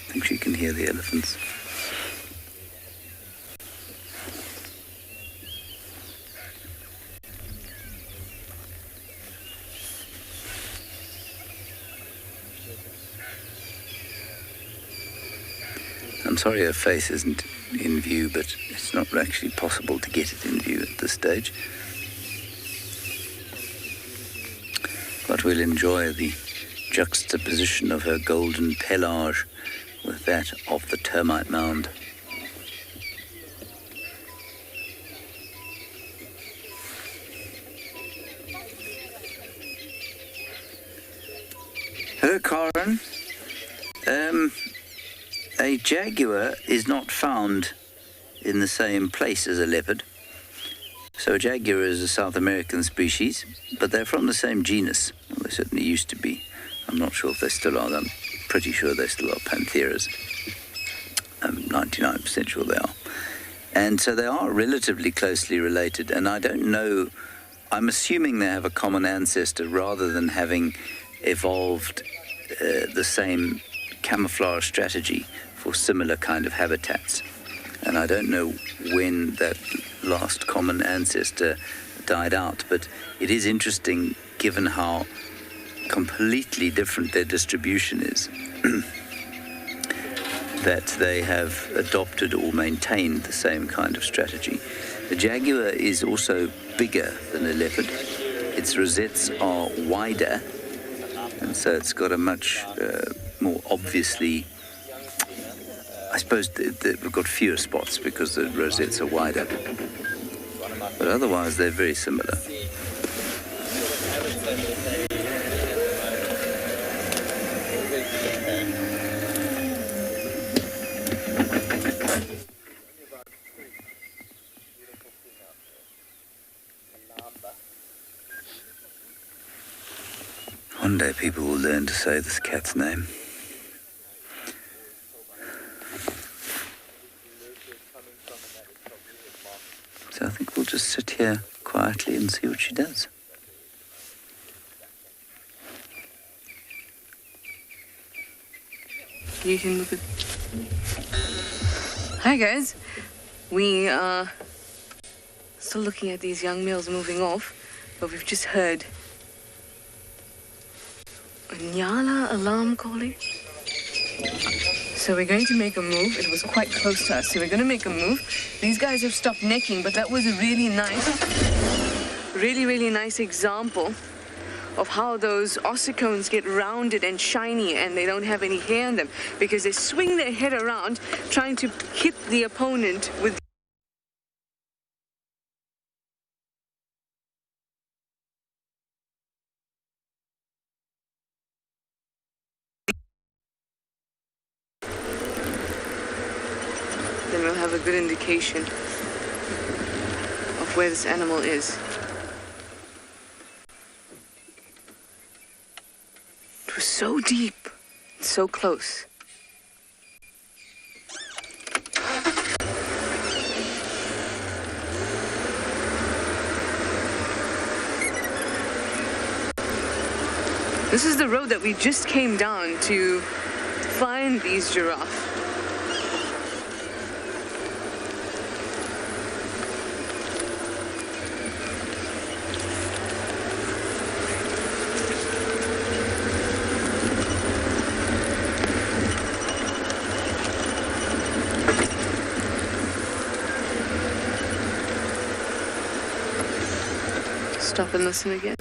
I think she can hear the elephants. I'm sorry her face isn't in view, but it's not actually possible to get it in view at this stage. But we'll enjoy the juxtaposition of her golden pelage with that of the termite mound. Hello, Karen. A jaguar is not found in the same place as a leopard. So a jaguar is a South American species, but they're from the same genus. Well, they certainly used to be. I'm not sure if they still are. I'm pretty sure they still are pantheras. I'm 99% sure they are. And so they are relatively closely related, and I don't know, I'm assuming they have a common ancestor rather than having evolved the same camouflage strategy for similar kind of habitats. And I don't know when that last common ancestor died out, but it is interesting given how completely different their distribution is that they have adopted or maintained the same kind of strategy. The jaguar is also bigger than a leopard. Its rosettes are wider, and so it's got a much more obviously, I suppose we've got fewer spots because the rosettes are wider. But otherwise, they're very similar. One day people will learn to say this cat's name. So I think we'll just sit here quietly and see what she does. You can move it. Hi guys. We are still looking at these young males moving off, but we've just heard a Nyala alarm calling. So we're going to make a move. It was quite close to us, so we're going to make a move. These guys have stopped necking, but that was a really nice example of how those ossicones get rounded and shiny and they don't have any hair on them because they swing their head around trying to hit the opponent with then we'll have a good indication of where this animal is. It was so deep, so close. This is the road that we just came down to find these giraffe. Stop and listen again.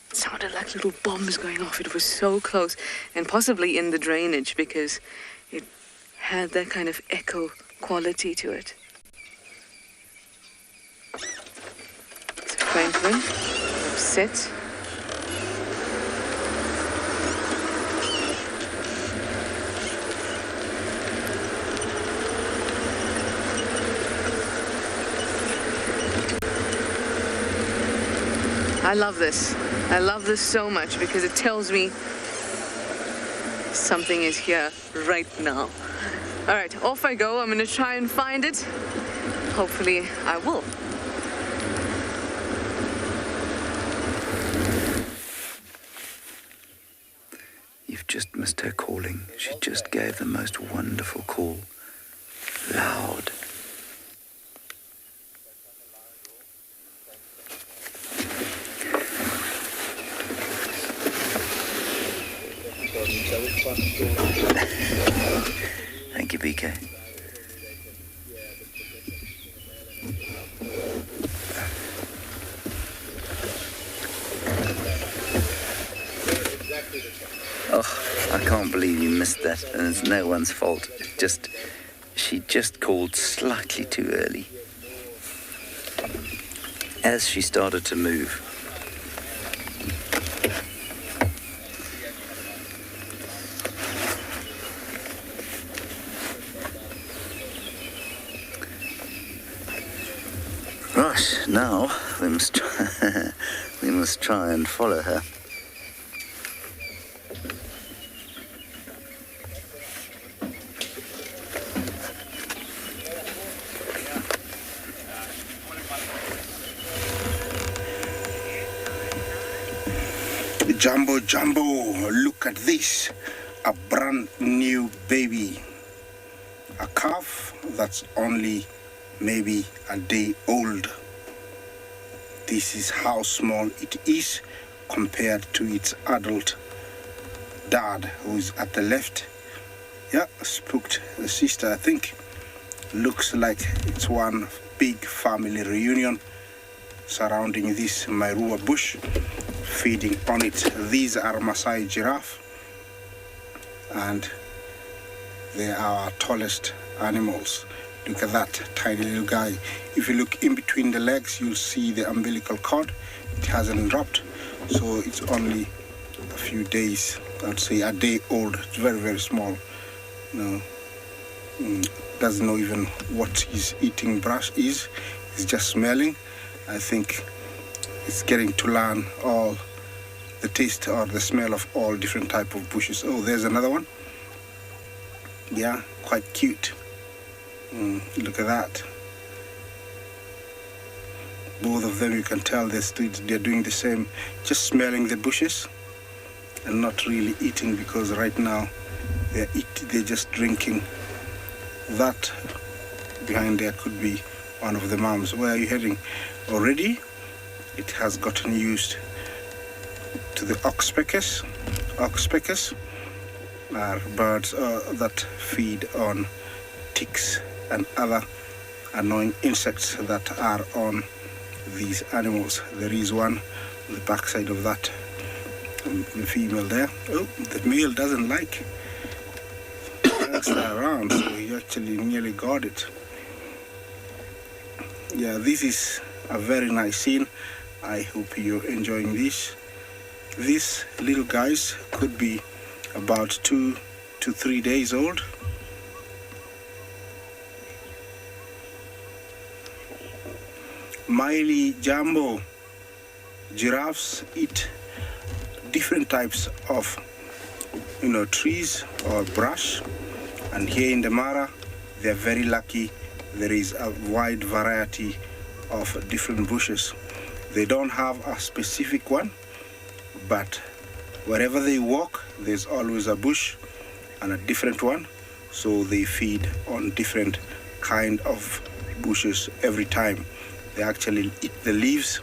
It sounded like little bombs going off. It was so close, and possibly in the drainage because it had that kind of echo quality to it. So Franklin, upset. I love this. I love this so much because it tells me something is here right now. All right, off I go. I'm going to try and find it. Hopefully, I will. You've just missed her calling. She just gave the most wonderful call. Loud. Thank you, BK. Oh, I can't believe you missed that, and it's no one's fault. She just called slightly too early. As she started to move, right, now we must try and follow her. Jumbo, look at this. A brand new baby. A calf that's only maybe a day old. This is how small it is compared to its adult dad, who's at the left. Yeah, spooked the sister, I think. Looks like it's one big family reunion surrounding this Mairua bush, feeding on it. These are Maasai giraffe, and they are our tallest animals. Look at that tiny little guy. If you look in between the legs, you'll see the umbilical cord. It hasn't dropped, so it's only a few days, I'd say a day old. It's very, very small. No, doesn't know even what his eating brush is. He's just smelling. I think it's getting to learn all the taste or the smell of all different type of bushes. Oh, there's another one. Yeah, quite cute. Look at that. Both of them, you can tell they're doing the same, just smelling the bushes and not really eating, because right now they're just drinking. That behind there could be one of the moms. Where are you heading? Already it has gotten used to the oxpeckers. Oxpeckers are birds that feed on ticks and other annoying insects that are on these animals. There is one on the backside of that, the female there. Oh, the male doesn't like around, so he actually nearly got it. Yeah, this is a very nice scene. I hope you're enjoying this. These little guys could be about 2 to 3 days old. Miley Jumbo, giraffes eat different types of trees or brush, and here in the Mara they're very lucky. There is a wide variety of different bushes. They don't have a specific one, but wherever they walk there's always a bush and a different one, so they feed on different kind of bushes every time. They actually eat the leaves,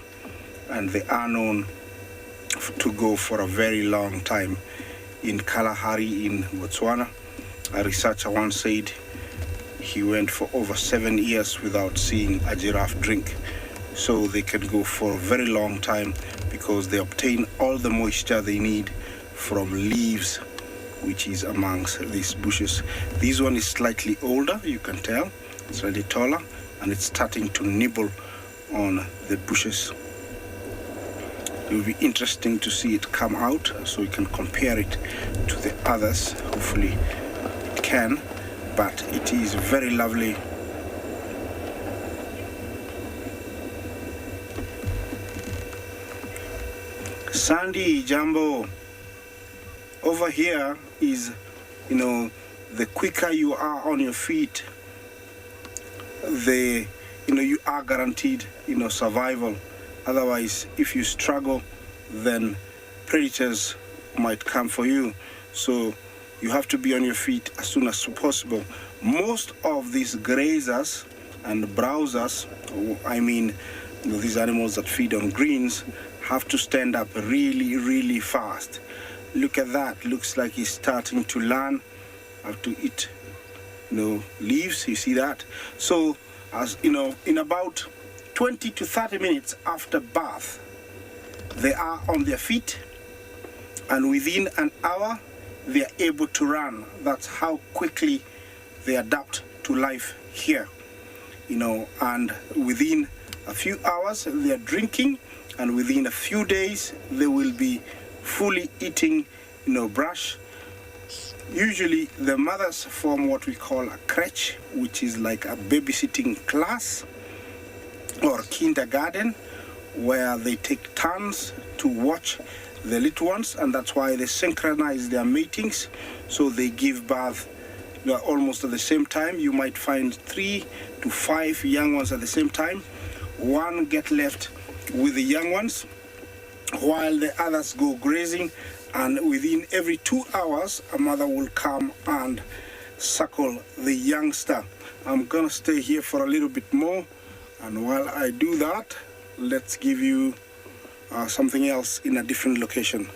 and they are known to go for a very long time. In Kalahari in Botswana, a researcher once said he went for over 7 years without seeing a giraffe drink. So they can go for a very long time because they obtain all the moisture they need from leaves, which is amongst these bushes. This one is slightly older, you can tell. It's slightly taller, and it's starting to nibble on the bushes. It will be interesting to see it come out so we can compare it to the others. Hopefully it can, but it is very lovely. Sandy Jumbo, over here is, the quicker you are on your feet, you are guaranteed, survival. Otherwise, if you struggle, then predators might come for you. So you have to be on your feet as soon as possible. Most of these grazers and browsers, these animals that feed on greens, have to stand up really, really fast. Look at that. Looks like he's starting to learn how to eat, leaves. You see that? So, as in about 20 to 30 minutes after birth, they are on their feet, and within an hour they are able to run. That's how quickly they adapt to life here, and within a few hours they are drinking, and within a few days they will be fully eating, brush. Usually the mothers form what we call a crèche, which is like a babysitting class or kindergarten, where they take turns to watch the little ones, and that's why they synchronize their matings, so they give birth almost at the same time. You might find 3 to 5 young ones at the same time. One get left with the young ones, while the others go grazing, and within every 2 hours a mother will come and suckle the youngster. I'm gonna stay here for a little bit more, and while I do that, let's give you something else in a different location.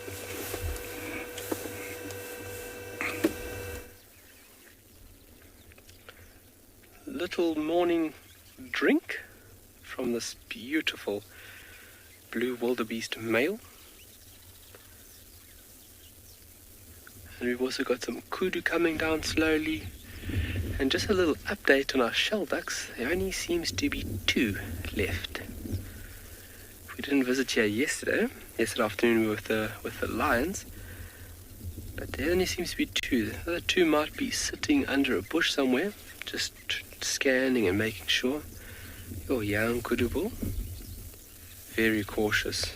Little morning drink from this beautiful blue wildebeest male. And we've also got some kudu coming down slowly. And just a little update on our shell ducks. There only seems to be 2 left. We didn't visit here yesterday afternoon we were with the lions. But there only seems to be 2. The other 2 might be sitting under a bush somewhere, just scanning and making sure. Oh, young kudu bull. Very cautious.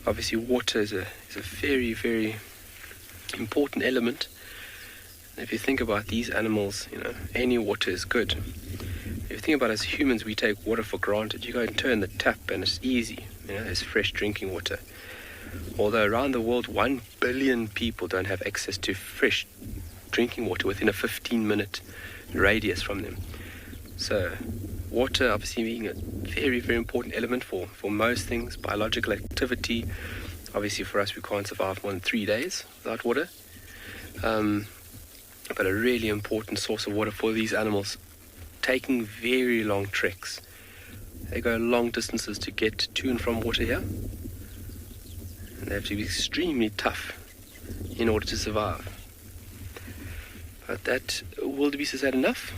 Obviously, water is a very, very important element. And if you think about these animals, any water is good. If you think about as humans, we take water for granted. You go and turn the tap and it's easy. There's fresh drinking water. Although around the world, 1 billion people don't have access to fresh drinking water within a 15-minute radius from them. So water obviously being a very, very important element for most things, biological activity. Obviously for us, we can't survive more than 3 days without water. But a really important source of water for these animals, taking very long treks. They go long distances to get to and from water here. And they have to be extremely tough in order to survive. But that wildebeest has had enough.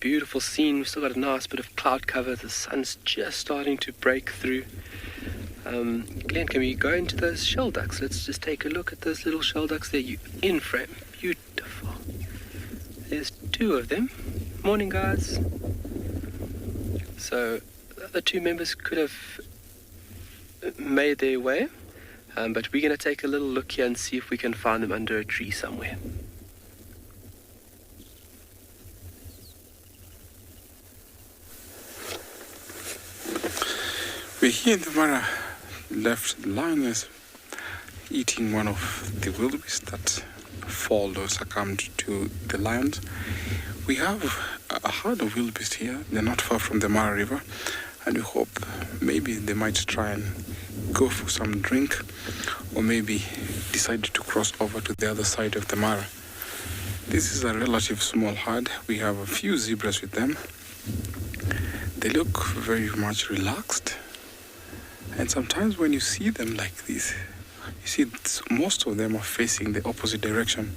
Beautiful scene. We've still got a nice bit of cloud cover. The sun's just starting to break through. Glenn, can we go into those shell ducks? Let's just take a look at those little shell ducks there. In frame. Beautiful. There's 2 of them. Morning, guys. So the other 2 members could have made their way. But we're going to take a little look here and see if we can find them under a tree somewhere. We're here in the Mara, left Lionesses eating one of the wildebeest that fall or succumbed to the lions. We have a herd of wildebeest here. They're not far from the Mara River, and we hope maybe they might try and go for some drink, or maybe decide to cross over to the other side of the Mara. This is a relative small herd. We have a few zebras with them. They look very much relaxed. And sometimes when you see them like this, you see most of them are facing the opposite direction.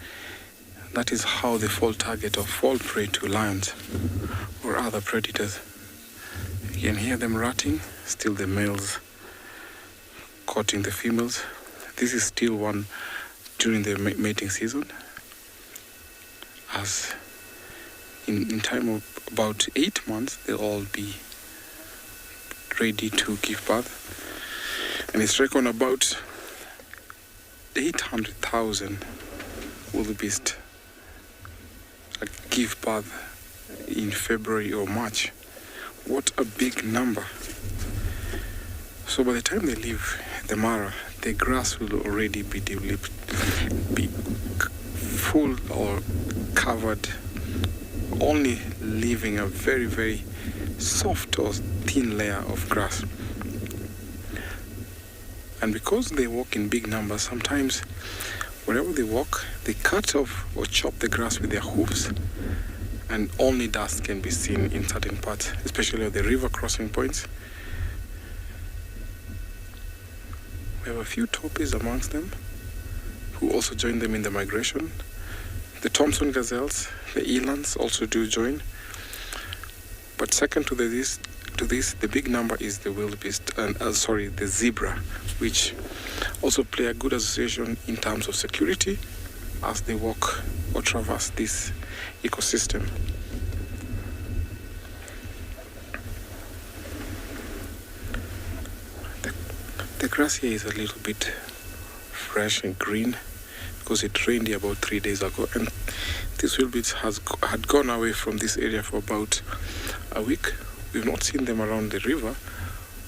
That is how they fall target or fall prey to lions or other predators. You can hear them ratting, still the males courting the females. This is still one during the mating season. As in time of about 8 months, they'll all be ready to give birth. And it's reckoned about 800,000 wildebeest give birth in February or March. What a big number. So by the time they leave the Mara, the grass will already be developed, be full or covered, only leaving a very, very soft or thin layer of grass. And because they walk in big numbers, sometimes wherever they walk, they cut off or chop the grass with their hooves, and only dust can be seen in certain parts, especially at the river crossing points. We have a few taupies amongst them who also join them in the migration. The Thompson gazelles, the elands also do join. But second to this, the big number is the wildebeest, and the zebra, which also play a good association in terms of security as they walk or traverse this ecosystem. The grass here is a little bit fresh and green because it rained here about 3 days ago, and this wildebeest had gone away from this area for about a week we've not seen them around the river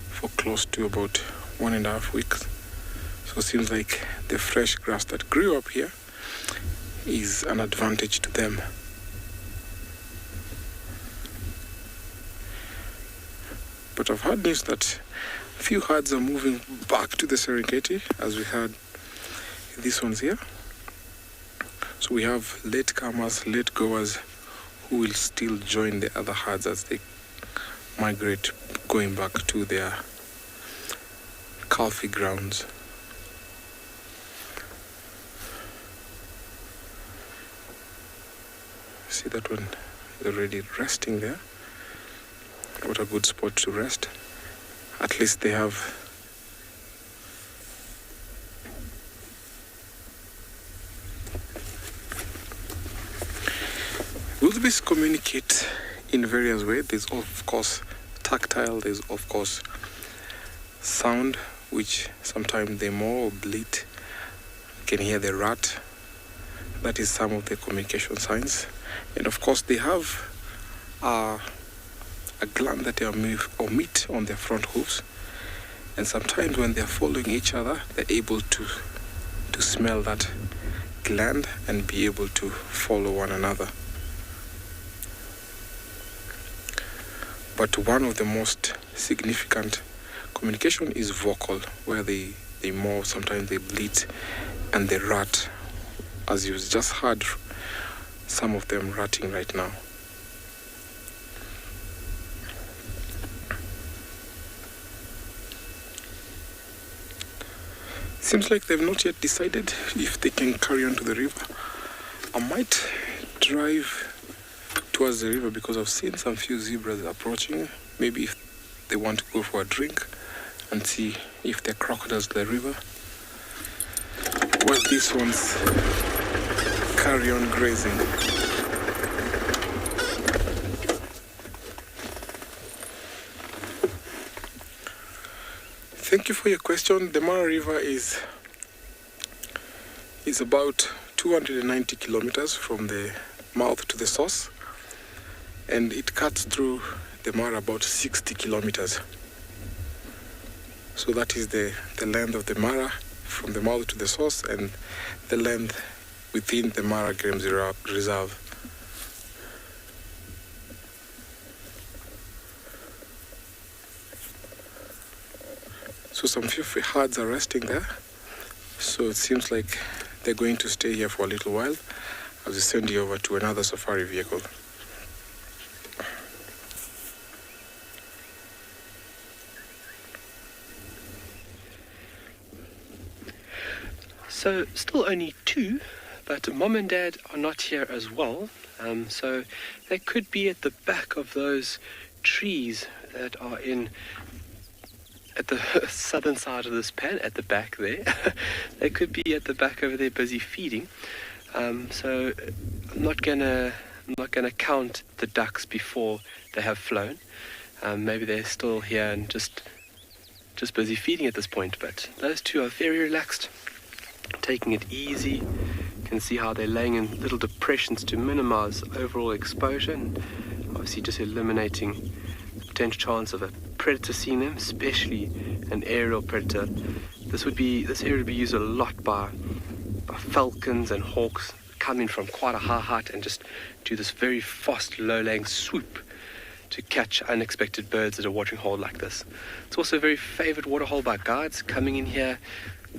for close to about 1.5 weeks. So it seems like the fresh grass that grew up here is an advantage to them. But I've heard news that a few herds are moving back to the Serengeti, as we had these ones here. So we have late comers, late goers, who will still join the other herds as they migrate, going back to their calfy grounds. See that one already resting there. What a good spot to rest. At least they have wildebeest communicate in various ways. There's of course tactile, there's of course sound, which sometimes they mow or bleat. You can hear the rat. That is some of the communication signs. And of course they have a gland that they omit on their front hooves, and sometimes when they're following each other, they're able to smell that gland and be able to follow one another. But one of the most significant communication is vocal, where they mow, sometimes they bleat, and they rat, as you just heard some of them ratting right now. Seems like they've not yet decided if they can carry on to the river. I might drive towards the river because I've seen some few zebras approaching. Maybe if they want to go for a drink and see if there are crocodiles in the river. While these ones carry on grazing. Thank you for your question. The Mara River is about 290 kilometers from the mouth to the source, and it cuts through the Mara about 60 kilometers. So that is the length of the Mara from the mouth to the source, and the length within the Mara Game Reserve. So some few herds are resting there. So it seems like they're going to stay here for a little while as we send you over to another safari vehicle. So still only 2, but Mom and Dad are not here as well. So they could be at the back of those trees that are at the southern side of this pan, at the back there. They could be at the back over there busy feeding. So I'm not gonna count the ducks before they have flown. Maybe they're still here and just busy feeding at this point. But those 2 are very relaxed, taking it easy. You can see how they're laying in little depressions to minimize overall exposure, and obviously just eliminating the potential chance of a predator seeing them, especially an aerial predator. This area would be used a lot by falcons and hawks, coming from quite a high height and just do this very fast low-laying swoop to catch unexpected birds at a watering hole like this. It's also a very favored waterhole by guides coming in here,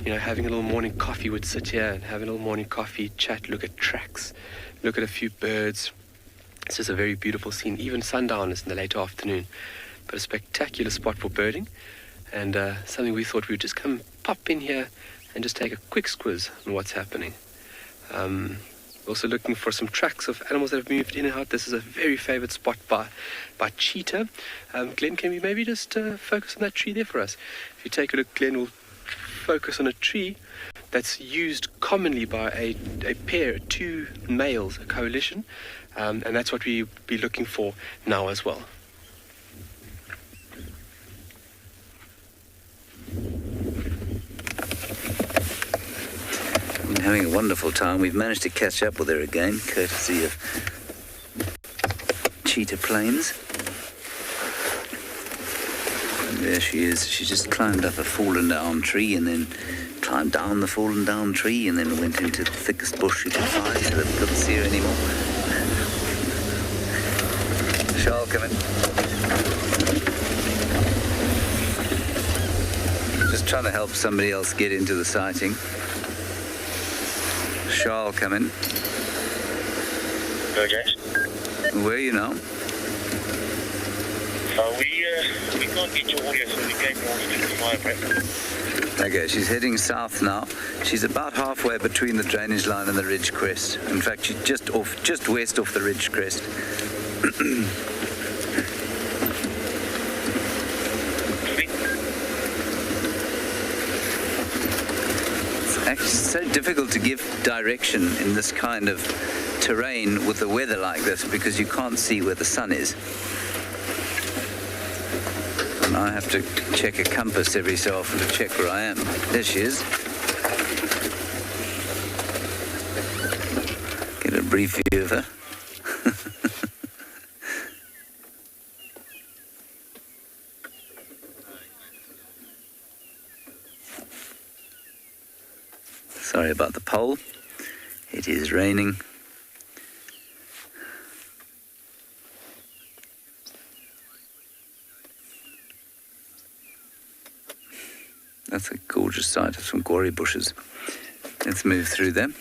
having a little morning coffee. Would sit here and have a little morning coffee, chat, look at tracks, look at a few birds. It's just a very beautiful scene. Even sundown is in the late afternoon, but a spectacular spot for birding, and something we thought we would just come pop in here and just take a quick squiz on what's happening. Also looking for some tracks of animals that have moved in and out. This is a very favored spot by Cheetah. Glenn, can we maybe just focus on that tree there for us? If you take a look, Glenn will focus on a tree that's used commonly by a pair, 2 males, a coalition, and that's what we'll be looking for now as well. Been having a wonderful time. We've managed to catch up with her again, courtesy of Cheetah planes. There she is. She just climbed up a fallen down tree and then climbed down the fallen down tree and then went into the thickest bush she could find so that we couldn't see her anymore. Charles, come in. Just trying to help somebody else get into the sighting. Charles, come in. Okay. Where are you now? We can't get your audio, so we came north to the fire prep. Okay, she's heading south now. She's about halfway between the drainage line and the ridge crest. In fact, she's just west off the ridge crest. It's actually so difficult to give direction in this kind of terrain with the weather like this because you can't see where the sun is. And I have to check a compass every so often to check where I am. There she is. Get a brief view of her. Sorry about the pole. It is raining. That's a gorgeous sight of some quarry bushes. Let's move through them.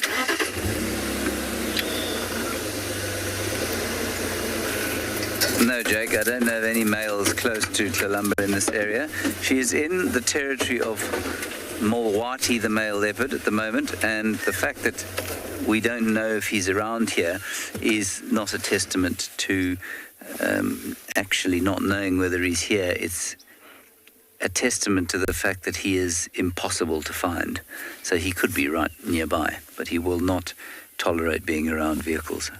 No, Jake, I don't know of any males close to Tlalamba in this area. She is in the territory of Mulwati, the male leopard, at the moment, and the fact that we don't know if he's around here is not a testament to actually not knowing whether he's here. It's a testament to the fact that he is impossible to find. So he could be right nearby, but he will not tolerate being around vehicles.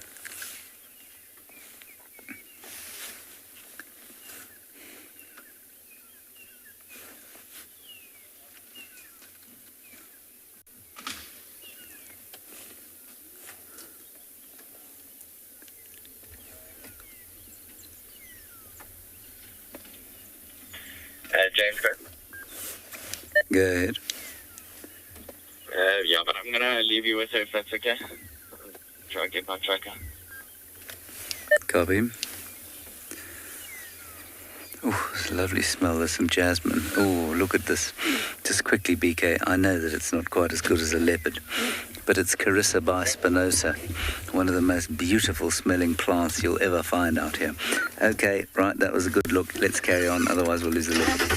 James, Go ahead. yeah, but I'm gonna leave you with her if that's okay. Try and get my tracker. Copy. Oh, it's a lovely smell. There's some jasmine. Oh, look at this. Just quickly, BK, I know that it's not quite as good as a leopard, but it's Carissa bispinosa, one of the most beautiful smelling plants you'll ever find out here. Okay, right, that was a good look. Let's carry on, otherwise we'll lose the leopard.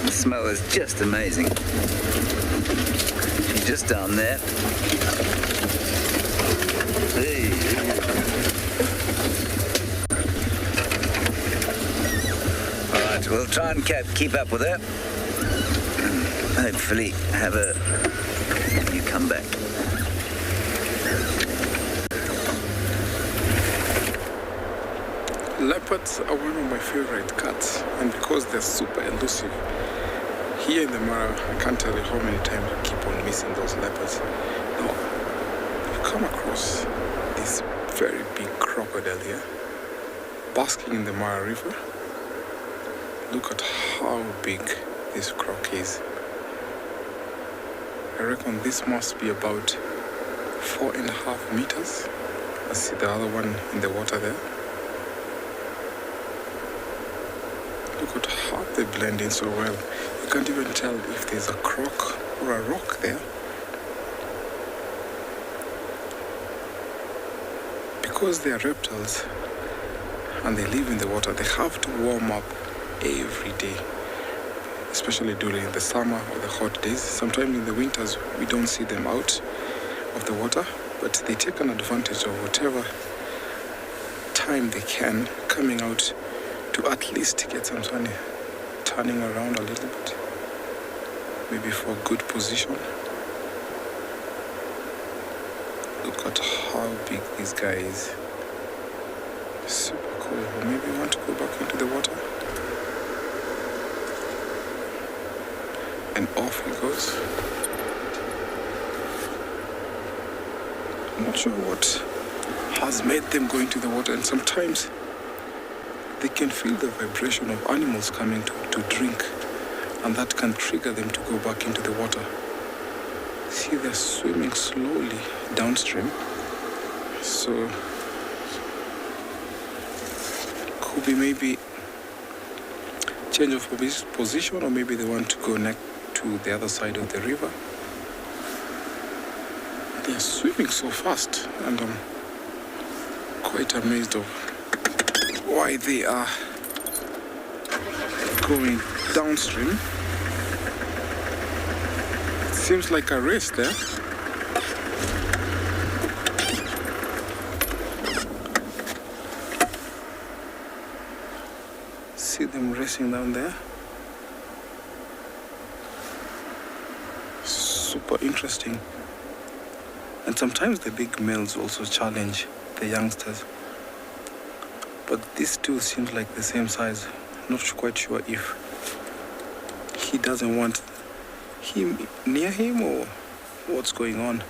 The smell is just amazing. She's just down there. Hey. All right, we'll try and keep up with her. Hopefully have her when you come back. Leopards are one of my favorite cats, and because they're super elusive, here in the Mara, I can't tell you how many times I keep on missing those leopards. Now, I've come across this very big crocodile here, basking in the Mara River. Look at how big this croc is. I reckon this must be about 4.5 meters. I see the other one in the water there. Look at how they blend in so well. You can't even tell if there's a croc or a rock there. Because they are reptiles and they live in the water, they have to warm up every day, especially during the summer or the hot days. Sometimes in the winters we don't see them out of the water, but they take an advantage of whatever time they can, coming out to at least get some sun, turning around a little bit, maybe for a good position. Look at how big this guy is. Super cool. Maybe you want to go back into the water. And off he goes. I'm not sure what has made them go into the water, and sometimes they can feel the vibration of animals coming to drink, and that can trigger them to go back into the water. See, they're swimming slowly downstream, so could be maybe change of position, or maybe they want to go next to the other side of the river. They're swimming so fast, and I'm quite amazed of why they are going downstream. It seems like a race there. See them racing down there. Super interesting. And sometimes the big males also challenge the youngsters. But these two seems like the same size. Not quite sure if he doesn't want him near him or what's going on.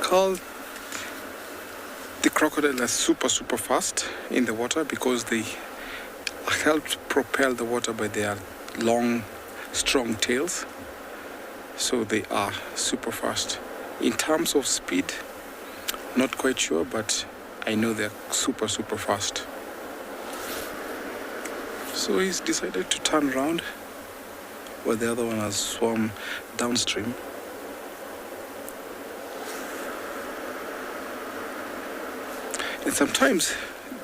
Carl, the crocodile are super fast in the water because they help propel the water by their long, strong tails. So they are super fast. In terms of speed, not quite sure, but I know they're super fast. So he's decided to turn around while the other one has swum downstream. And sometimes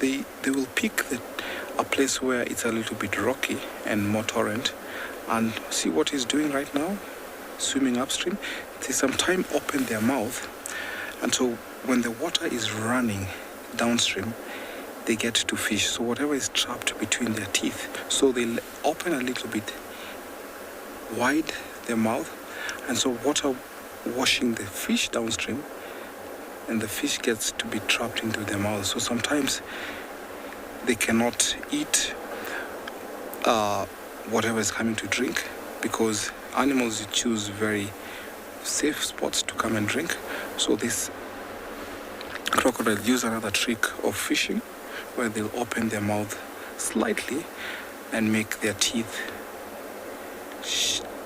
they will pick a place where it's a little bit rocky and more torrent, and see what he's doing right now, swimming upstream. They sometimes open their mouth, and so when the water is running downstream, they get to fish. So whatever is trapped between their teeth, so they open a little bit wide their mouth, and so water washing the fish downstream, and the fish gets to be trapped into their mouth. So sometimes they cannot eat whatever is coming to drink, because animals choose very safe spots to come and drink. So this crocodile use another trick of fishing, where they'll open their mouth slightly and make their teeth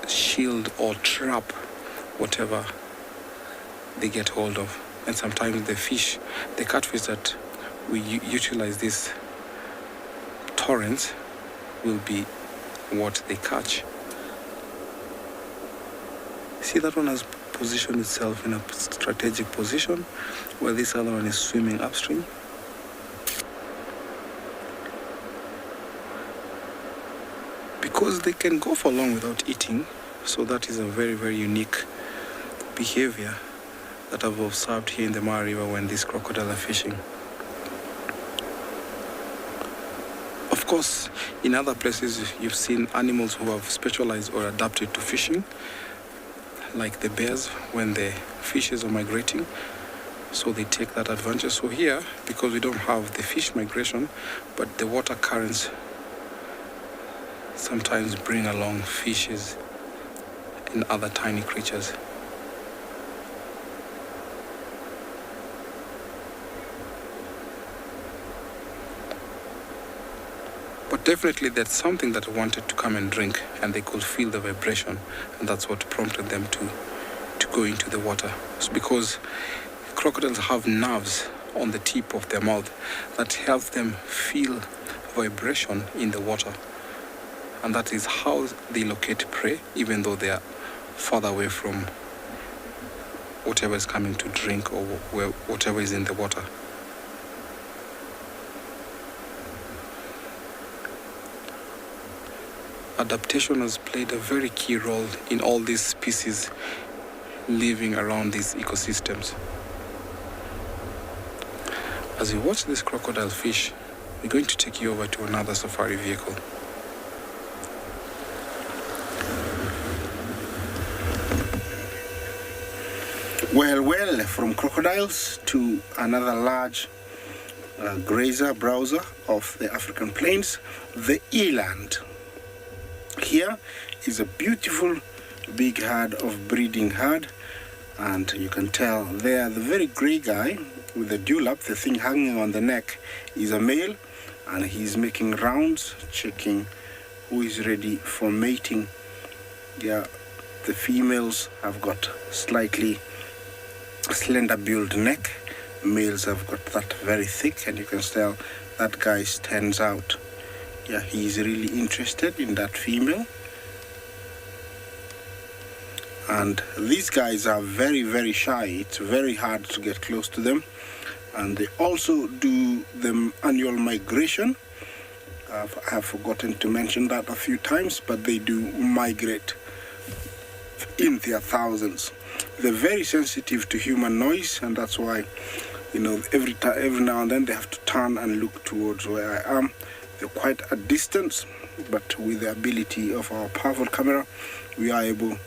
shield or trap whatever they get hold of. And sometimes the catfish that we utilize these torrents will be what they catch. See, that one has positioned itself in a strategic position, while this other one is swimming upstream. Because they can go for long without eating, so that is a very unique behavior that I've observed here in the Mara River when these crocodiles are fishing. Of course, in other places you've seen animals who have specialized or adapted to fishing, like the bears when the fishes are migrating, so they take that advantage. So here, because we don't have the fish migration, but the water currents sometimes bring along fishes and other tiny creatures. But definitely that's something that wanted to come and drink, and they could feel the vibration, and that's what prompted them to go into the water. It's because crocodiles have nerves on the tip of their mouth that help them feel vibration in the water, and that is how they locate prey, even though they are farther away from whatever is coming to drink or whatever is in the water. Adaptation has played a very key role in all these species living around these ecosystems. As you watch this crocodile fish, we're going to take you over to another safari vehicle. Well, from crocodiles to another large browser of the African plains, the eland. Here is a beautiful big herd of breeding herd. And you can tell there, the very gray guy with the dewlap, the thing hanging on the neck, is a male, and he's making rounds, checking who is ready for mating. Yeah, the females have got slightly slender build neck. Males have got that very thick, and you can tell that guy stands out. Yeah, he's really interested in that female. And these guys are very, very shy. It's very hard to get close to them. And they also do the annual migration. I have forgotten to mention that a few times, but they do migrate in their thousands. They're very sensitive to human noise, and that's why, you know, every now and then they have to turn and look towards where I am. They're quite a distance, but with the ability of our powerful camera, we are able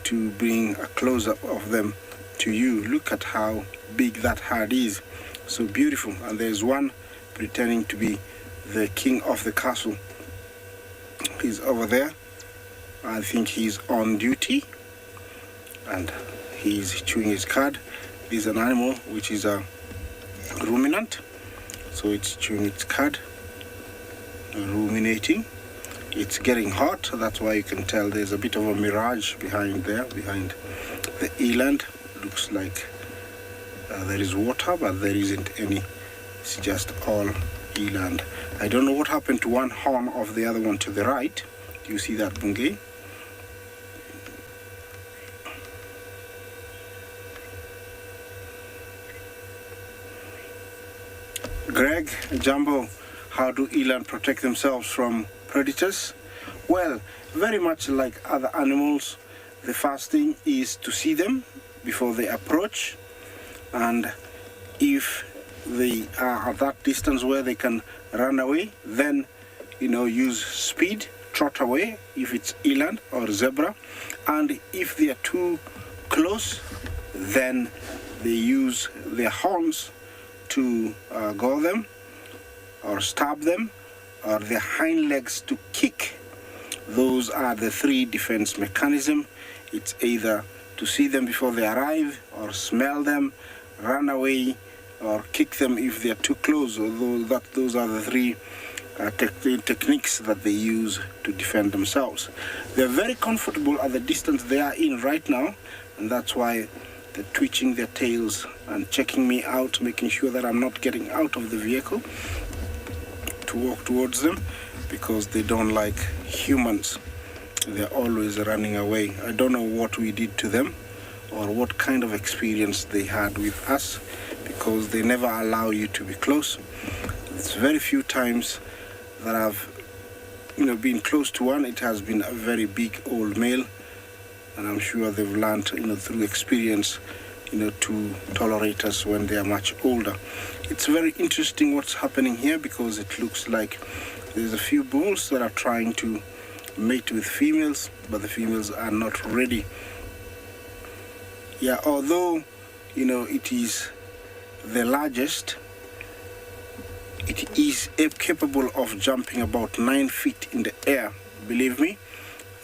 to bring a close-up of them to you. Look at how big that herd is. So beautiful. And there's one pretending to be the king of the castle. He's over there. I think he's on duty, and he's chewing his cud. This is an animal which is a ruminant, so it's chewing its cud, ruminating. It's getting hot, that's why you can tell there's a bit of a mirage behind there, behind the eland. Looks like there is water, but there isn't any. It's just all eland. I don't know what happened to one horn of the other one to the right. Do you see that, Bungay? Greg, Jumbo, how do eland protect themselves from predators? Well, very much like other animals, the first thing is to see them before they approach, and if they are at that distance where they can run away, then, you know, use speed, trot away if it's eland or zebra, and if they are too close, then they use their horns to gore them or stab them, or their hind legs to kick. Those are the three defense mechanisms. It's either to see them before they arrive, or smell them, run away, or kick them if they're too close. Although those are the three techniques that they use to defend themselves. They're very comfortable at the distance they are in right now, and that's why they're twitching their tails and checking me out, making sure that I'm not getting out of the vehicle to walk towards them, because they don't like humans. They're always running away. I don't know what we did to them or what kind of experience they had with us, because they never allow you to be close. It's very few times that I've, you know, been close to one. It has been a very big old male, and I'm sure they've learned, you know, through experience, you know, to tolerate us when they are much older. It's very interesting what's happening here, because it looks like there's a few bulls that are trying to mate with females, but the females are not ready. Yeah, although, you know, it is the largest, it is capable of jumping about 9 feet in the air, believe me.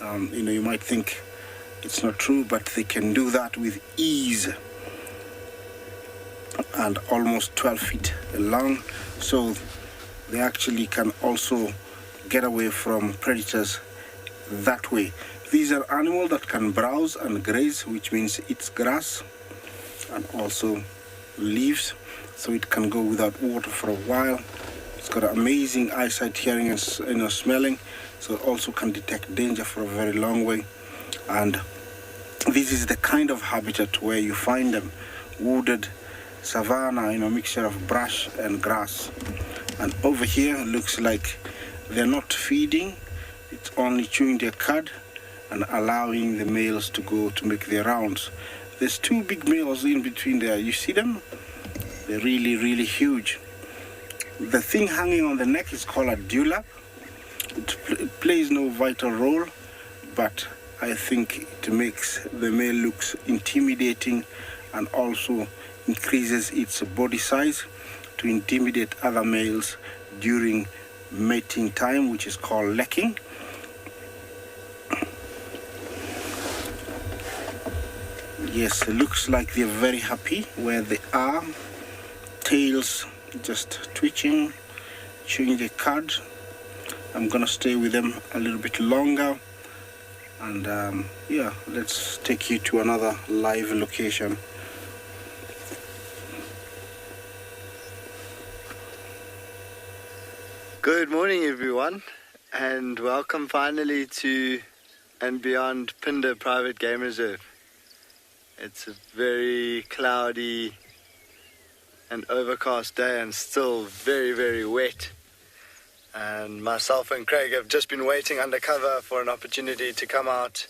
You know, you might think it's not true, but they can do that with ease, and almost 12 feet long. So they actually can also get away from predators that way. These are animals that can browse and graze, which means it's grass and also leaves, so it can go without water for a while. It's got amazing eyesight, hearing, and, you know, smelling, so it also can detect danger for a very long way. And this is the kind of habitat where you find them: wooded savanna, you know, mixture of brush and grass. And over here looks like they're not feeding, it's only chewing their cud and allowing the males to go to make their rounds. There's two big males in between there. You see them? They're really, really huge. The thing hanging on the neck is called a dewlap. It plays no vital role, but I think it makes the male looks intimidating, and also increases its body size to intimidate other males during mating time, which is called lacking. Yes, it looks like they're very happy where they are. Tails just twitching, chewing the cud. I'm gonna stay with them a little bit longer, and yeah, let's take you to another live location. Good morning everyone, and welcome finally to and beyond Pinder Private Game Reserve. It's a very cloudy and overcast day and still very, very wet. And myself and Craig have just been waiting undercover for an opportunity to come out.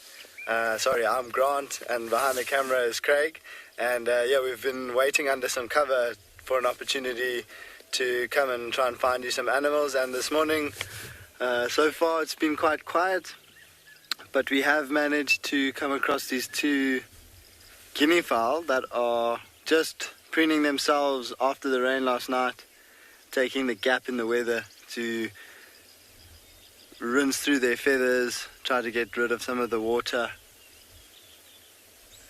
Sorry, I'm Grant, and behind the camera is Craig. And yeah, we've been waiting under some cover for an opportunity to come and try and find you some animals. And this morning, so far it's been quite quiet, but we have managed to come across these two guinea fowl that are just preening themselves after the rain last night, taking the gap in the weather to rinse through their feathers, try to get rid of some of the water.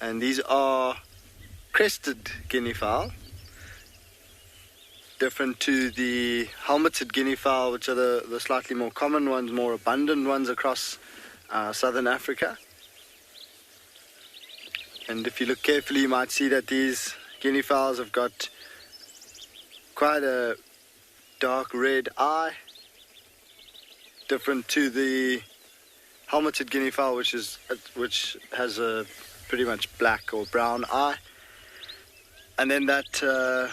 And these are crested guinea fowl, different to the helmeted guinea fowl, which are the slightly more common ones, more abundant ones across southern Africa. And if you look carefully, you might see that these guinea fowls have got quite a dark red eye, different to the helmeted guinea fowl, which has a pretty much black or brown eye. And then that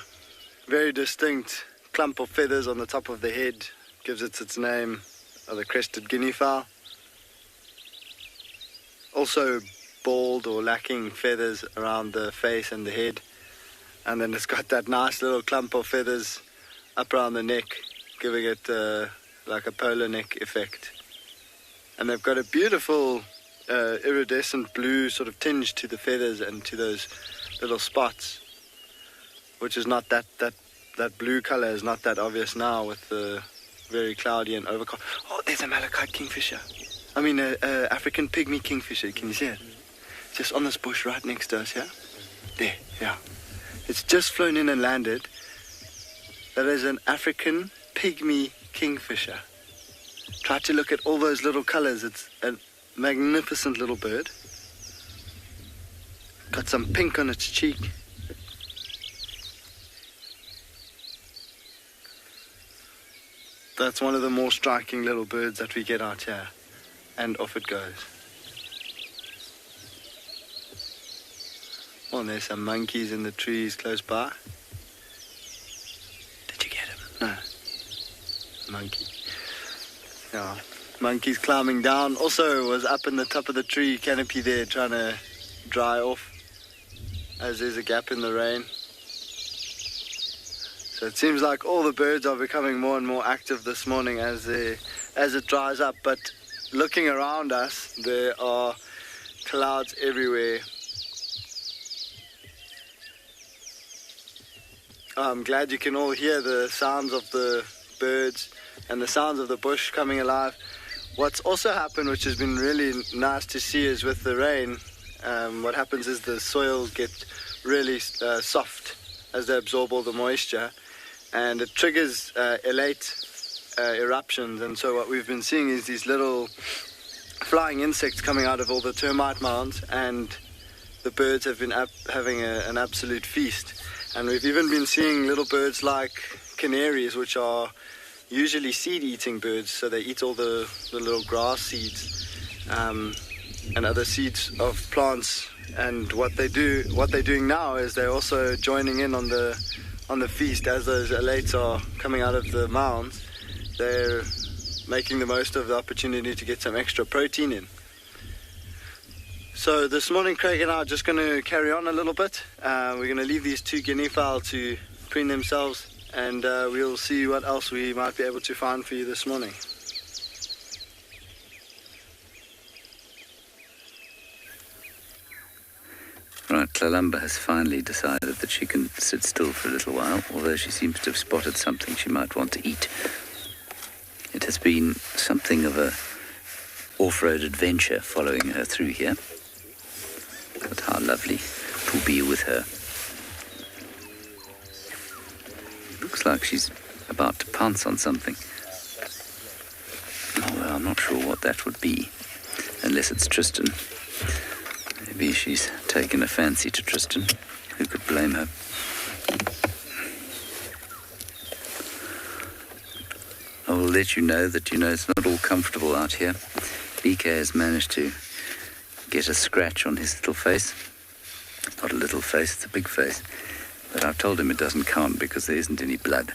very distinct clump of feathers on the top of the head gives it its name of the crested guinea fowl. Also bald or lacking feathers around the face and the head, and then it's got that nice little clump of feathers up around the neck, giving it like a polar neck effect. And they've got a beautiful iridescent blue sort of tinge to the feathers and to those little spots, which is not that blue color is not that obvious now with the very cloudy and overcast. Oh, there's a malachite kingfisher. I mean, African pygmy kingfisher. Can you see it? Just on this bush right next to us, yeah? There, yeah. It's just flown in and landed. That is an African pygmy kingfisher. Try to look at all those little colors. It's a magnificent little bird. Got some pink on its cheek. That's one of the more striking little birds that we get out here. And off it goes. Oh, and there's some monkeys in the trees close by. Did you get him? No. Monkey. Yeah. Monkeys climbing down. Also was up in the top of the tree canopy there trying to dry off as there's a gap in the rain. So it seems like all the birds are becoming more and more active this morning as it dries up. But looking around us, there are clouds everywhere. I'm glad you can all hear the sounds of the birds and the sounds of the bush coming alive. What's also happened, which has been really nice to see, is with the rain, what happens is the soil gets really soft as they absorb all the moisture, and it triggers elate eruptions. And so what we've been seeing is these little flying insects coming out of all the termite mounds, and the birds have been having an absolute feast. And we've even been seeing little birds like canaries, which are usually seed-eating birds, so they eat all the little grass seeds and other seeds of plants. And what they're doing now is they're also joining in on the feast. As those elates are coming out of the mounds, they're making the most of the opportunity to get some extra protein in. So this morning, Craig and I are just going to carry on a little bit. We're going to leave these two guinea fowl to preen themselves, and we'll see what else we might be able to find for you this morning. Right, Tlalamba has finally decided that she can sit still for a little while, although she seems to have spotted something she might want to eat. It has been something of a off-road adventure following her through here. But how lovely. Pubi with her. Looks like she's about to pounce on something. Oh, well, I'm not sure what that would be, unless it's Tristan. Maybe she's taken a fancy to Tristan. Who could blame her? I will let you know that, it's not all comfortable out here. BK has managed to get a scratch on his little face. It's not a little face, it's a big face. But I've told him it doesn't count because there isn't any blood.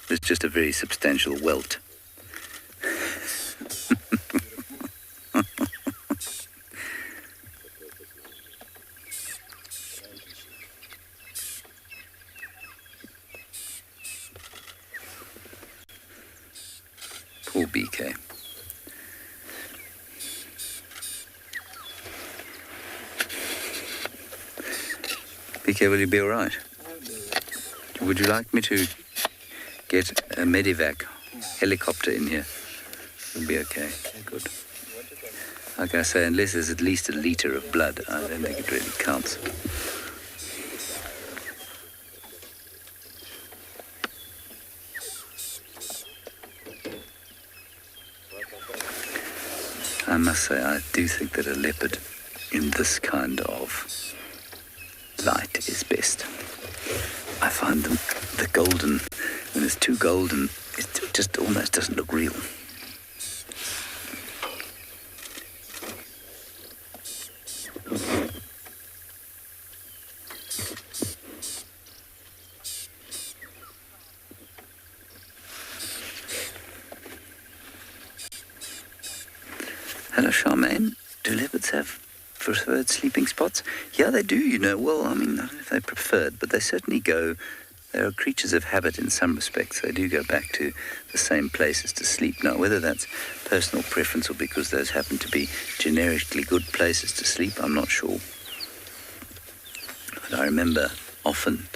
It's just a very substantial welt. Poor BK. BK, will you be all right? Would you like me to get a medivac helicopter in here? It'll be okay. Good. Like I say, unless there's at least a litre of blood, I don't think it really counts. I must say, I do think that a leopard in this kind of light is best. I find the golden, when it's too golden, it just almost doesn't look real. Hello, Charmaine. Do leopards have preferred sleeping spots? Yeah, they do, Well, I don't know if they preferred, but they certainly go. They are creatures of habit in some respects. They do go back to the same places to sleep. Now, whether that's personal preference or because those happen to be generically good places to sleep, I'm not sure. But I remember often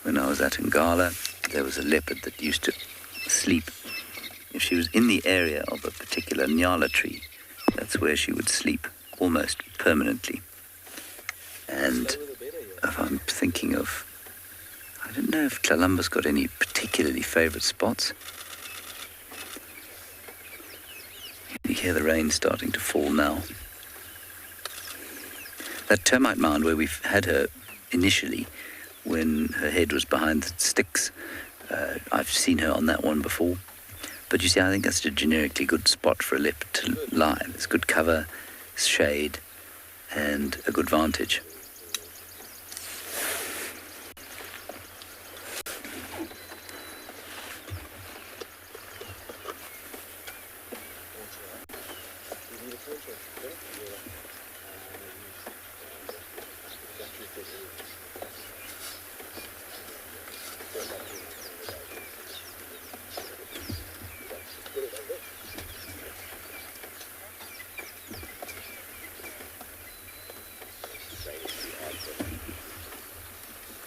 when I was at Nyala, there was a leopard that used to sleep. If she was in the area of a particular Nyala tree, that's where she would sleep almost permanently. And if I'm thinking of, I don't know if Tlalumba's got any particularly favourite spots. You hear the rain starting to fall now. That termite mound where we've had her initially, when her head was behind the sticks, I've seen her on that one before. But you see, I think that's a generically good spot for a leopard to lie. There's good cover, shade, and a good vantage.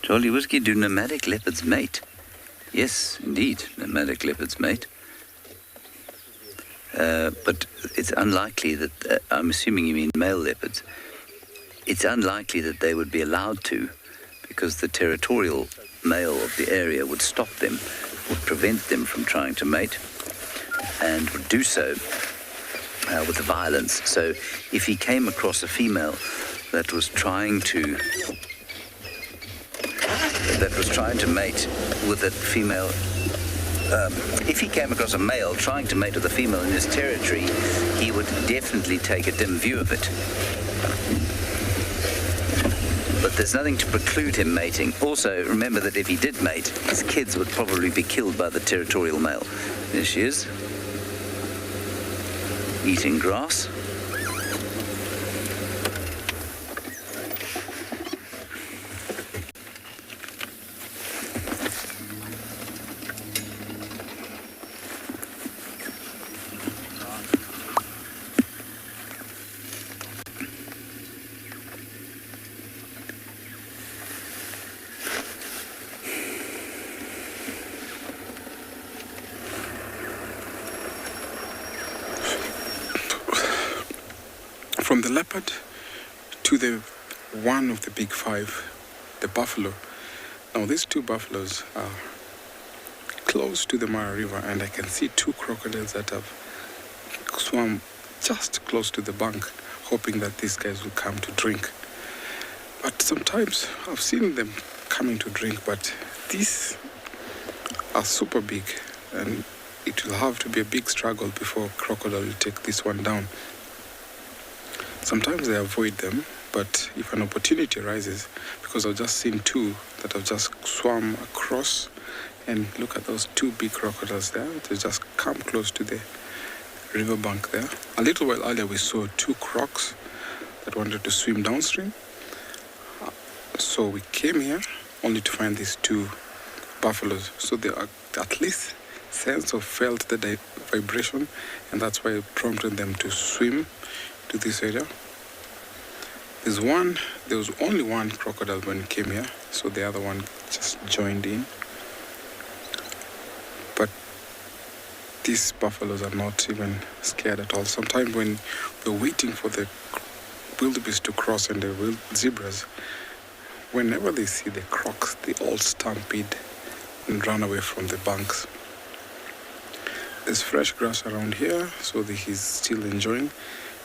Jolly Whiskey, do nomadic leopards mate? Yes, indeed, nomadic leopards mate. But it's unlikely that, I'm assuming you mean male leopards, it's unlikely that they would be allowed to, because the territorial male of the area would stop them, would prevent them from trying to mate, and would do so with violence. So if he came across a female that was trying to mate with a female, if he came across a male trying to mate with a female in his territory, he would definitely take a dim view of it. But there's nothing to preclude him mating. Also, remember that if he did mate, his kids would probably be killed by the territorial male. There she is, eating grass. From the leopard to the one of the big five, the buffalo. Now these two buffaloes are close to the Mara River, and I can see two crocodiles that have swum just close to the bank, hoping that these guys will come to drink. But sometimes I've seen them coming to drink, but these are super big, and it will have to be a big struggle before crocodile will take this one down. Sometimes they avoid them, but if an opportunity arises, because I've just seen two that have just swum across, and look at those two big crocodiles there. They just come close to the riverbank there. A little while earlier we saw two crocs that wanted to swim downstream. So we came here only to find these two buffaloes. So they are at least sense or felt the vibration, and that's why it prompted them to swim to this area. There was only one crocodile when we came here, so the other one just joined in. But these buffaloes are not even scared at all. Sometimes when we're waiting for the wildebeest to cross and the zebras, whenever they see the crocs, they all stampede and run away from the banks. There's fresh grass around here, so he's still enjoying.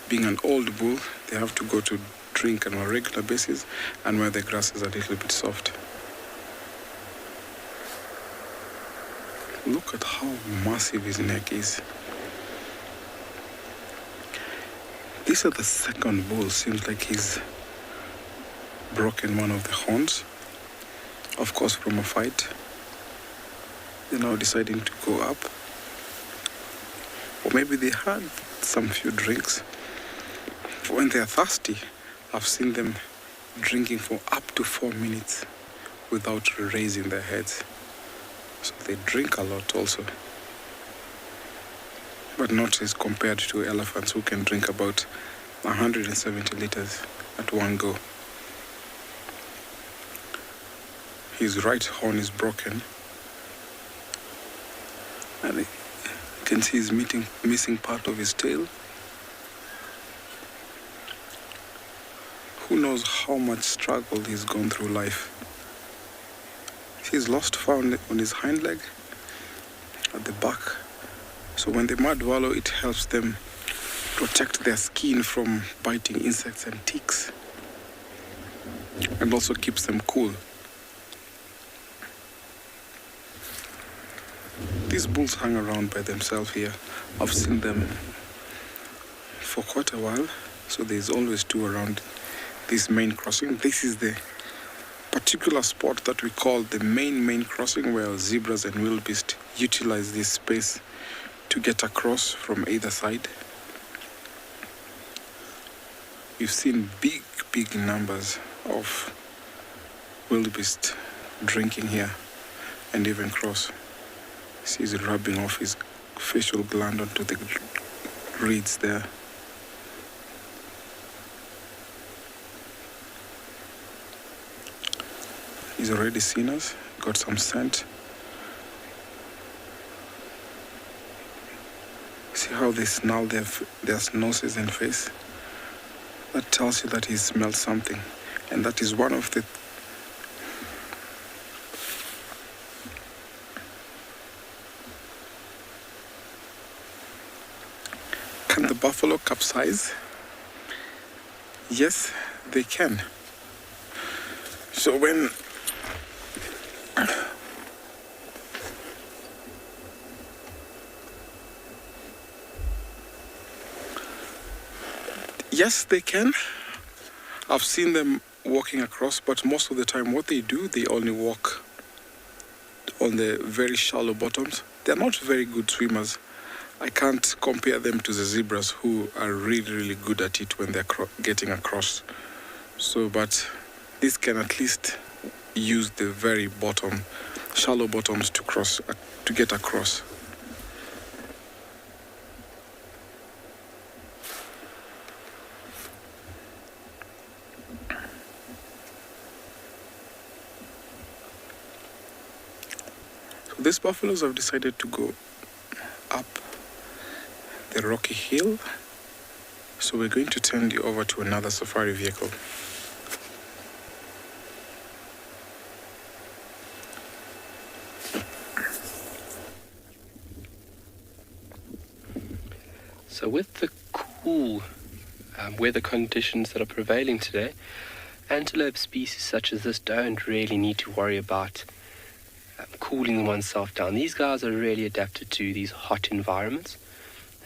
Being an old bull, they have to go to drink on a regular basis, and where the grass is a little bit soft. Look at how massive his neck is. This is the second bull. Seems like he's broken one of the horns, of course from a fight. They're now deciding to go up, or maybe they had some few drinks. When they're thirsty, I've seen them drinking for up to 4 minutes without raising their heads. So they drink a lot also, but not as compared to elephants, who can drink about 170 liters at one go. His right horn is broken, and you can see he's missing part of his tail. Who knows how much struggle he's gone through life. He's lost found on his hind leg at the back. So when the mud wallow, it helps them protect their skin from biting insects and ticks, and also keeps them cool. These bulls hang around by themselves here. I've seen them for quite a while, so there's always two around this main crossing. This is the particular spot that we call the main crossing, where zebras and wildebeest utilize this space to get across from either side. We've seen big numbers of wildebeest drinking here and even cross. See, he's rubbing off his facial gland onto the reeds there. He's already seen us, got some scent. See how they snarl their noses and face? That tells you that he smells something. And that is one of the Can the buffalo capsize? Yes, they can. So when yes, they can. I've seen them walking across, but most of the time what they do, they only walk on the very shallow bottoms. They're not very good swimmers. I can't compare them to the zebras, who are really good at it when they're getting across. So, but these can at least use the very bottom, shallow bottoms to cross, to get across. So these buffaloes have decided to go up the rocky hill. So we're going to turn you over to another safari vehicle. So with the cool weather conditions that are prevailing today, antelope species such as this don't really need to worry about cooling oneself down. These guys are really adapted to these hot environments,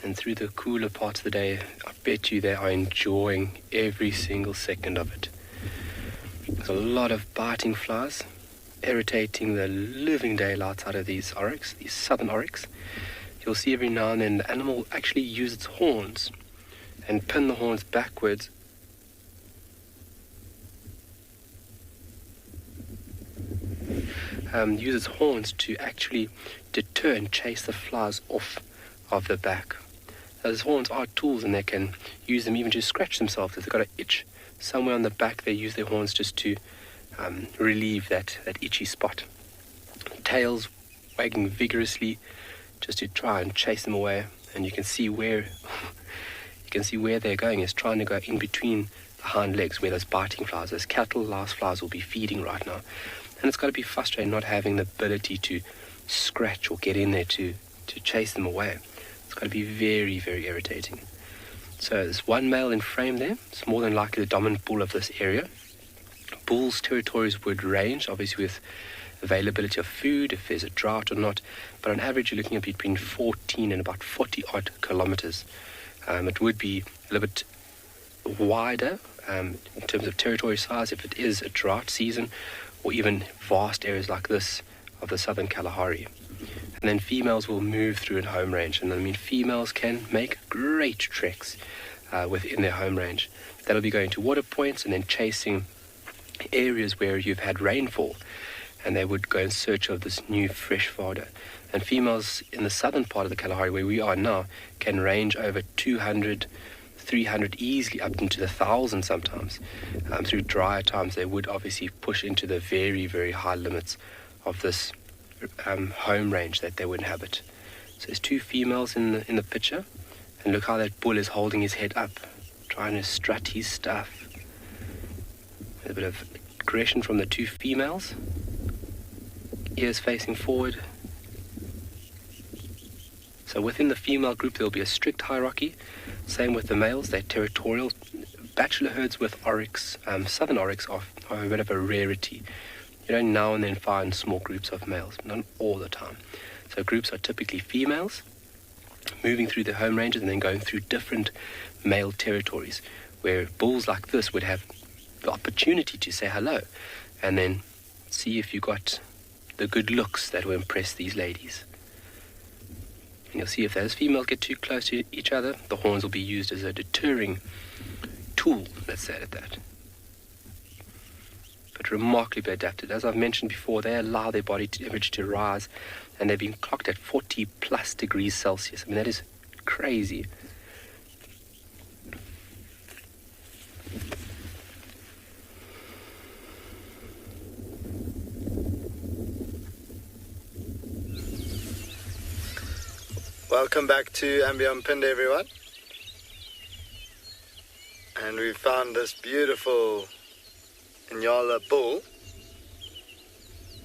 and through the cooler parts of the day, I bet you they are enjoying every single second of it. There's a lot of biting flies, irritating the living daylights out of these oryx, these southern oryx. You'll see every now and then the animal will actually use its horns and pin the horns backwards use its horns to actually deter and chase the flies off of the back. Those horns are tools, and they can use them even to scratch themselves. If they've got an itch somewhere on the back, they use their horns just to relieve that itchy spot. Tails wagging vigorously just to try and chase them away, and you can see where they're going is trying to go in between the hind legs where those biting flies, those cattle louse flies will be feeding right now. And it's got to be frustrating not having the ability to scratch or get in there to chase them away. It's got to be very, very irritating. So there's one male in frame there. It's more than likely the dominant bull of this area. Bulls' territories would range, obviously, with availability of food, if there's a drought or not. But on average, you're looking at between 14 and about 40 odd kilometers. It would be a little bit wider in terms of territory size if it is a drought season, or even vast areas like this of the southern Kalahari. And then females will move through in home range. And I mean, females can make great treks within their home range. That'll be going to water points and then chasing areas where you've had rainfall. And they would go in search of this new fresh fodder. And females in the southern part of the Kalahari, where we are now, can range over 200, 300, easily up into the 1,000 sometimes. Through drier times, they would obviously push into the very, very high limits of this home range that they would inhabit. So there's two females in the picture, and look how that bull is holding his head up, trying to strut his stuff. A bit of aggression from the two females, ears facing forward. So within the female group, there'll be a strict hierarchy. Same with the males, they're territorial. Bachelor herds with oryx, southern oryx, are a bit of a rarity. You don't now and then find small groups of males, not all the time. So groups are typically females, moving through their home ranges and then going through different male territories, where bulls like this would have the opportunity to say hello, and then see if you got the good looks that will impress these ladies. And you'll see if those females get too close to each other, the horns will be used as a deterring tool, let's say it at that. But remarkably adapted. As I've mentioned before, they allow their body temperature to rise, and they've been clocked at 40 plus degrees Celsius. I mean, that is crazy. Welcome back to Ambion Pind, everyone. And we found this beautiful Nyala bull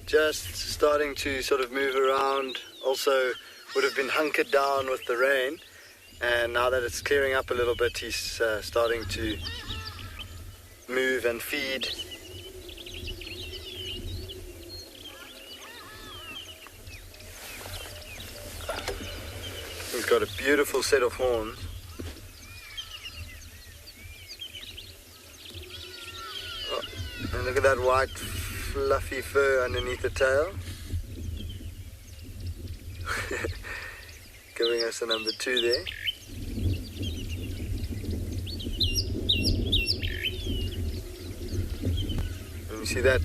just starting to sort of move around. Also would have been hunkered down with the rain, and now that it's clearing up a little bit, he's starting to move and feed. He's got a beautiful set of horns. Oh, and look at that white fluffy fur underneath the tail. Giving us a number 2 there. And you see that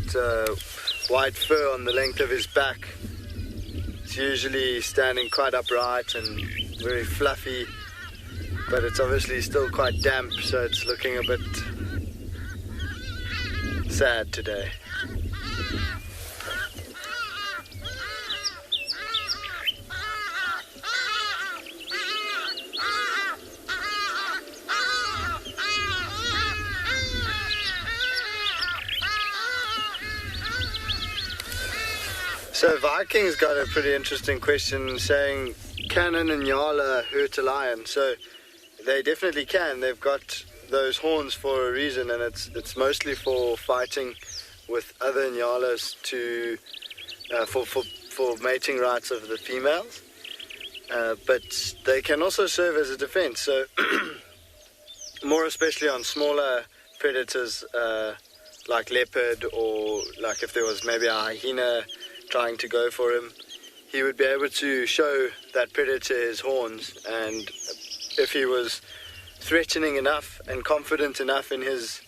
white fur on the length of his back. It's usually standing quite upright and very fluffy, but it's obviously still quite damp, so it's looking a bit sad today. So Viking's got a pretty interesting question saying, can an Nyala hurt a lion? So they definitely can. They've got those horns for a reason, and it's mostly for fighting with other Nyalas to for mating rights of the females. But they can also serve as a defense. So more especially on smaller predators like leopard, or like if there was maybe a hyena trying to go for him, he would be able to show that predator his horns, and if he was threatening enough and confident enough in his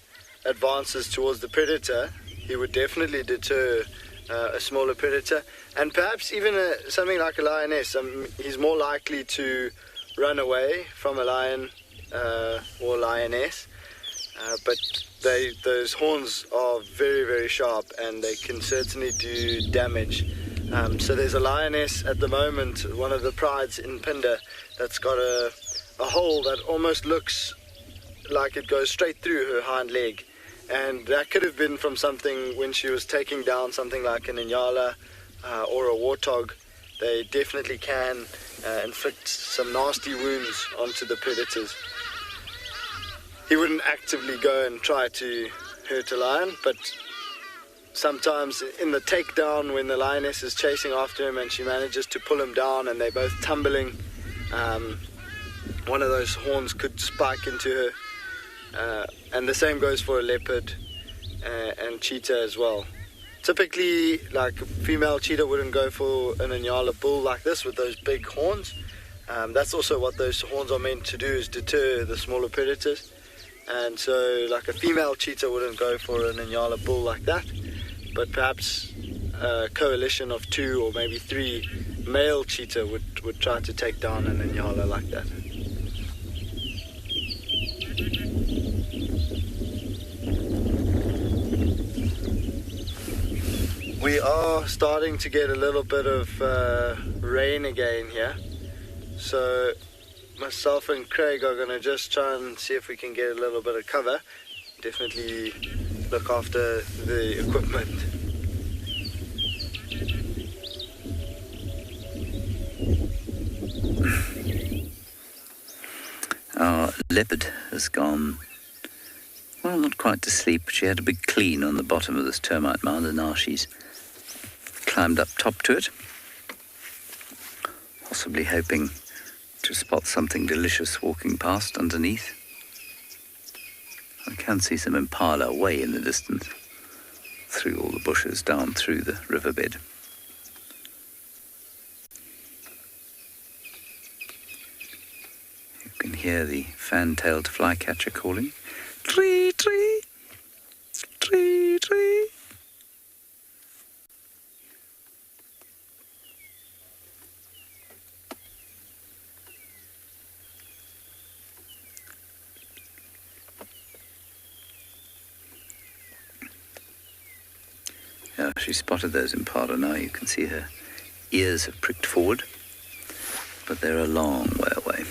advances towards the predator, he would definitely deter a smaller predator, and perhaps even something like a lioness. He's more likely to run away from a lion or lioness, but those horns are very, very sharp, and they can certainly do damage. So there's a lioness at the moment, one of the prides in Pinder, that's got a hole that almost looks like it goes straight through her hind leg, and that could have been from something when she was taking down something like an Nyala or a warthog. They definitely can inflict some nasty wounds onto the predators. He wouldn't actively go and try to hurt a lion, but sometimes in the takedown, when the lioness is chasing after him and she manages to pull him down and they're both tumbling, one of those horns could spike into her. And the same goes for a leopard and cheetah as well. Typically, like a female cheetah wouldn't go for an Nyala bull like this with those big horns. That's also what those horns are meant to do, is deter the smaller predators. And so like a female cheetah wouldn't go for an Nyala bull like that, but perhaps a coalition of 2 or maybe 3 male cheetah would try to take down an Nyala like that. We are starting to get a little bit of rain again here, so myself and Craig are going to just try and see if we can get a little bit of cover. Definitely look after the equipment. Our leopard has gone, well, not quite to sleep, but she had a big clean on the bottom of this termite mound, and now she's climbed up top to it, possibly hoping to spot something delicious walking past underneath. I can see some Impala way in the distance, through all the bushes, down through the riverbed. You can hear the fan-tailed flycatcher calling, tree, tree, tree, tree. Yeah, she spotted those Impala now. You can see her ears have pricked forward, but they're a long way away.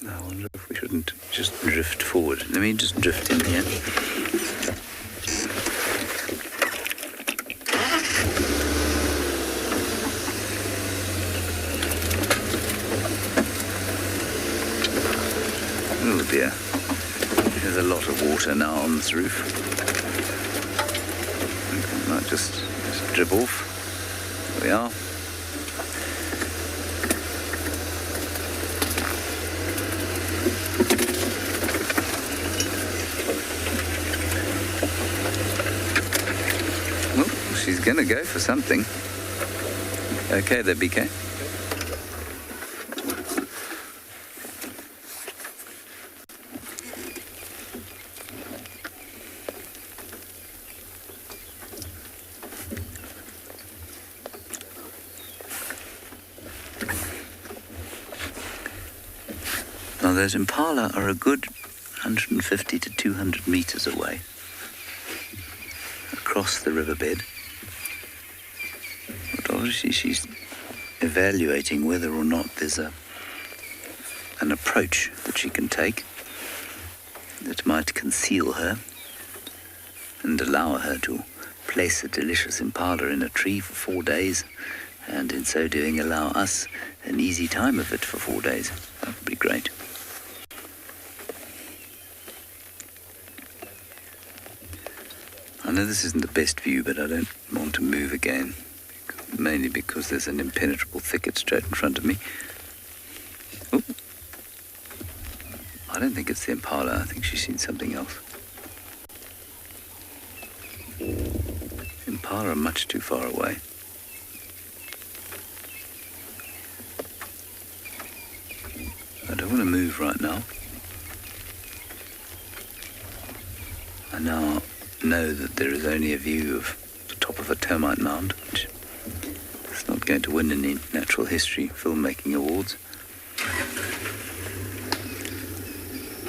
I wonder if we shouldn't just drift forward. Let me just drift in here. Oh dear, there's a lot of water now on this roof. Okay, I might just drip off. There we are. Oh, she's going to go for something. Okay there, BK. Now those Impala are a good 150 to 200 meters away, across the riverbed. But obviously she's evaluating whether or not there's a an approach that she can take that might conceal her and allow her to place a delicious impala in a tree for 4 days, and in so doing allow us an easy time of it for 4 days. That would be great. I know this isn't the best view, but I don't want to move again, mainly because there's an impenetrable thicket straight in front of me. Ooh. I don't think it's the impala. I think she's seen something else. Impala are much too far away. I don't want to move right now. I now know that there is only a view of the top of a termite mound, which is not going to win any natural history filmmaking awards.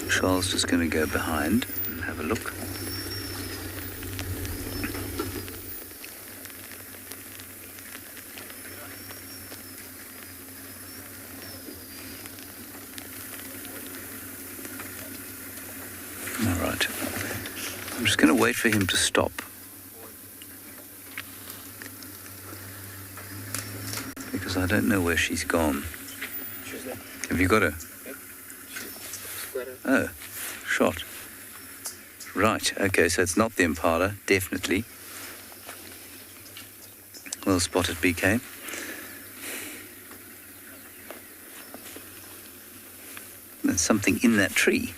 Charles just going to go behind and have a look. All right. I'm just going to wait for him to stop. Because I don't know where she's gone. She's there. Have you got her? Yep. Oh, shot. Right, okay, so it's not the impala, definitely. Well spotted, BK. There's something in that tree.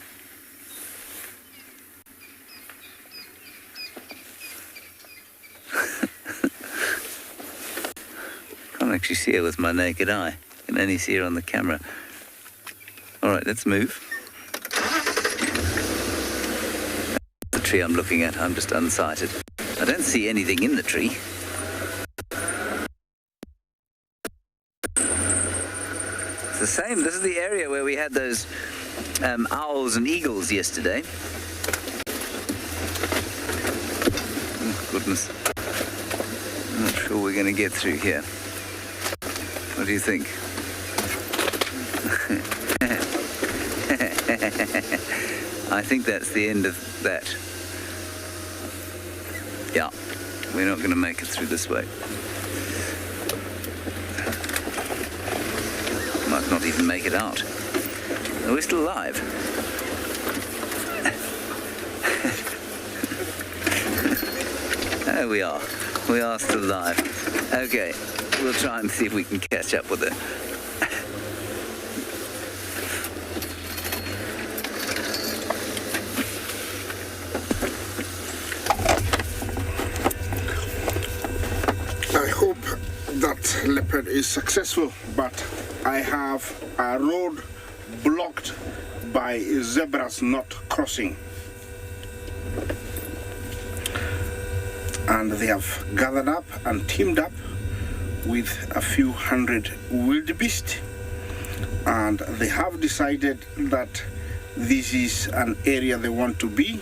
Can't actually see her with my naked eye. I can only see her on the camera. All right, let's move. The tree I'm looking at, I'm just unsighted. I don't see anything in the tree. It's the same. This is the area where we had those owls and eagles yesterday. Oh, goodness. I'm not sure we're going to get through here. What do you think? I think that's the end of that. Yeah, we're not going to make it through this way. Might not even make it out. Are we still alive? Oh, we are. We are still alive. Okay, we'll try and see if we can catch up with her. I hope that leopard is successful, but I have a road blocked by zebras not crossing. And they have gathered up and teamed up with a few hundred wildebeest, and they have decided that this is an area they want to be,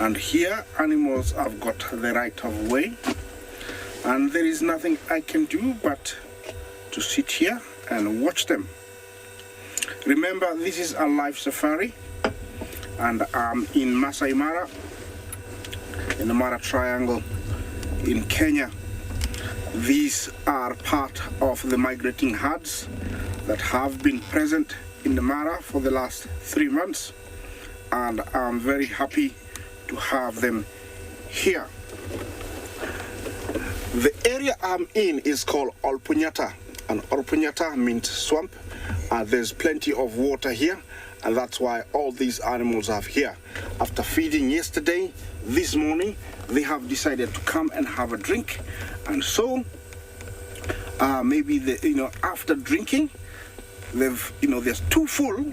and here animals have got the right of way, and there is nothing I can do but to sit here and watch them. Remember, this is a live safari, and I'm in Masai Mara, in the Mara Triangle in Kenya. These are part of the migrating herds that have been present in the Mara for the last 3 months, and I'm very happy to have them here. The area I'm in is called Olpunyata, and Olpunyata means swamp. There's plenty of water here, and that's why all these animals are here. After feeding yesterday, this morning, they have decided to come and have a drink, and so maybe after drinking, they've they're too full.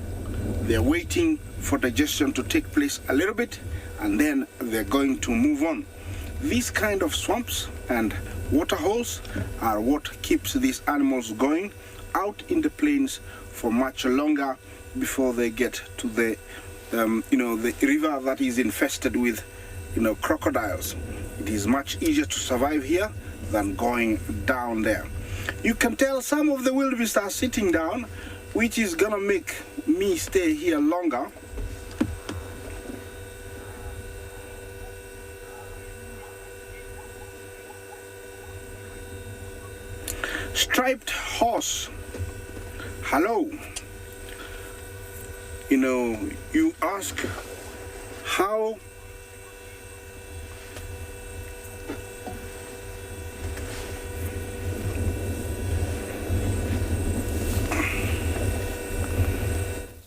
They're waiting for digestion to take place a little bit, and then they're going to move on. These kind of swamps and water holes are what keeps these animals going out in the plains for much longer before they get to the the river that is infested with crocodiles. It is much easier to survive here than going down there. You can tell some of the wildebeest are sitting down which is gonna make me stay here longer. Striped horse. Hello. You know, you ask how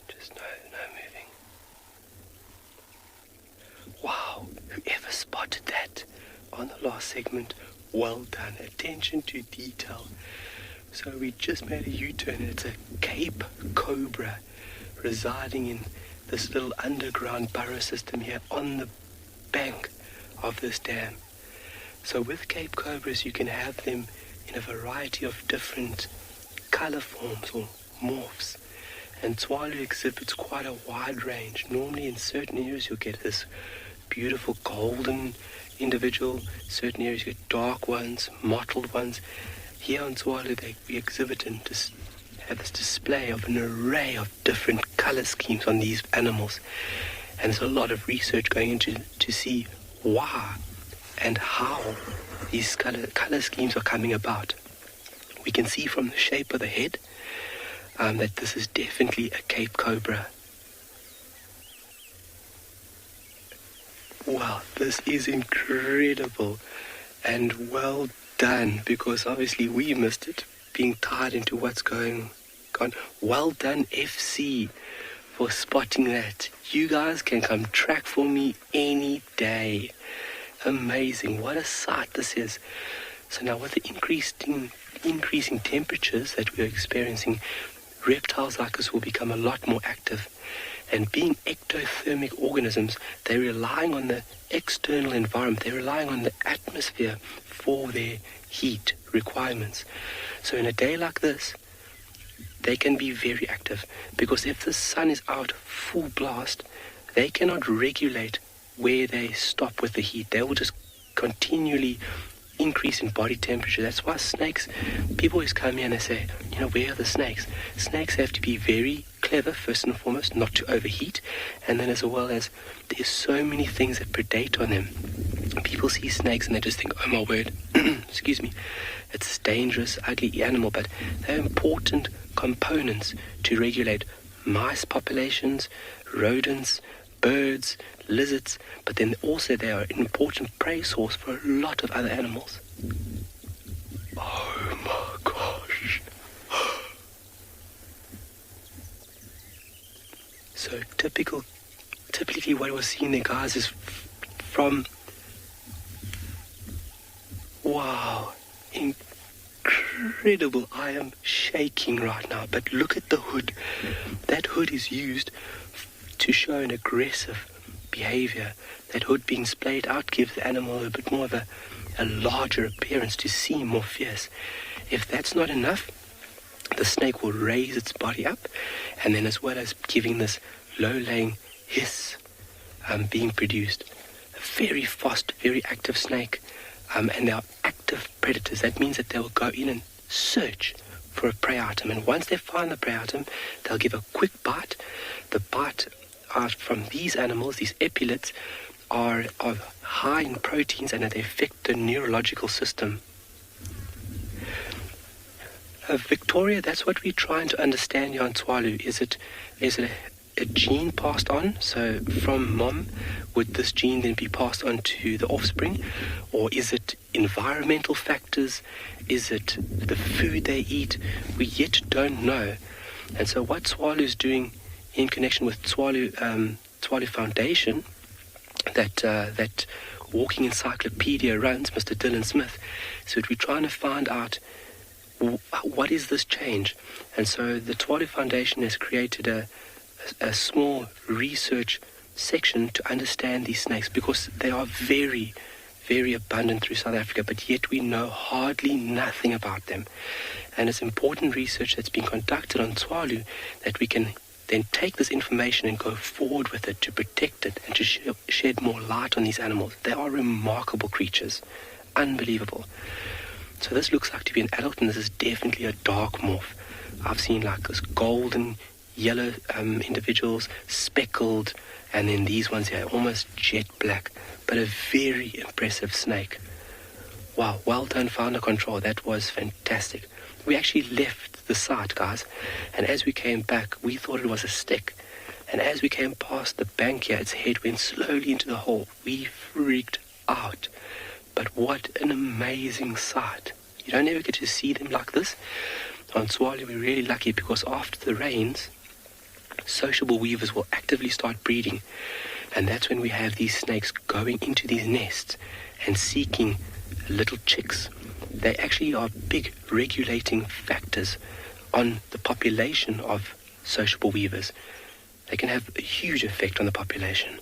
just no moving. Wow, whoever spotted that on the last segment, well done. Attention to detail. So we just made a U-turn and it's a Cape cobra residing in this little underground burrow system here on the bank of this dam. So with Cape cobras you can have them in a variety of different color forms or morphs. And Tswalu exhibits quite a wide range. Normally in certain areas you'll get this beautiful golden individual, certain areas you get dark ones, mottled ones. Here on Tswalu, we exhibit and have this display of an array of different color schemes on these animals. And there's a lot of research going into to see why and how these color schemes are coming about. We can see from the shape of the head that this is definitely a Cape cobra. Wow, this is incredible and well done, because obviously we missed it, being tied into what's going on. Well done, FC, for spotting that. You guys can come track for me any day. Amazing. What a sight this is. So now with the increasing temperatures that we're experiencing, reptiles like us will become a lot more active. And being ectothermic organisms, they're relying on the external environment. They're relying on the atmosphere for their heat requirements. So in a day like this, they can be very active, because if the sun is out full blast, they cannot regulate where they stop with the heat. They will just continually increase in body temperature. That's why snakes, people always come here and they say, you know, where are the snakes? Snakes have to be very clever, first and foremost, not to overheat, and then as well as there's so many things that predate on them. People see snakes and they just think, oh my word, excuse me, it's a dangerous, ugly animal, but they're important components to regulate mice populations, rodents, birds, lizards, but then also they are an important prey source for a lot of other animals. Oh my gosh. So typically what we're seeing there, guys, is from, wow, incredible. I am shaking right now, but look at the hood. That hood is used to show an aggressive behavior. That hood being splayed out gives the animal a bit more of a larger appearance, to seem more fierce. If that's not enough, the snake will raise its body up, and then as well as giving this low-laying hiss being produced. A very fast, very active snake, and they are active predators. That means that they will go in and search for a prey item, and once they find the prey item, they'll give a quick bite. The bite from these animals, these epaulets, are high in proteins, and they affect the neurological system. Victoria, that's what we're trying to understand here on Tswalu. Is it a gene passed on? So from mom, would this gene then be passed on to the offspring? Or is it environmental factors? Is it the food they eat? We yet don't know. And so what Tswalu is doing in connection with Tswalu Foundation, that walking encyclopedia runs, Mr. Dylan Smith, so we're trying to find out what is this change. And so the Tswalu Foundation has created a small research section to understand these snakes, because they are very, very abundant through South Africa, but yet we know hardly nothing about them. And it's important research that's been conducted on Tswalu that we can then take this information and go forward with it to protect it and to shed more light on these animals. They are remarkable creatures. Unbelievable. So this looks like to be an adult, and this is definitely a dark morph. I've seen like this golden yellow individuals, speckled, and then these ones here, almost jet black, but a very impressive snake. Wow, well done, founder control. That was fantastic. We actually left the site, guys, and as we came back, we thought it was a stick. And as we came past the bank here, its head went slowly into the hole. We freaked out. But what an amazing sight. You don't ever get to see them like this. On Tswalu, we're really lucky because after the rains, sociable weavers will actively start breeding. And that's when we have these snakes going into these nests and seeking little chicks. They actually are big regulating factors on the population of sociable weavers. They can have a huge effect on the population.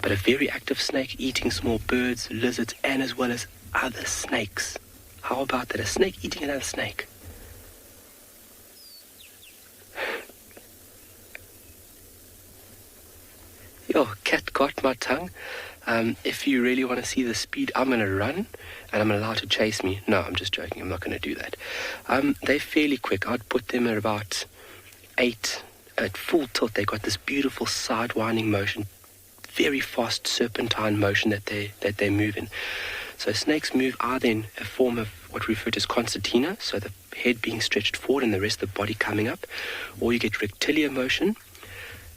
But a very active snake eating small birds, lizards, and as well as other snakes. How about that? A snake eating another snake. Yo, cat got my tongue. If you really want to see the speed, I'm going to run and I'm allowed to chase me. No, I'm just joking. I'm not going to do that. They're fairly quick. I'd put them at about 8. At full tilt, they got this beautiful sidewinding motion, very fast serpentine motion that they move in. So snakes move either in a form of what we refer to as concertina, so the head being stretched forward and the rest of the body coming up, or you get rectiliar motion.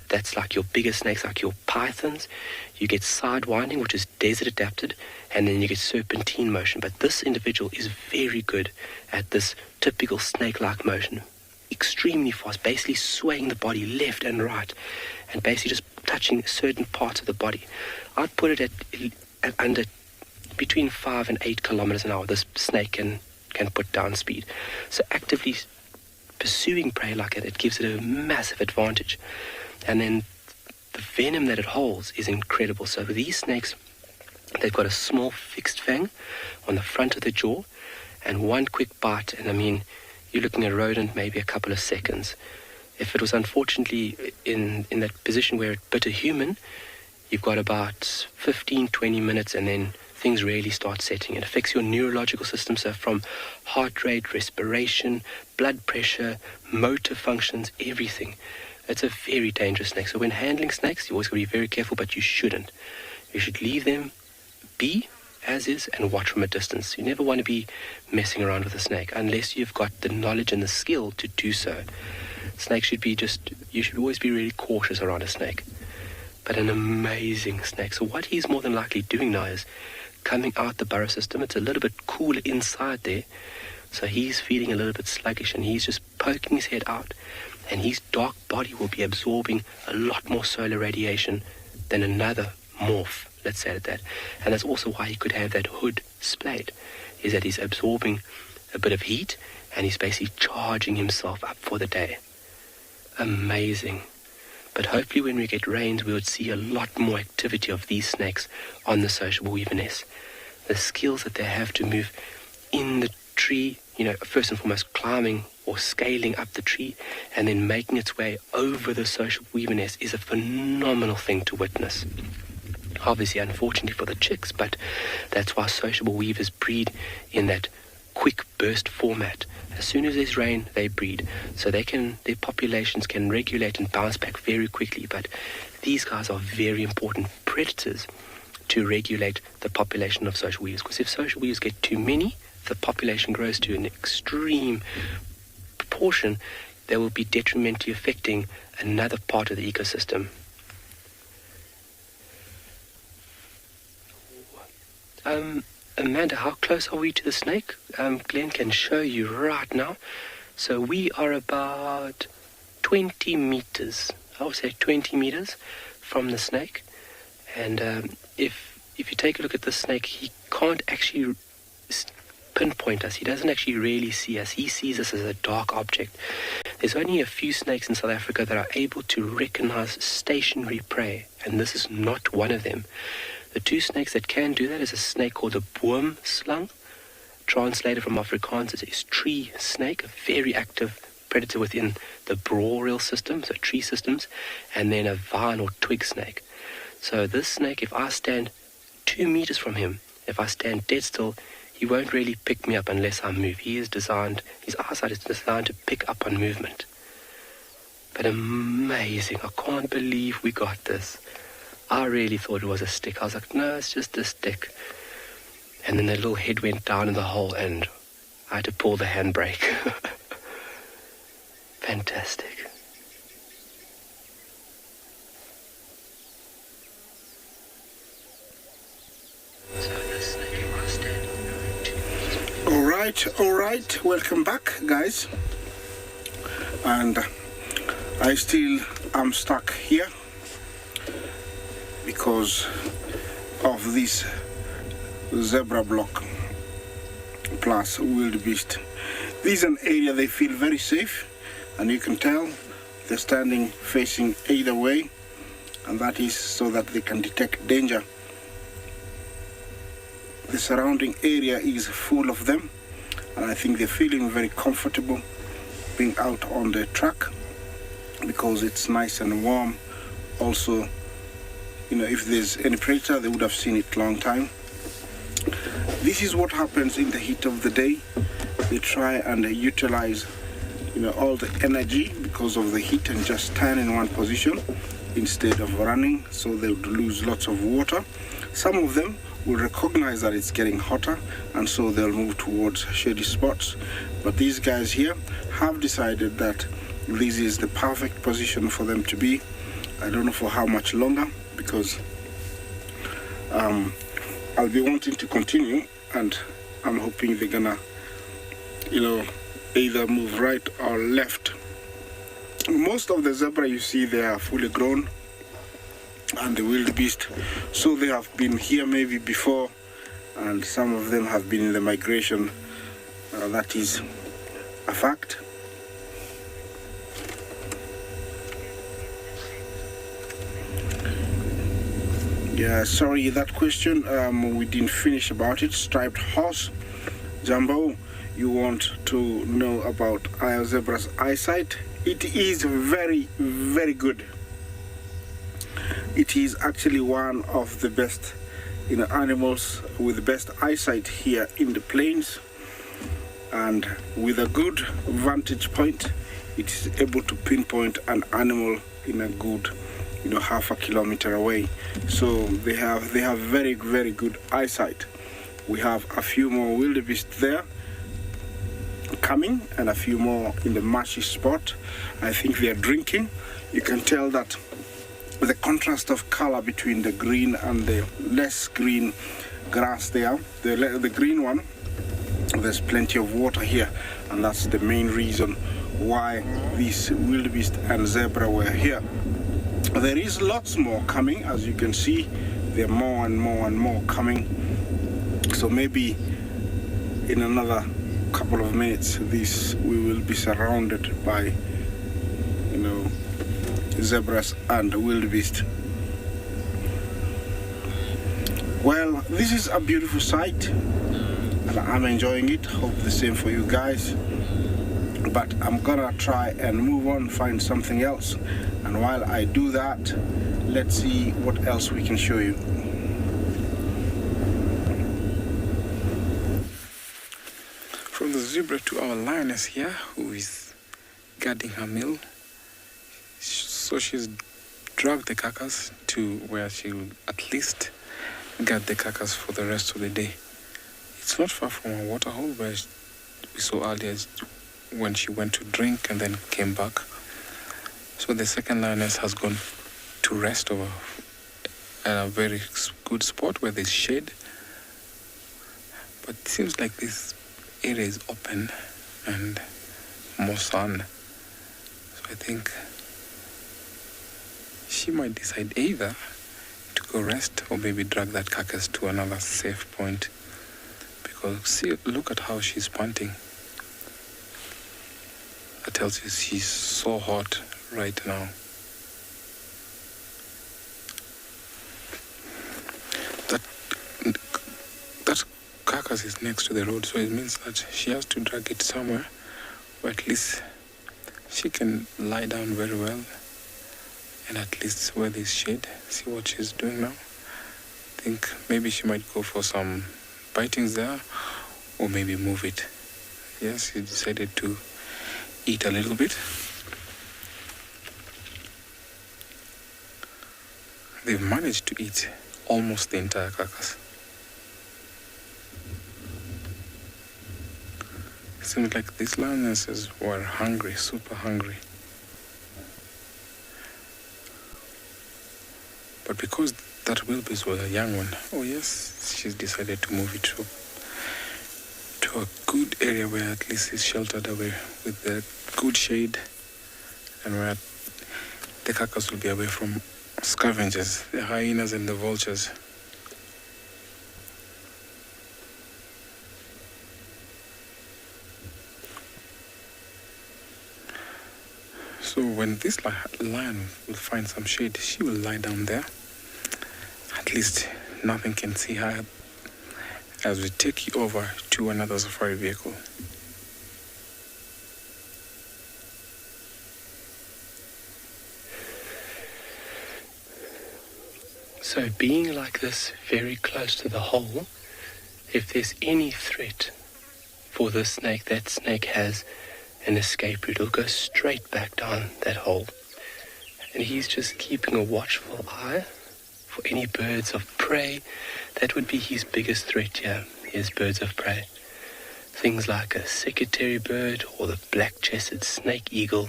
That's like your bigger snakes, like your pythons. You get sidewinding, which is desert adapted, and then you get serpentine motion. But this individual is very good at this typical snake-like motion. Extremely fast, basically swaying the body left and right, and basically just touching certain parts of the body. I'd put it at under between 5 and 8 kilometers an hour. This snake can put down speed. So actively pursuing prey like it gives it a massive advantage. And then the venom that it holds is incredible. So with these snakes, they've got a small fixed fang on the front of the jaw, and one quick bite, and I mean, you're looking at a rodent maybe a couple of seconds. If it was unfortunately in that position where it bit a human, you've got about 15, 20 minutes, and then things really start setting. It affects your neurological system, so from heart rate, respiration, blood pressure, motor functions, everything. It's a very dangerous snake. So when handling snakes, you always got to be very careful, but you shouldn't. You should leave them be as is and watch from a distance. You never want to be messing around with a snake unless you've got the knowledge and the skill to do so. Snakes should be you should always be really cautious around a snake. But an amazing snake. So what he's more than likely doing now is coming out the burrow system. It's a little bit cooler inside there. So he's feeling a little bit sluggish, and he's just poking his head out. And his dark body will be absorbing a lot more solar radiation than another morph, let's say it that. And that's also why he could have that hood splayed, is that he's absorbing a bit of heat and he's basically charging himself up for the day. Amazing. But hopefully when we get rains, we would see a lot more activity of these snakes on the sociable weaver nest. The skills that they have to move in the tree, first and foremost climbing or scaling up the tree and then making its way over the social weaver nest is a phenomenal thing to witness. Obviously, unfortunately for the chicks, but that's why sociable weavers breed in that quick burst format. As soon as there's rain, they breed. So their populations can regulate and bounce back very quickly. But these guys are very important predators to regulate the population of social weavers. Because if social weavers get too many, the population grows to an extreme proportion, they will be detrimentally affecting another part of the ecosystem. Amanda, how close are we to the snake? Glenn can show you right now. So we are about 20 meters, I would say 20 meters from the snake. And if you take a look at the snake, he can't actually pinpoint us. He doesn't actually really see us. He sees us as a dark object. There's only a few snakes in South Africa that are able to recognize stationary prey, and this is not one of them. The two snakes that can do that is a snake called a boomslang, translated from Afrikaans as tree snake, a very active predator within the boreal system, so tree systems, and then a vine or twig snake. So this snake, if I stand 2 meters from him, if I stand dead still, he he won't really pick me up unless I move. His eyesight is designed to pick up on movement. But amazing. I can't believe we got this. I really thought it was a stick. I was like, no, it's just a stick. And then the little head went down in the hole and I had to pull the handbrake. Fantastic. All right, welcome back, guys. And I still am stuck here because of this zebra block plus wildebeest. This is an area they feel very safe, and you can tell they're standing facing either way, and that is so that they can detect danger. The surrounding area is full of them, and I think they're feeling very comfortable being out on the track because it's nice and warm. Also, if there's any predator, they would have seen it long time. This is what happens in the heat of the day. They try and utilize all the energy because of the heat and just stand in one position instead of running, so they would lose lots of water. Some of them will recognize that it's getting hotter, and so they'll move towards shady spots. But these guys here have decided that this is the perfect position for them to be. I don't know for how much longer, because I'll be wanting to continue, and I'm hoping they're gonna either move right or left. Most of the zebra you see, they are fully grown, and the wildebeest, so they have been here maybe before, and some of them have been in the migration. That is a fact. Yeah, sorry, that question we didn't finish about it. Striped horse, Jumbo, you want to know about our zebra's eyesight? It is very, very good. It is actually one of the best animals with the best eyesight here in the plains, and with a good vantage point it is able to pinpoint an animal in a good half a kilometer away. So they have very, very good eyesight. We have a few more wildebeest there coming, and a few more in the marshy spot. I think they are drinking. You can tell that the contrast of color between the green and the less green grass there. The green one, there's plenty of water here, and that's the main reason why these wildebeest and zebra were here. There is lots more coming, as you can see. There are more and more and more coming. So maybe in another couple of minutes we will be surrounded by zebras and wildebeest. Well, this is a beautiful sight, and I'm enjoying it. Hope the same for you guys. But I'm gonna try and move on, find something else. And while I do that, let's see what else we can show you. From the zebra to our lioness here, who is guarding her meal. So she's dragged the carcass to where she'll at least guard the carcass for the rest of the day. It's not far from our waterhole where we saw earlier when she went to drink and then came back. So the second lioness has gone to rest over at a very good spot where there's shade. But it seems like this area is open and more sun. So I think she might decide either to go rest or maybe drag that carcass to another safe point. Because see, look at how she's panting. That tells you she's so hot right now. That carcass is next to the road, so it means that she has to drag it somewhere where at least she can lie down very well, and at least where there's shade. See what she's doing now? I think maybe she might go for some bitings there, or maybe move it. Yes, he decided to eat a little bit. They've managed to eat almost the entire carcass. It seems like these lionesses were hungry, super hungry. But because that wildebeest was a young one, oh yes, she's decided to move it to a good area where at least it's sheltered away with the good shade and where the carcass will be away from scavengers, the hyenas and the vultures. So when this lion will find some shade, she will lie down there. At least nothing can see her as we take you over to another safari vehicle. So being like this, very close to the hole, if there's any threat for the snake, that snake has an escape route. It'll go straight back down that hole. And he's just keeping a watchful eye for any birds of prey. That would be his biggest threat here, is birds of prey. Things like a secretary bird or the black-chested snake eagle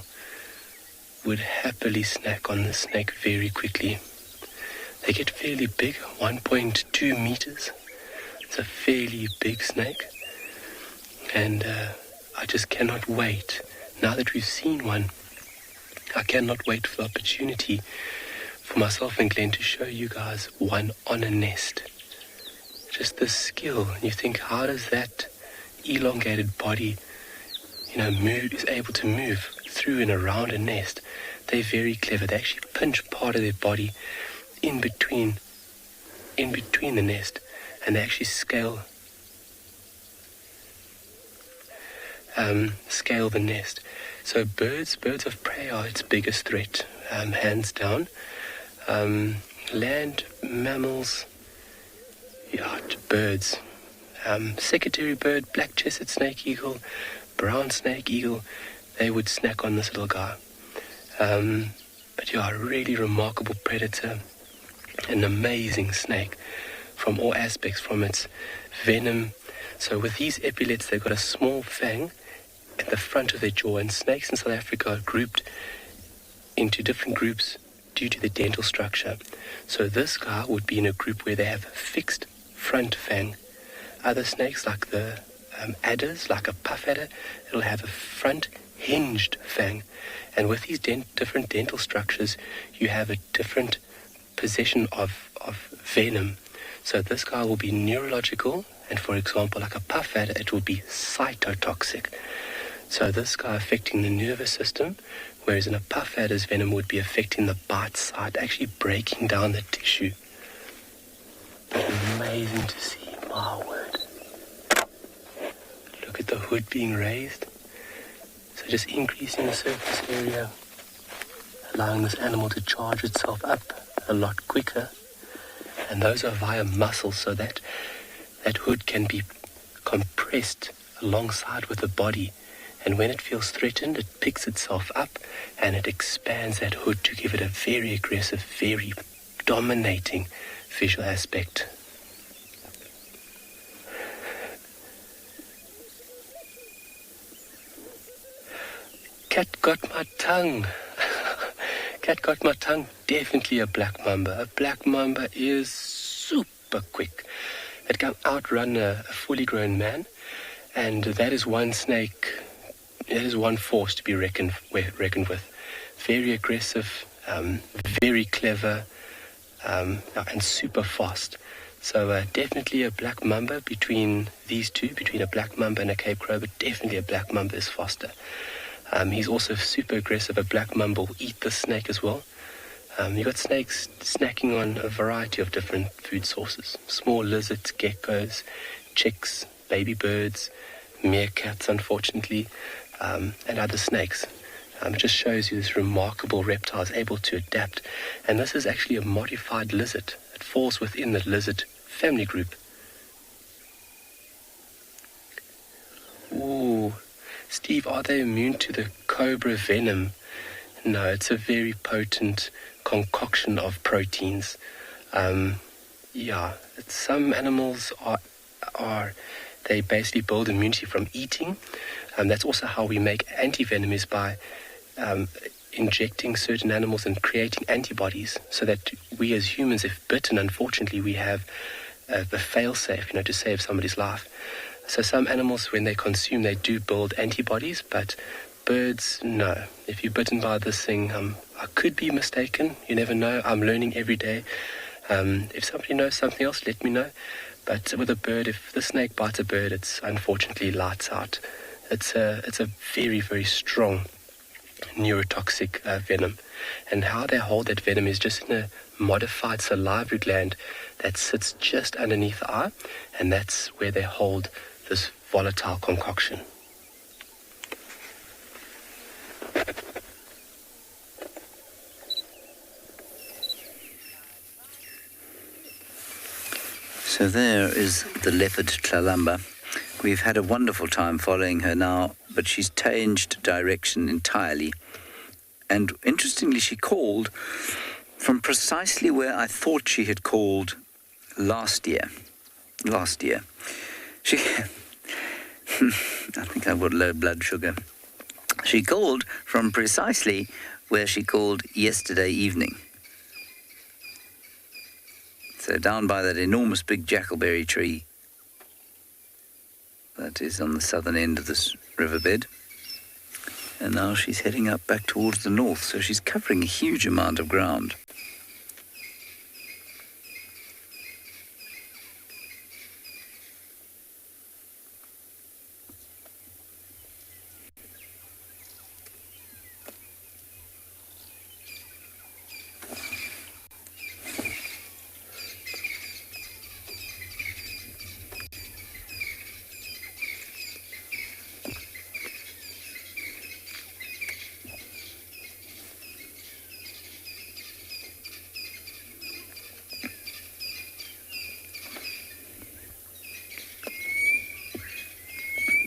would happily snack on the snake very quickly. They get fairly big, 1.2 meters. It's a fairly big snake. And I just cannot wait. Now that we've seen one, I cannot wait for the opportunity for myself and Glenn to show you guys one on a nest. Just the skill. You think, how does that elongated body, is able to move through and around a nest? They're very clever. They actually pinch part of their body in between the nest, and they actually scale the nest. So birds of prey are its biggest threat, hands down. Land mammals, birds. Secretary bird, black-chested snake eagle, brown snake eagle, they would snack on this little guy. But a really remarkable predator, an amazing snake from all aspects, from its venom. So with these epaulets, they've got a small fang at the front of their jaw, and snakes in South Africa are grouped into different groups due to the dental structure. So this guy would be in a group where they have a fixed front fang. Other snakes, like the adders, like a puff adder, it'll have a front hinged fang. And with these different dental structures, you have a different possession of venom. So this guy will be neurological, and for example, like a puff adder, it will be cytotoxic. So this guy affecting the nervous system, whereas in a puff adder's venom would be affecting the bite side, actually breaking down the tissue. Amazing to see, my word. Look at the hood being raised. So just increasing the surface area, allowing this animal to charge itself up a lot quicker. And those are via muscles, so that hood can be compressed alongside with the body. And when it feels threatened, it picks itself up and it expands that hood to give it a very aggressive, very dominating visual aspect. Cat got my tongue. Cat got my tongue. Definitely a black mamba. A black mamba is super quick. It can outrun a fully grown man, and that is one snake. That is one force to be reckoned with. Very aggressive, very clever, and super fast. So definitely a black mamba between these two, between a black mamba and a Cape Crow, but definitely a black mamba is faster. He's also super aggressive. A black mamba will eat the snake as well. You've got snakes snacking on a variety of different food sources. Small lizards, geckos, chicks, baby birds, meerkats, unfortunately, and other snakes. It just shows you this remarkable reptile is able to adapt. And this is actually a modified lizard. It falls within the lizard family group. Ooh, Steve, are they immune to the cobra venom? No, it's a very potent concoction of proteins. Some animals they basically build immunity from eating. That's also how we make anti-venom, is by injecting certain animals and creating antibodies, so that we as humans, if bitten, unfortunately, we have the fail-safe, to save somebody's life. So some animals, when they consume, they do build antibodies, but birds, no. If you're bitten by this thing, I could be mistaken. You never know. I'm learning every day. If somebody knows something else, let me know. But with a bird, if the snake bites a bird, it's unfortunately lights out. It's a very, very strong neurotoxic venom. And how they hold that venom is just in a modified salivary gland that sits just underneath the eye, and that's where they hold this volatile concoction. So there is the leopard Tlalamba. We've had a wonderful time following her now, but she's changed direction entirely. And interestingly, she called from precisely where I thought she had called last year. She... I think I've got low blood sugar. She called from precisely where she called yesterday evening. So down by that enormous big jackalberry tree that is on the southern end of this riverbed. And now she's heading up back towards the north, so she's covering a huge amount of ground.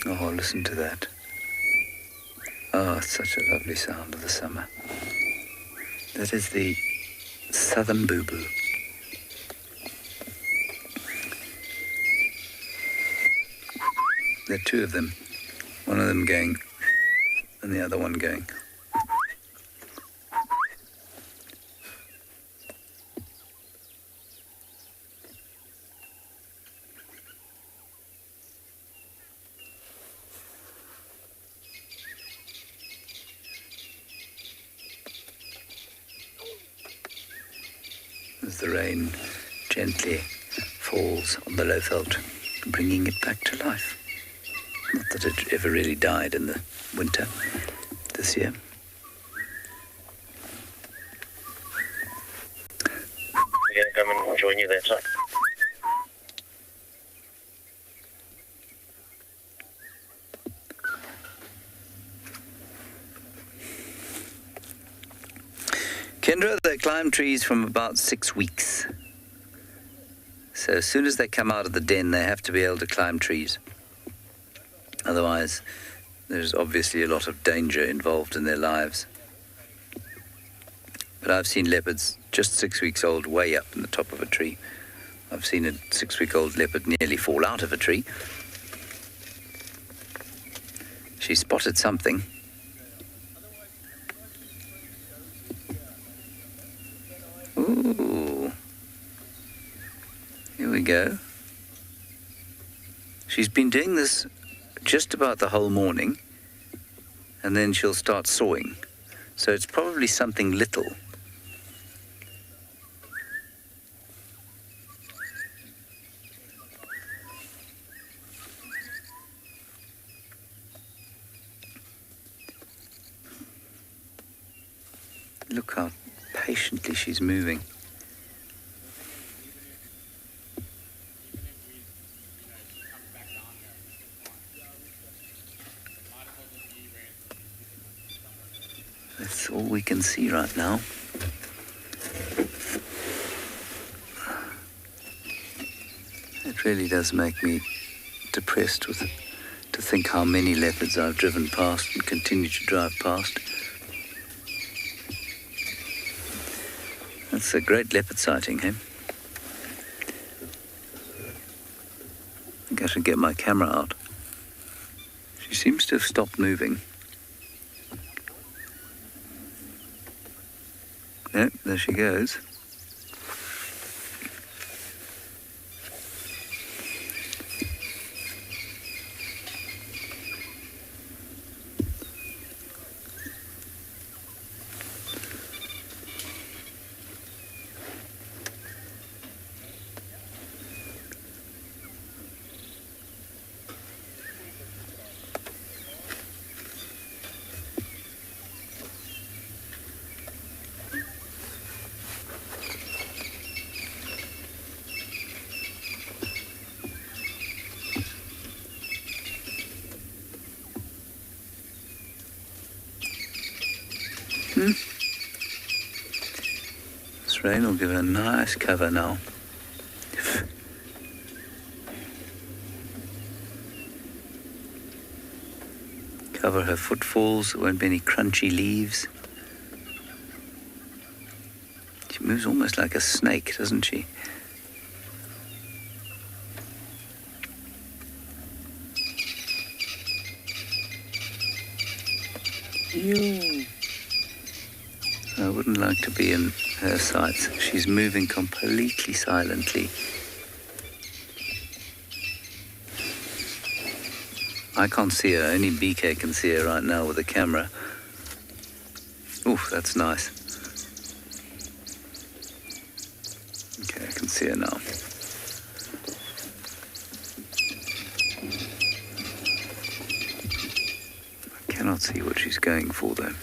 Oh, listen to that. Oh, it's such a lovely sound of the summer. That is the southern boo-boo. There are two of them. One of them going, and the other one going. As the rain gently falls on the Lowveld, bringing it back to life. Not that it ever really died in the winter this year. We're going to come and join you there, sir. Kendra, they climb trees from about 6 weeks. So as soon as they come out of the den, they have to be able to climb trees. Otherwise, there's obviously a lot of danger involved in their lives. But I've seen leopards just 6 weeks old way up in the top of a tree. I've seen a 6-week-old leopard nearly fall out of a tree. She spotted something. Ooh. Here we go. She's been doing this just about the whole morning, and then she'll start sawing. So it's probably something little. Look how patiently she's moving. That's all we can see right now. It really does make me depressed to think how many leopards I've driven past and continue to drive past. That's a great leopard sighting, eh? I think I should get my camera out. She seems to have stopped moving. Yep, there she goes. This rain will give her a nice cover now. Cover her footfalls, there won't be any crunchy leaves. She moves almost like a snake, doesn't she? I wouldn't like to be in her sights. She's moving completely silently. I can't see her. Only BK can see her right now with the camera. Oof, that's nice. Okay, I can see her now. I cannot see what she's going for, though.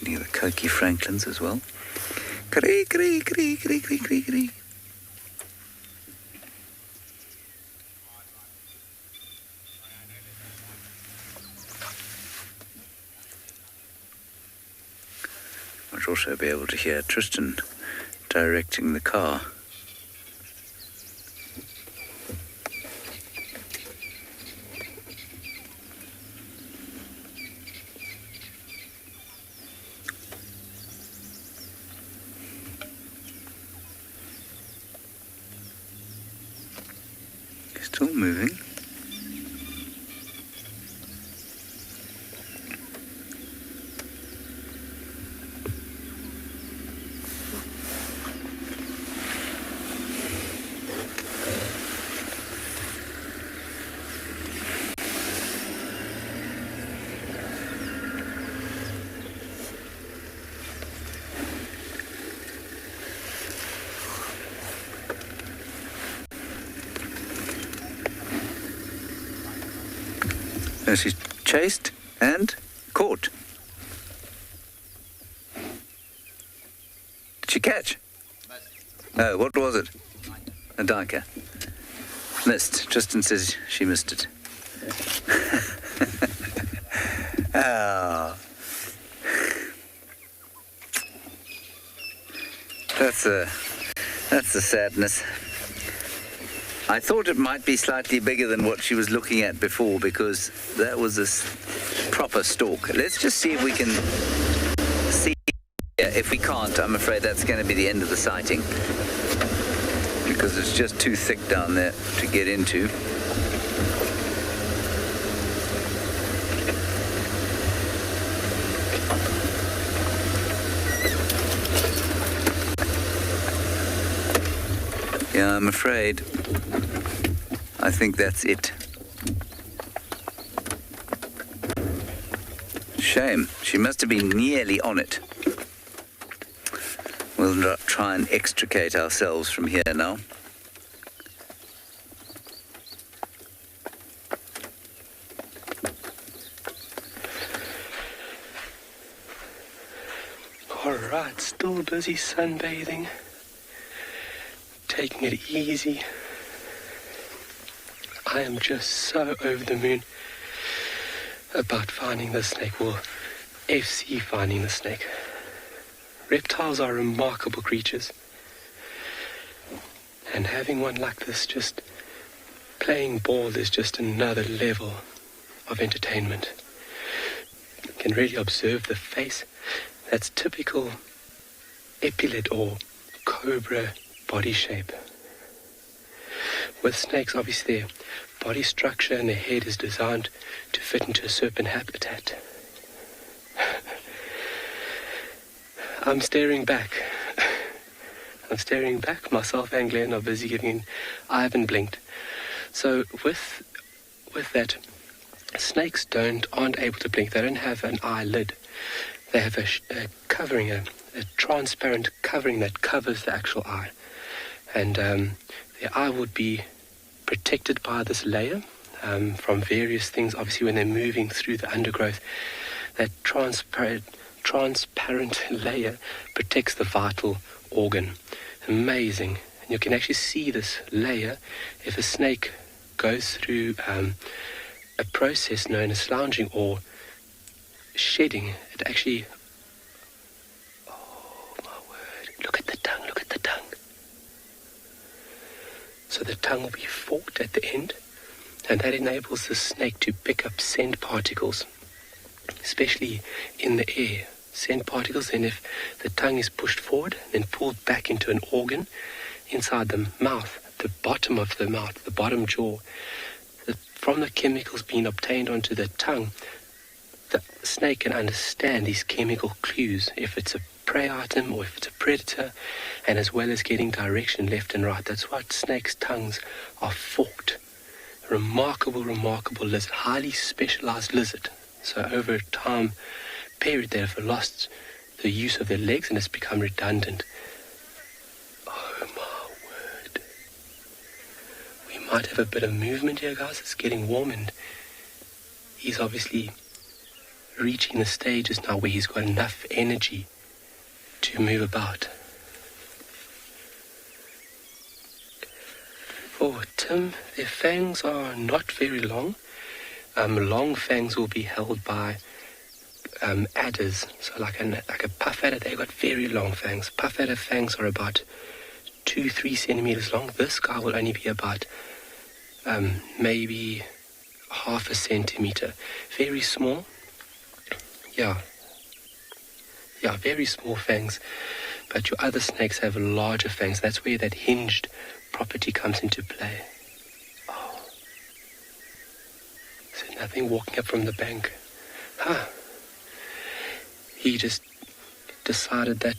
Near the Koki Franklins as well. Cree, cree, cree, cree, cree, cree, cree. I should also be able to hear Tristan directing the car. Still moving. And she's chased and caught. Did she catch? Oh, what was it? A duiker. Missed. Tristan says she missed it. Oh. That's a sadness. I thought it might be slightly bigger than what she was looking at before because that was a proper stalk. Let's just see if we can see. If we can't, I'm afraid that's going to be the end of the sighting because it's just too thick down there to get into. Yeah, I'm afraid. I think that's it. Shame. She must have been nearly on it. We'll try and extricate ourselves from here now. All right, still busy sunbathing. Taking it easy. I am just so over the moon about finding the snake, well, FC finding the snake. Reptiles are remarkable creatures. And having one like this, just playing ball, is just another level of entertainment. You can really observe the face. That's typical epaulet or cobra body shape. With snakes, obviously, their body structure and their head is designed to fit into a serpent habitat. I'm staring back. Myself and Glenn are busy giving in. I haven't blinked. So with that, snakes aren't able to blink. They don't have an eyelid. They have a covering, a transparent covering that covers the actual eye. And their eye would be protected by this layer from various things. Obviously, when they're moving through the undergrowth, that transparent layer protects the vital organ. Amazing. And you can actually see this layer if a snake goes through a process known as sloughing or shedding. It actually, oh my word, look at the tongue. So the tongue will be forked at the end, and that enables the snake to pick up scent particles, especially in the air. Scent particles, and if the tongue is pushed forward, then pulled back into an organ inside the mouth, the bottom of the mouth, the bottom jaw, from the chemicals being obtained onto the tongue, the snake can understand these chemical clues, if it's a prey item or if it's a predator, and as well as getting direction left and right. That's why snakes' tongues are forked. Remarkable lizard, highly specialized lizard. So over a time period, they have lost the use of their legs and it's become redundant. Oh my word. We might have a bit of movement here, guys. It's getting warm, and he's obviously reaching the stages now where he's got enough energy to move about. For Tim, their fangs are not very long. Long fangs will be held by adders. So like a puff adder, they've got very long fangs. Puff adder fangs are about 2-3 centimeters long. This guy will only be about maybe half a centimeter. Very small. Yeah, very small fangs. But your other snakes have larger fangs. That's where that hinged property comes into play. Oh. So nothing walking up from the bank. He just decided that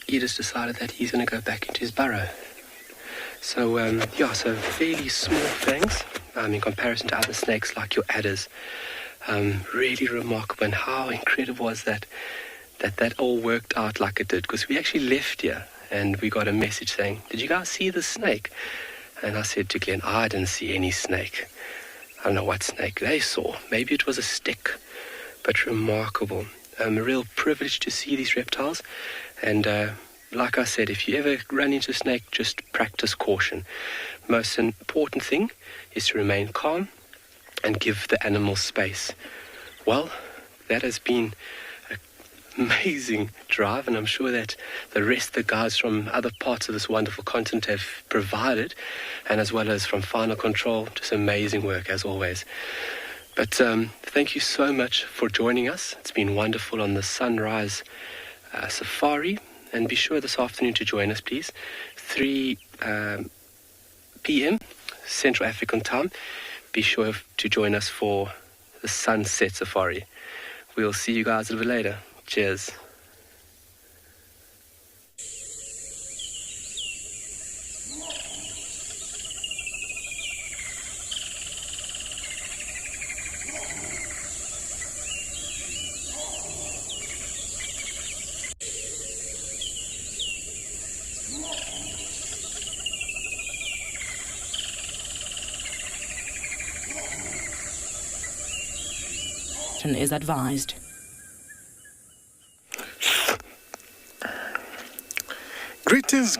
he's going to go back into his burrow. So, so fairly small fangs in comparison to other snakes like your adders. Really remarkable, and how incredible was that all worked out like it did, because we actually left here and we got a message saying, did you guys see the snake? And I said to Glenn, I didn't see any snake. I don't know what snake they saw. Maybe it was a stick, but remarkable. A real privilege to see these reptiles. And like I said, if you ever run into a snake, just practice caution. Most important thing is to remain calm and give the animal space. Well, that has been an amazing drive, and I'm sure that the rest of the guys from other parts of this wonderful continent have provided, and as well as from Final Control, just amazing work as always. But thank you so much for joining us. It's been wonderful on the Sunrise Safari, and be sure this afternoon to join us, please. 3 p.m. Central African time. Be sure to join us for the Sunset Safari. We'll see you guys a little bit later. Cheers. Is advised. Greetings